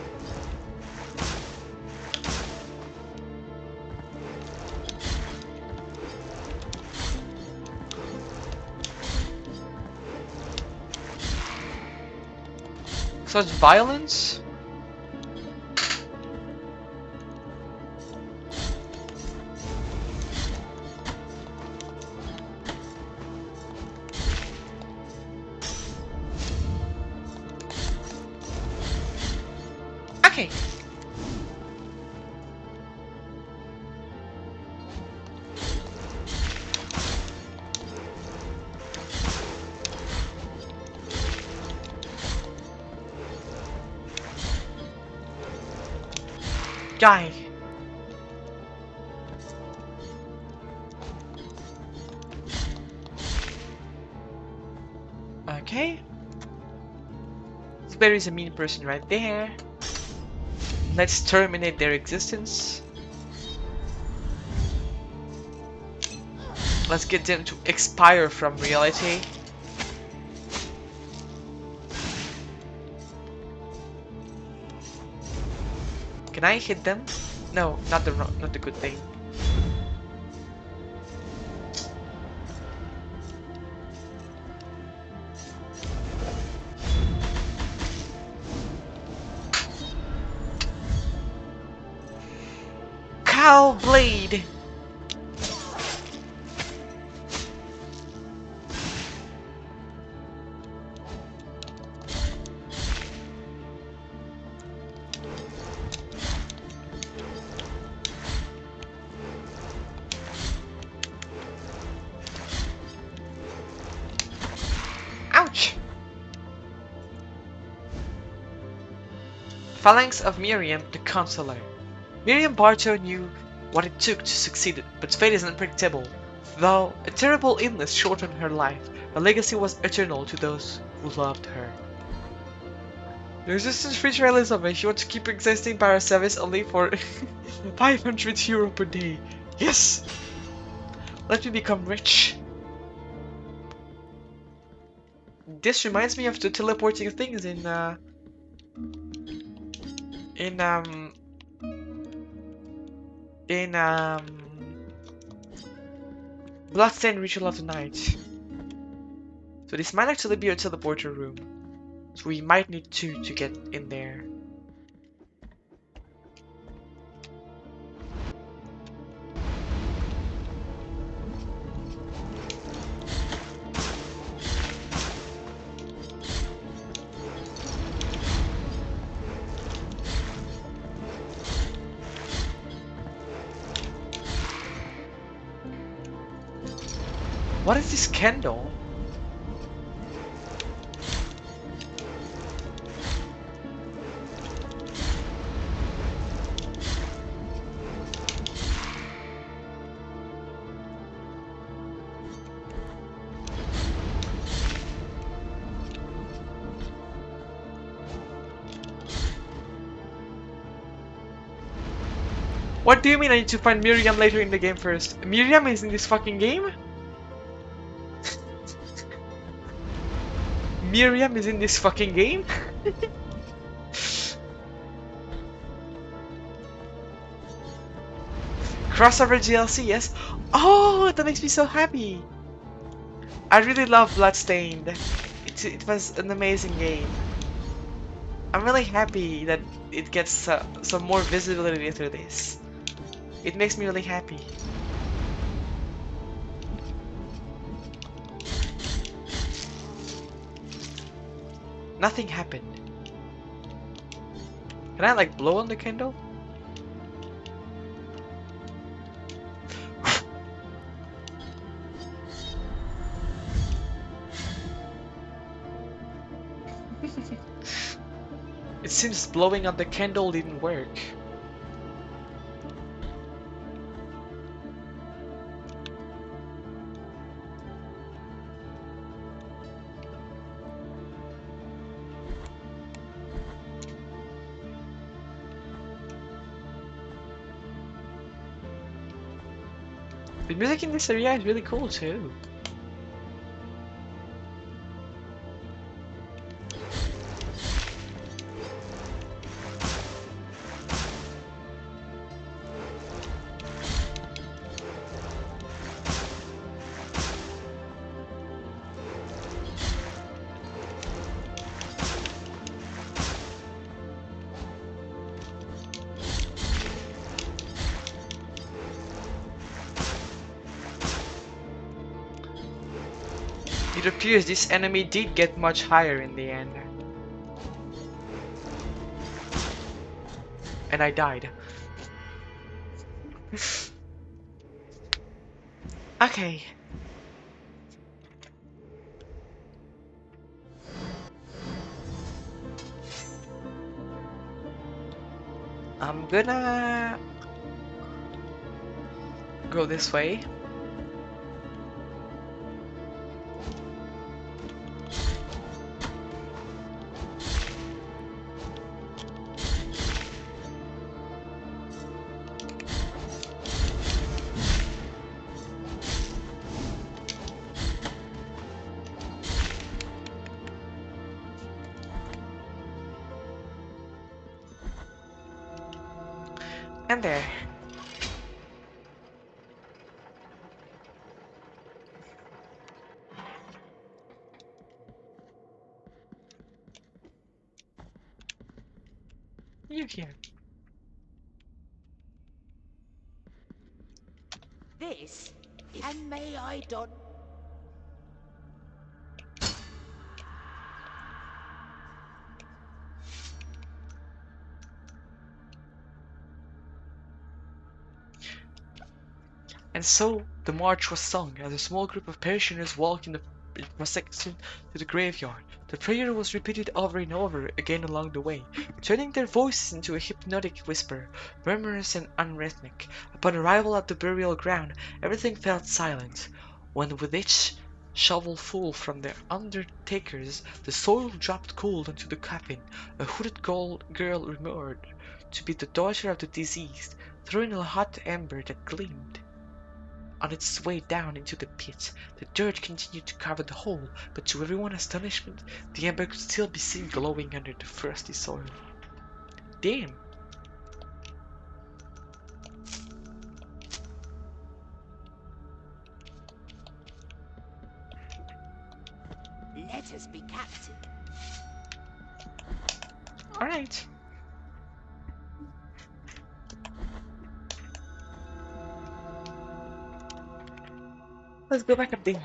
Such violence? Okay. Guy. Okay. There is a mean person right there. Let's terminate their existence. Let's get them to expire from reality. Can I hit them? No, not the good thing. Cow blade. Ouch! Phalanx of Miriam, the Consoler. Miriam Bartow knew what it took to succeed, but fate is unpredictable. Though a terrible illness shortened her life, her legacy was eternal to those who loved her. The resistance free realism, and she wants to keep existing by her service only for 500 euro per day. Yes! Let me become rich. This reminds me of the teleporting things in Bloodstained Ritual of the Night. So this might actually be a teleporter room. So we might need two to get in there. What is this candle? What do you mean I need to find Miriam later in the game first? Miriam is in this fucking game? Miriam is in this fucking game? Crossover DLC, yes? Oh, that makes me so happy! I really love Bloodstained. It was an amazing game. I'm really happy that it gets some more visibility through this. It makes me really happy. Nothing happened. Can I like blow on the candle? It seems blowing on the candle didn't work. The music in this area is really cool too. It appears this enemy did get much higher in the end. And I died. Okay. I'm gonna go this way. And there. You here. This, and may I don... And so the march was sung as a small group of parishioners walked in the procession to the graveyard. The prayer was repeated over and over again along the way, turning their voices into a hypnotic whisper, murmurous and unrhythmic. Upon arrival at the burial ground, everything fell silent, when with each shovelful from the undertakers, the soil dropped cold onto the coffin. A hooded girl emerged to be the daughter of the deceased, throwing a hot ember that gleamed on its way down into the pit. The dirt continued to cover the hole, but to everyone's astonishment, the ember could still be seen glowing under the frosty soil. Damn! Let us be captive. Alright. Let's go back up there.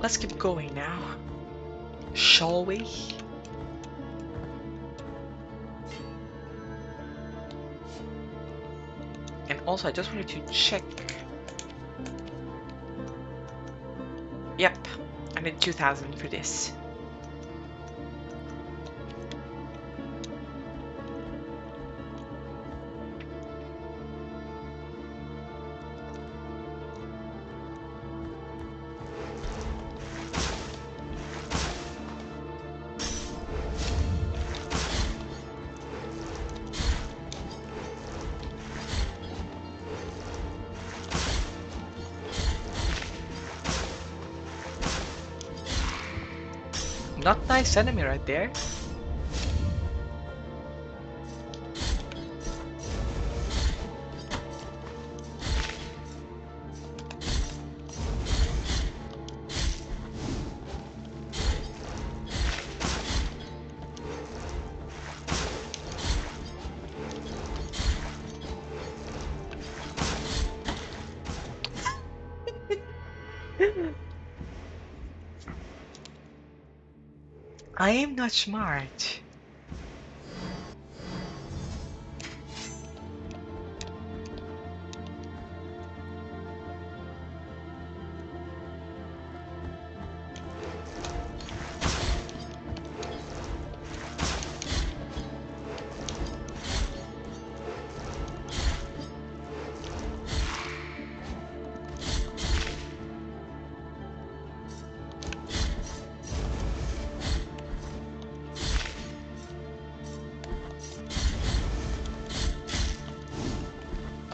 Let's keep going now. Shall we? And also, I just wanted to check. Yep, I need 2,000 for this. Not nice enemy right there. I am not smart.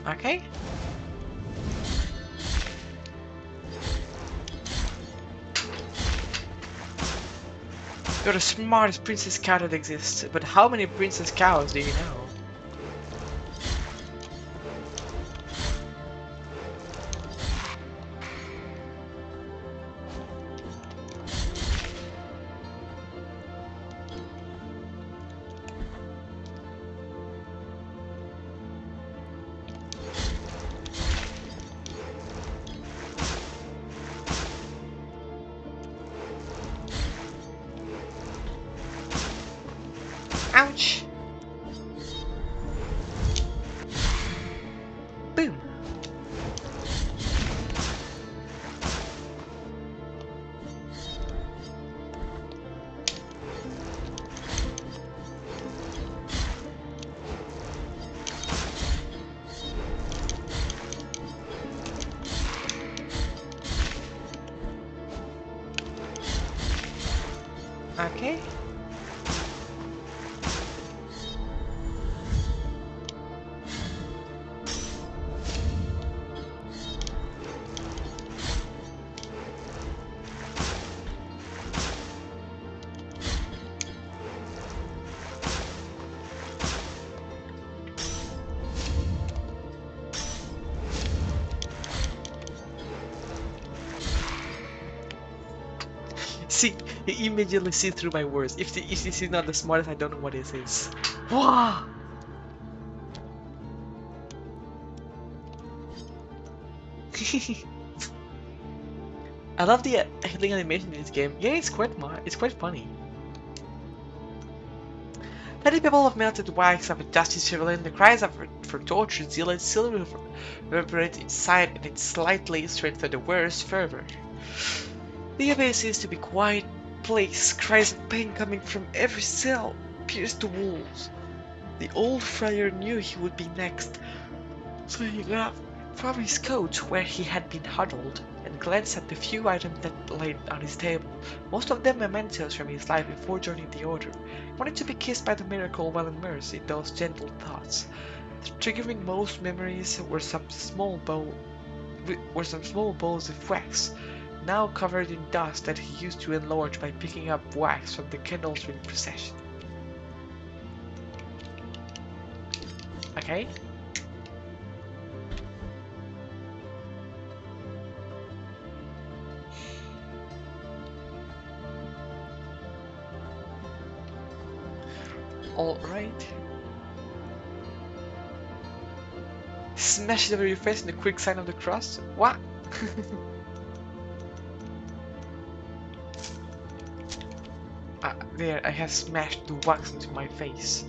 Okay. You're the smartest princess cow that exists, but how many princess cows do you know? Ouch! Boom! Okay. See, you immediately see through my words. If this is not the smartest, I don't know what this is. Wow! I love the healing animation in this game. Yeah, it's quite funny. Many people have melted wax of justice revealing the cries of for torture, zeal and still reverberate inside, and it slightly strengthened the worst fervor. The abbey seems to be a quiet place, cries of pain coming from every cell pierced the walls. The old friar knew he would be next, so he got up from his coat where he had been huddled and glanced at the few items that lay on his table, most of them mementos from his life before joining the order. He wanted to be kissed by the miracle while immersed in those gentle thoughts. Triggering most memories were some small balls of wax, now covered in dust that he used to enlarge by picking up wax from the candles during procession. Okay. Alright. Smash it over your face in the quick sign of the cross? What? There, I have smashed the wax into my face.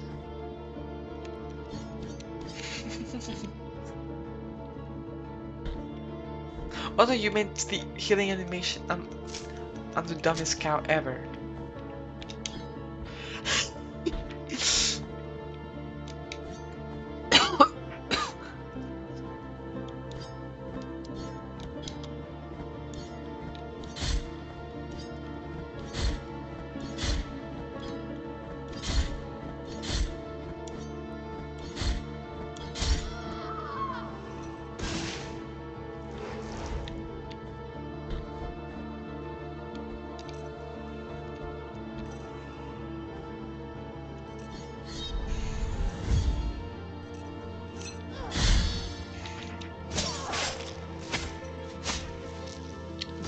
Although you meant the healing animation on the dumbest cow ever.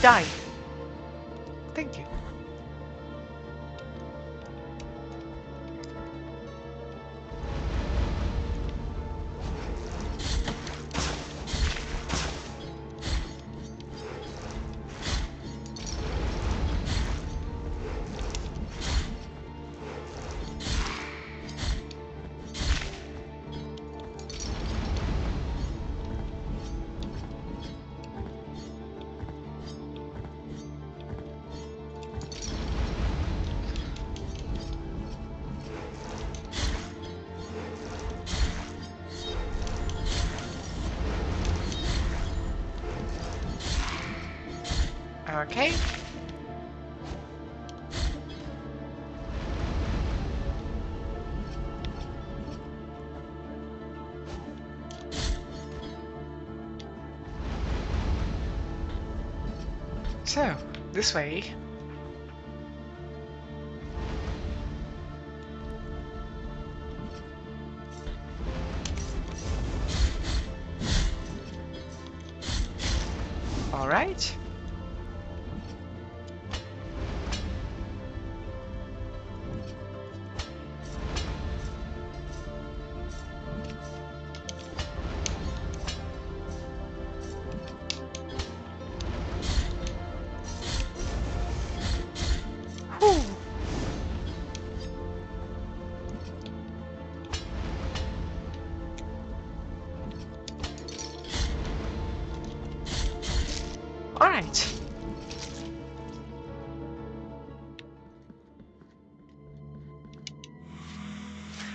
Die! Thank you. Okay. So, this way. Alright. Whew. Alright.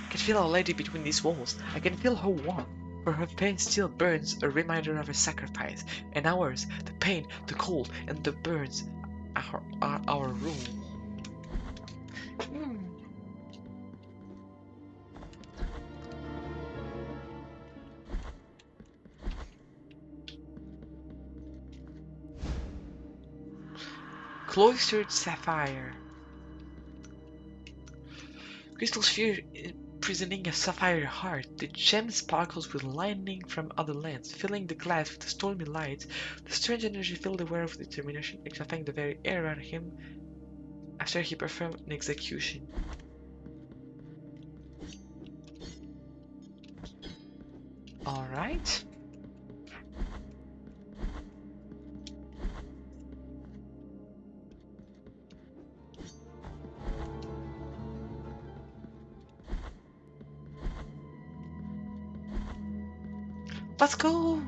I can feel Our Lady between these walls. I can feel her warmth, for her face still burns, a reminder of her sacrifice, and ours, the pain, the cold, and the burns, our rule. Cloistered sapphire. Crystal sphere imprisoning a sapphire heart. The gem sparkles with lightning from other lands, filling the glass with stormy light. The strange energy filled the wearer with determination, exciting the very air around him after he performed an execution. Alright. Let's go!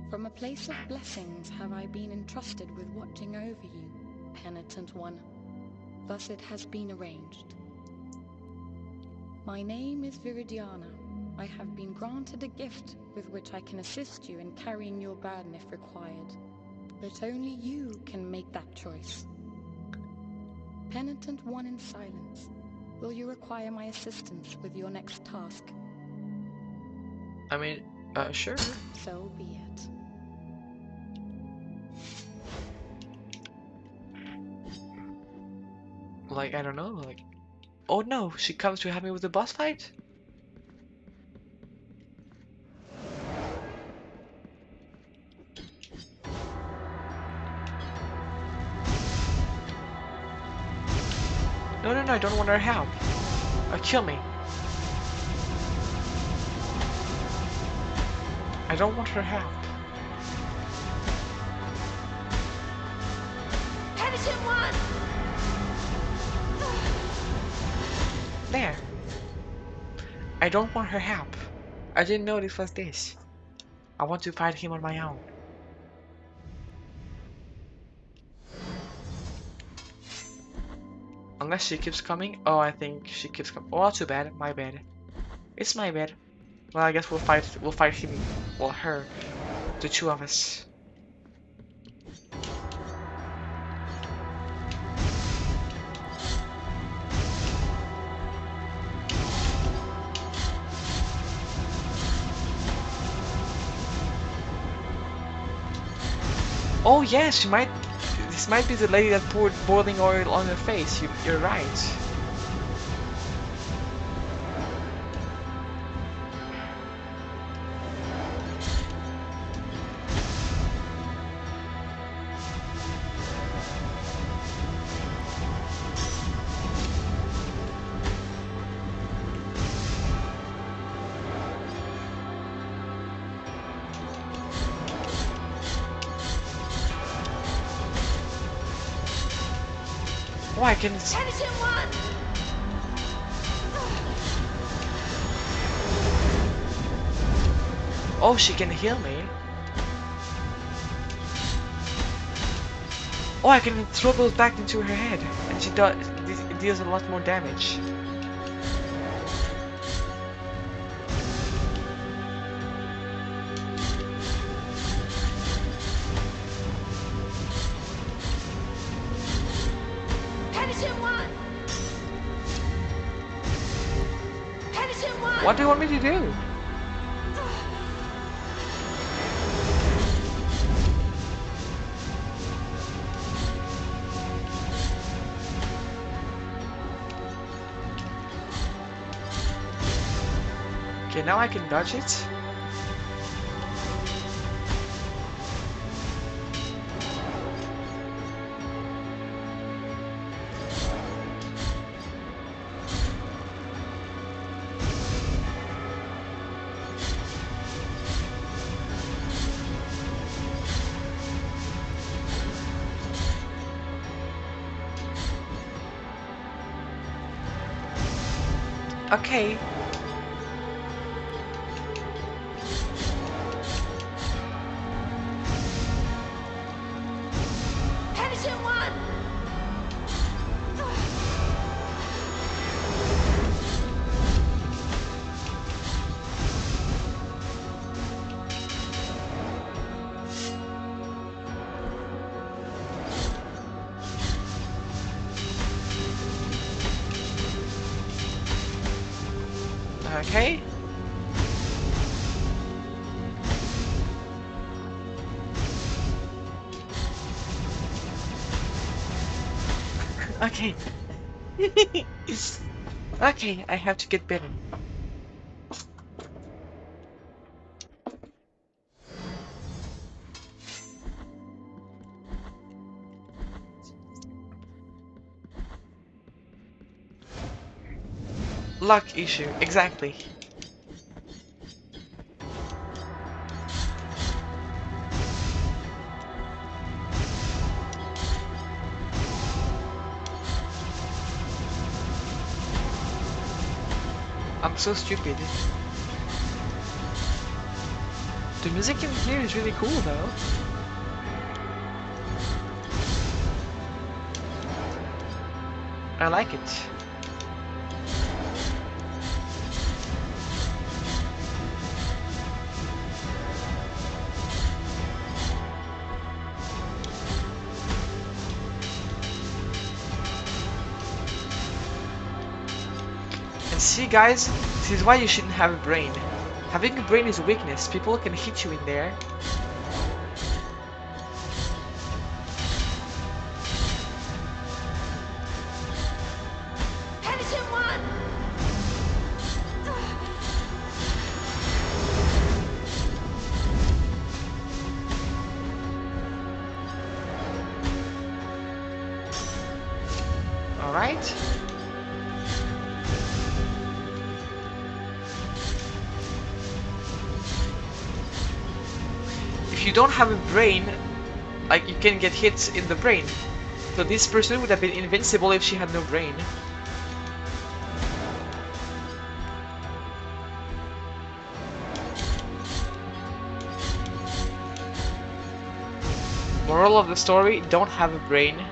From a place of blessings have I been entrusted with watching over you, penitent one. Thus it has been arranged. My name is Viridiana. I have been granted a gift with which I can assist you in carrying your burden if required. But only you can make that choice. Penitent one in silence, will you require my assistance with your next task? I mean, sure. So be it. Like, I don't know, like... Oh no, she comes to help me with the boss fight? No, I don't want her help. Kill me. I don't want her help. Penitent one! There. I don't want her help. I didn't know this was this. I want to fight him on my own. Unless she keeps coming. Oh, I think she keeps coming. Oh, too bad. My bad. It's my bad. Well, I guess we'll fight him. Well, her. The two of us. Oh yes, she might. This might be the lady that poured boiling oil on her face. You're right. Oh, I can. Penitent one! Oh, she can heal me. Oh, I can throw those back into her head, and she does. It deals a lot more damage. Penitent one! Penitent one! What do you want me to do? Okay, now I can dodge it. Okay. Okay. Okay. Okay, I have to get better. Luck issue, exactly. I'm so stupid. The music in here is really cool though. I like it. And see guys, this is why you shouldn't have a brain. Having a brain is a weakness. People can hit you in there. Alright. If you don't have a brain, like you can get hits in the brain. So this person would have been invincible if she had no brain. Moral of the story, don't have a brain.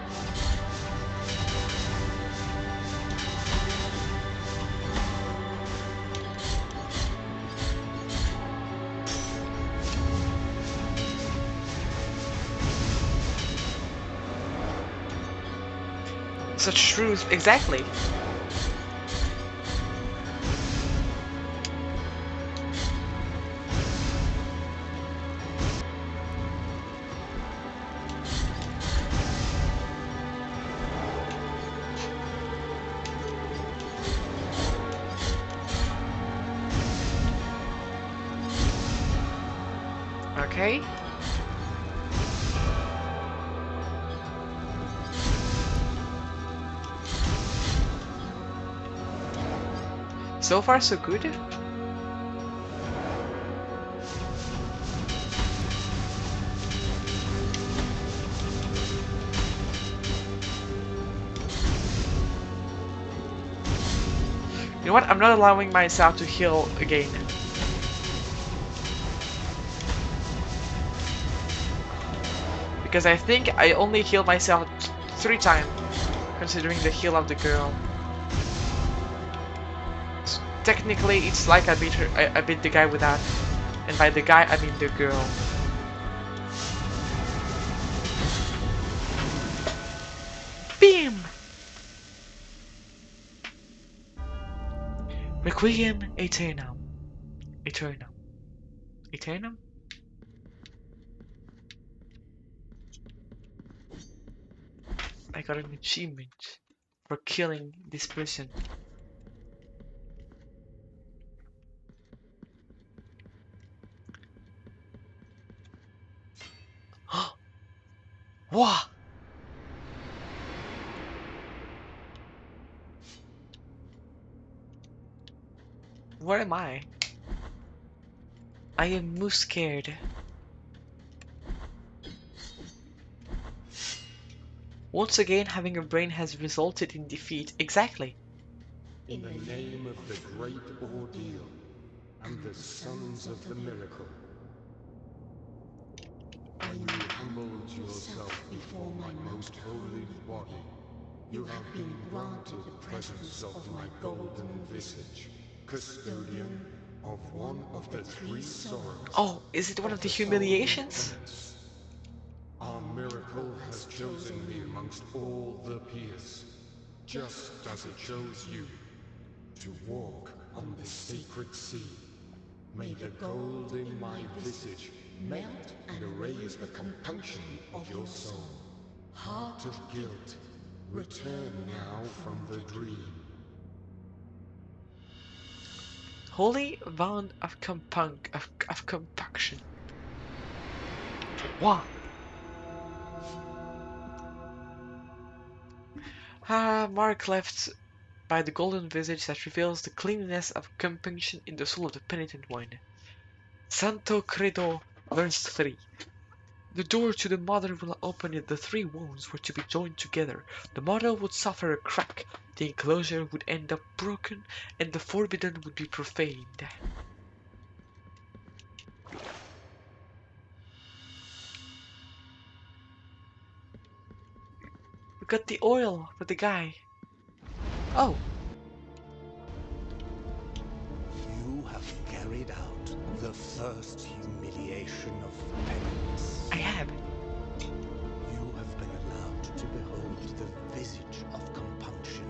Such truth, exactly. Okay. So far, so good. You know what? I'm not allowing myself to heal again. Because I think I only healed myself 3 times, considering the heal of the girl. So technically, it's like I beat her. I beat the guy without, and by the guy I mean the girl. Beam. Requiem Aeternam. Aeternam. Aeternam? I got an achievement for killing this person. What? Where am I? I am most scared. Once again, having a brain has resulted in defeat. Exactly. In the name of the great ordeal and the sons of the miracle, when you humbled yourself before my most holy body, you have been granted the presence of my golden visage, custodian of one of the 3 sorrows. Oh, is it one of the humiliations? Our miracle has chosen me amongst all the peers, just as it chose you, to walk on the sacred sea. May the gold in my visage melt and erase the compunction of your soul. Heart of guilt, return now from the dream. Holy bond of compunction. Wow. Mark left by the golden visage that reveals the cleanliness of compunction in the soul of the penitent one. Santo Credo, verse 3. The door to the mother will open if the three wounds were to be joined together. The mother would suffer a crack, the enclosure would end up broken, and the forbidden would be profaned. We got the oil for the guy. Oh. You have carried out the first humiliation of penance. I have. You have been allowed to behold the visage of compunction.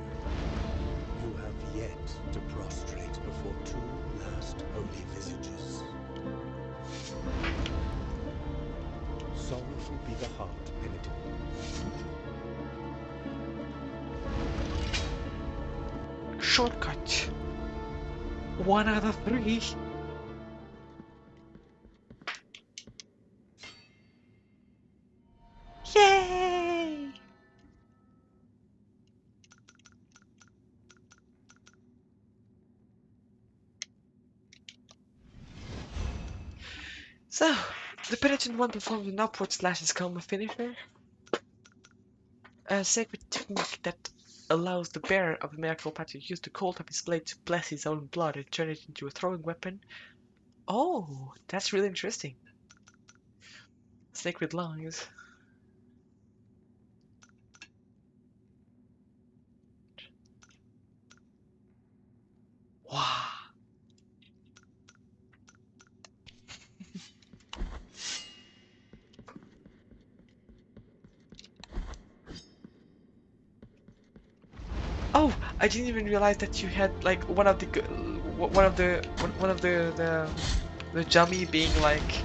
You have yet to prostrate before two last holy visages. Sorrowful be the heart, penitent. Shortcut. 1 out of 3. Yay! So, the penitent one performs an upward slash as coma finisher. A sacred technique that allows the bearer of a miracle patch to use the cold of his blade to bless his own blood and turn it into a throwing weapon. Oh, that's really interesting. Sacred lungs. Wow. Oh, I didn't even realize that you had like one of the dummy being like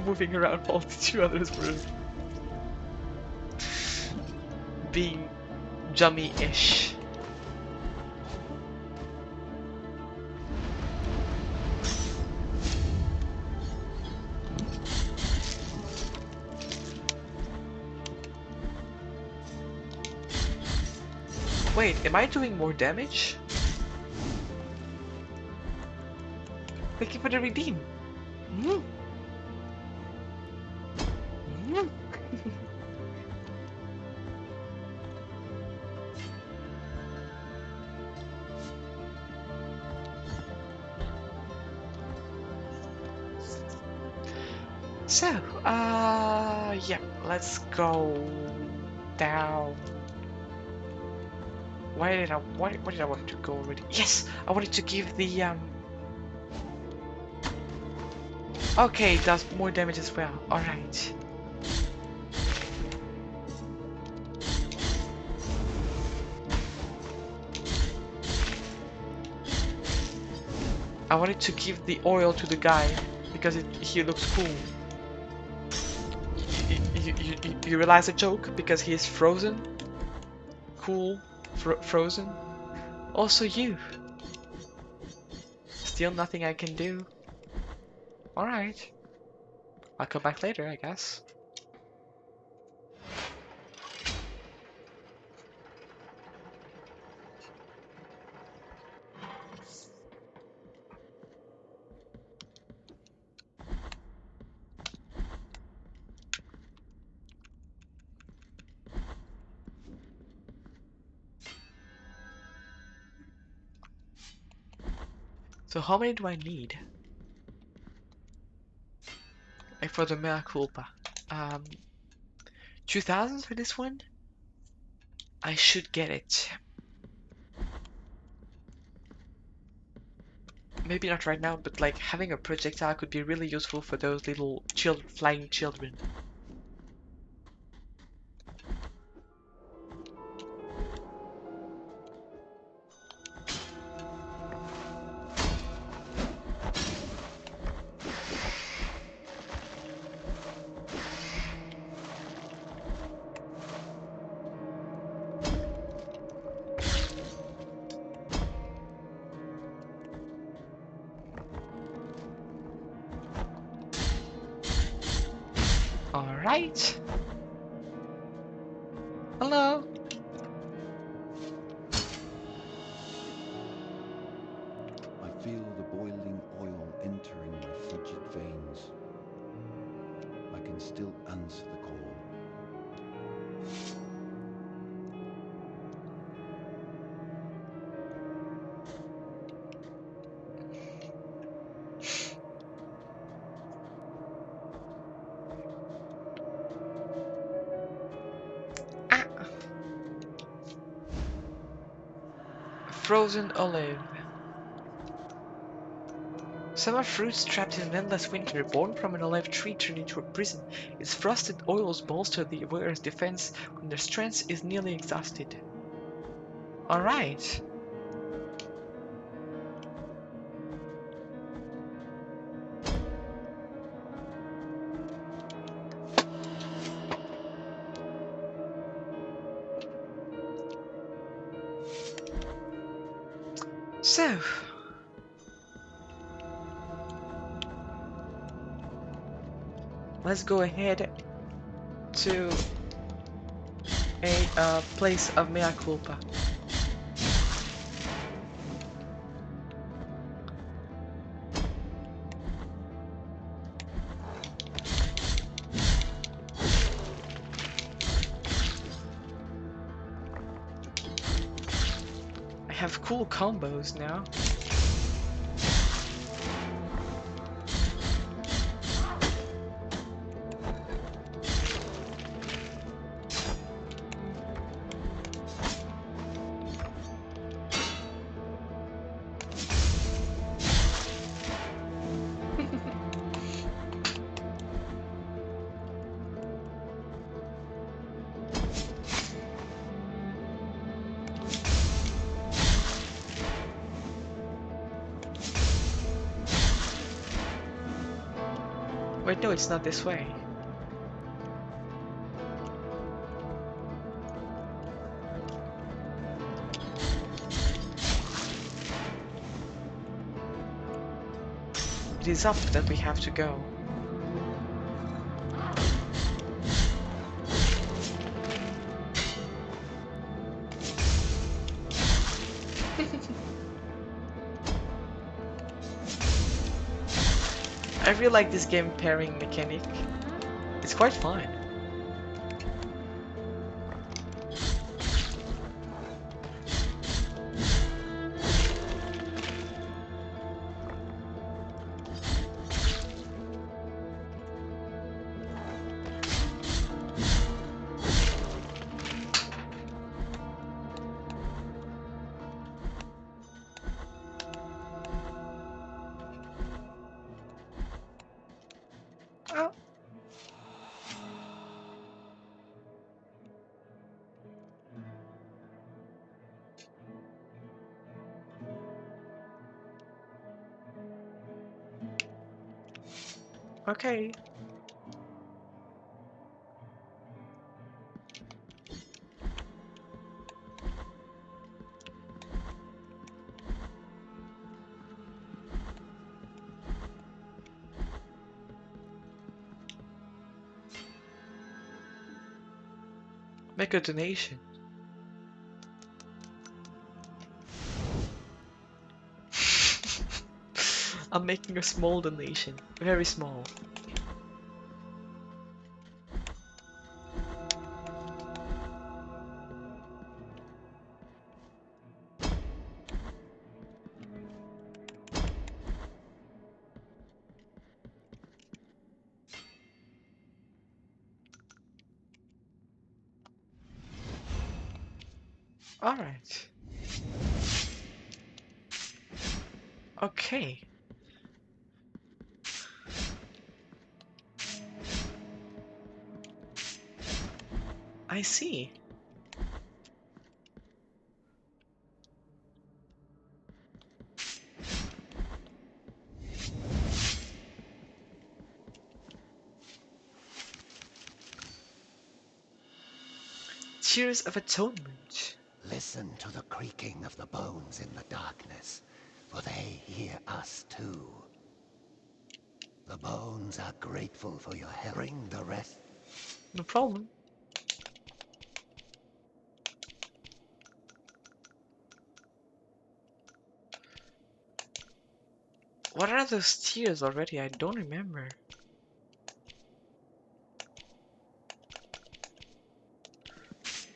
moving around while the two others were being dummy-ish. Wait, am I doing more damage? Thank you for the redeem. Mm. Mm. So, yeah, let's go down. Why did I want to go already? Yes, I wanted to give the Okay, it does more damage as well. All right. I wanted to give the oil to the guy because he looks cool. You realize the joke? Because he is frozen? Cool. Frozen? Also you. Still nothing I can do. Alright. I'll come back later, I guess. So how many do I need? Like for the mea culpa. 2,000 for this one? I should get it. Maybe not right now, but like having a projectile could be really useful for those little flying children. Alright. Hello. I feel the boiling oil entering my frigid veins. I can still answer the call. Frozen olive. Summer fruits trapped in an endless winter, born from an olive tree turned into a prison. Its frosted oils bolster the wearer's defense when their strength is nearly exhausted. Alright. So, let's go ahead to a place of mea culpa. I have cool combos now. Wait, no, it's not this way. It is up that we have to go. I really like this game pairing mechanic. It's quite fun. Oh. Okay. Make a donation. I'm making a small donation. Very small. Alright. Okay. I see. Tears of Atonement. Listen to the creaking of the bones in the darkness, for they hear us too. The bones are grateful for your help. Bring the rest. No problem. What are those tears already? I don't remember.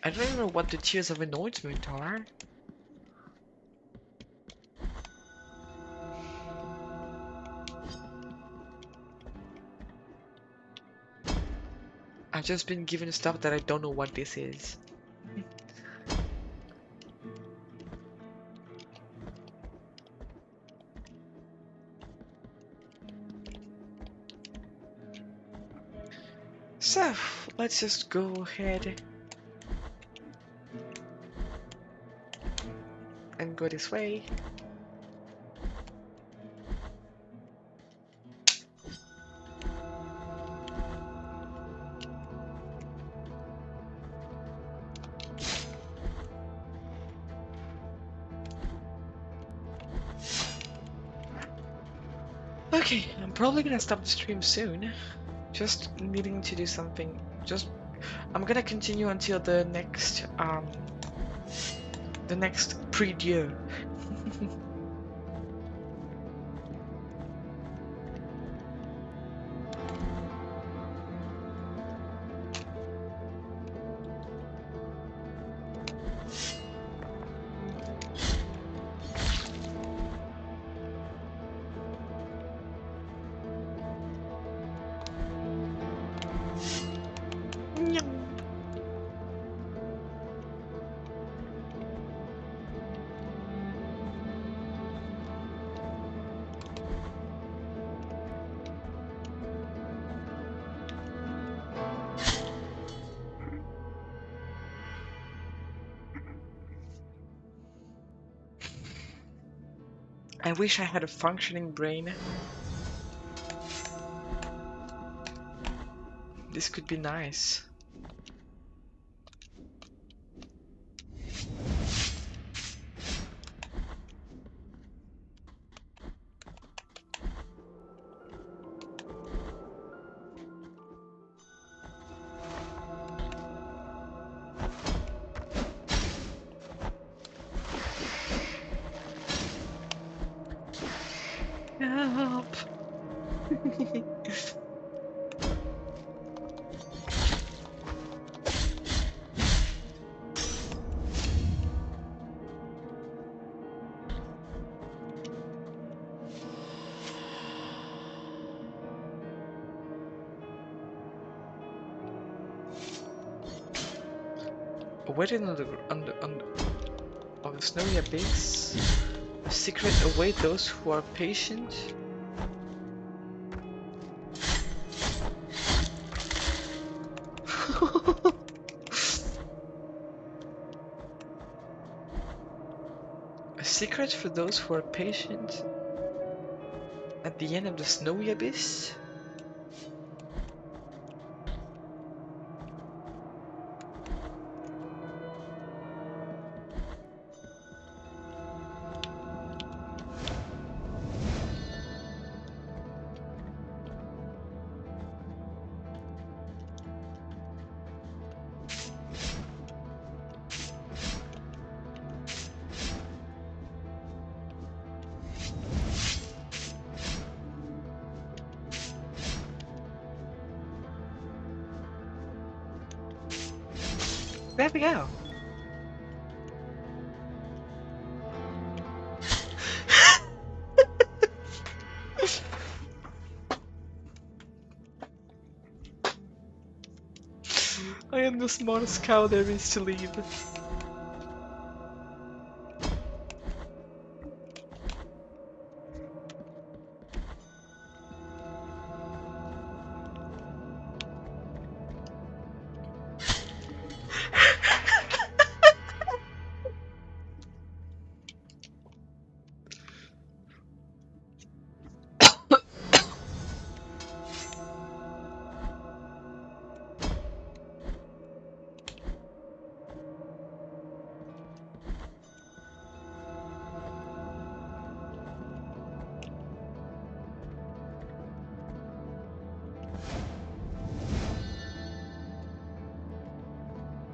I don't even know what the tears of anointment are. I've just been given stuff that I don't know what this is. So, let's just go ahead and go this way. Okay, I'm probably gonna stop the stream soon. Just needing to do something. I'm gonna continue until the next pre-due. I wish I had a functioning brain. This could be nice. Help! Waiting on the snowy abyss. A secret awaits those who are patient. A secret for those who are patient. At the end of the snowy abyss. There we go. I am the smartest cow there is to leave.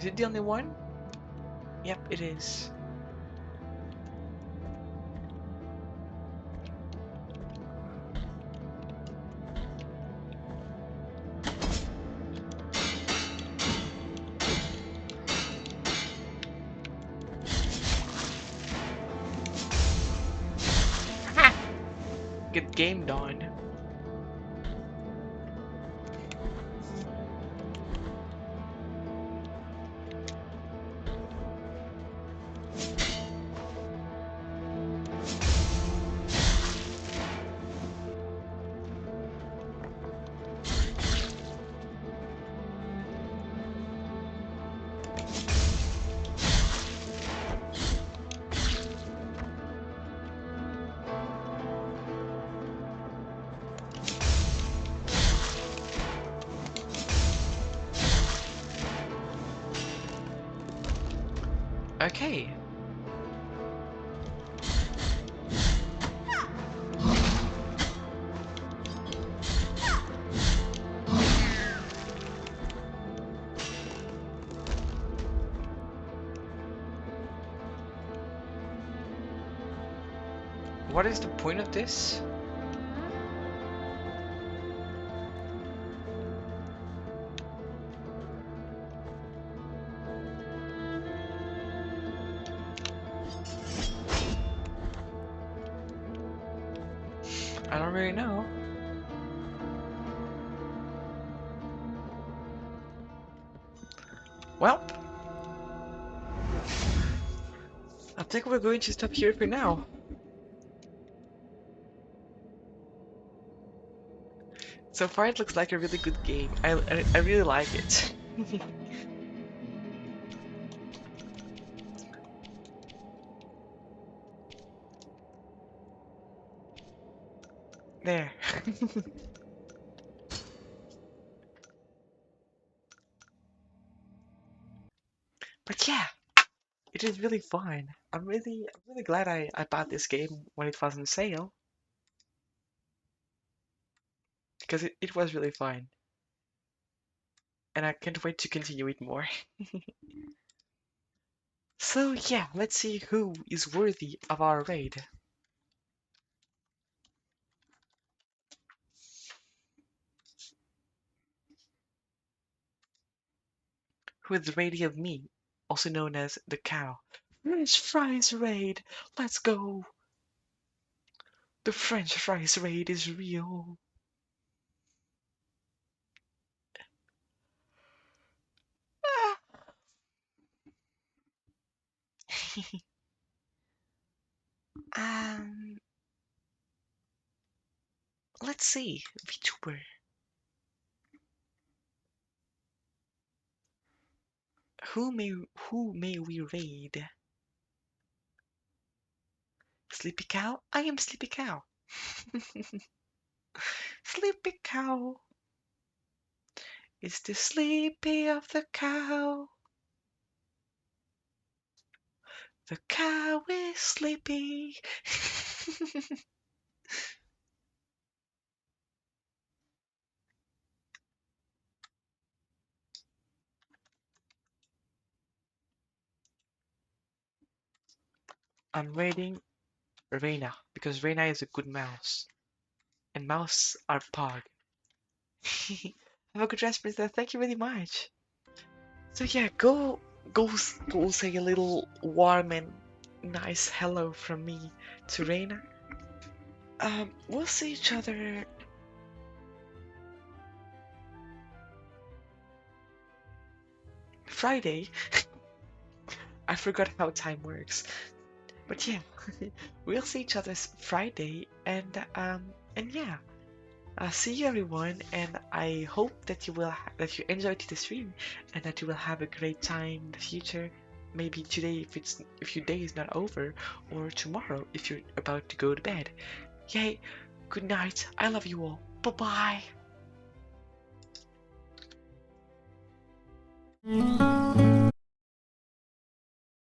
Is it the only one? Yep, it is. Good game, Dawn. Okay. What is the point of this? I don't really know. Well, I think we're going to stop here for now. So far it looks like a really good game. I really like it. There. But yeah, it is really fun. I'm really glad I bought this game when it was on sale. Because it was really fun. And I can't wait to continue it more. So yeah, let's see who is worthy of our raid. Who is ready of me, also known as the cow. French fries raid, let's go. The French fries raid is real. um, let's see, VTuber. Who may we raid? Sleepy Cow? I am Sleepy Cow. Sleepy Cow. It's the sleepy of the cow. The cow is sleepy. I'm raiding Reina because Reina is a good mouse. And mouse are pog. Have a good rest, Princess. Thank you very much. So yeah, go say a little warm and nice hello from me to Reina. We'll see each other Friday. I forgot how time works. But yeah, we'll see each other Friday, and yeah, see you everyone, and I hope that that you enjoyed the stream, and that you will have a great time in the future. Maybe today if your day is not over, or tomorrow if you're about to go to bed. Yay! Good night. I love you all. Bye bye.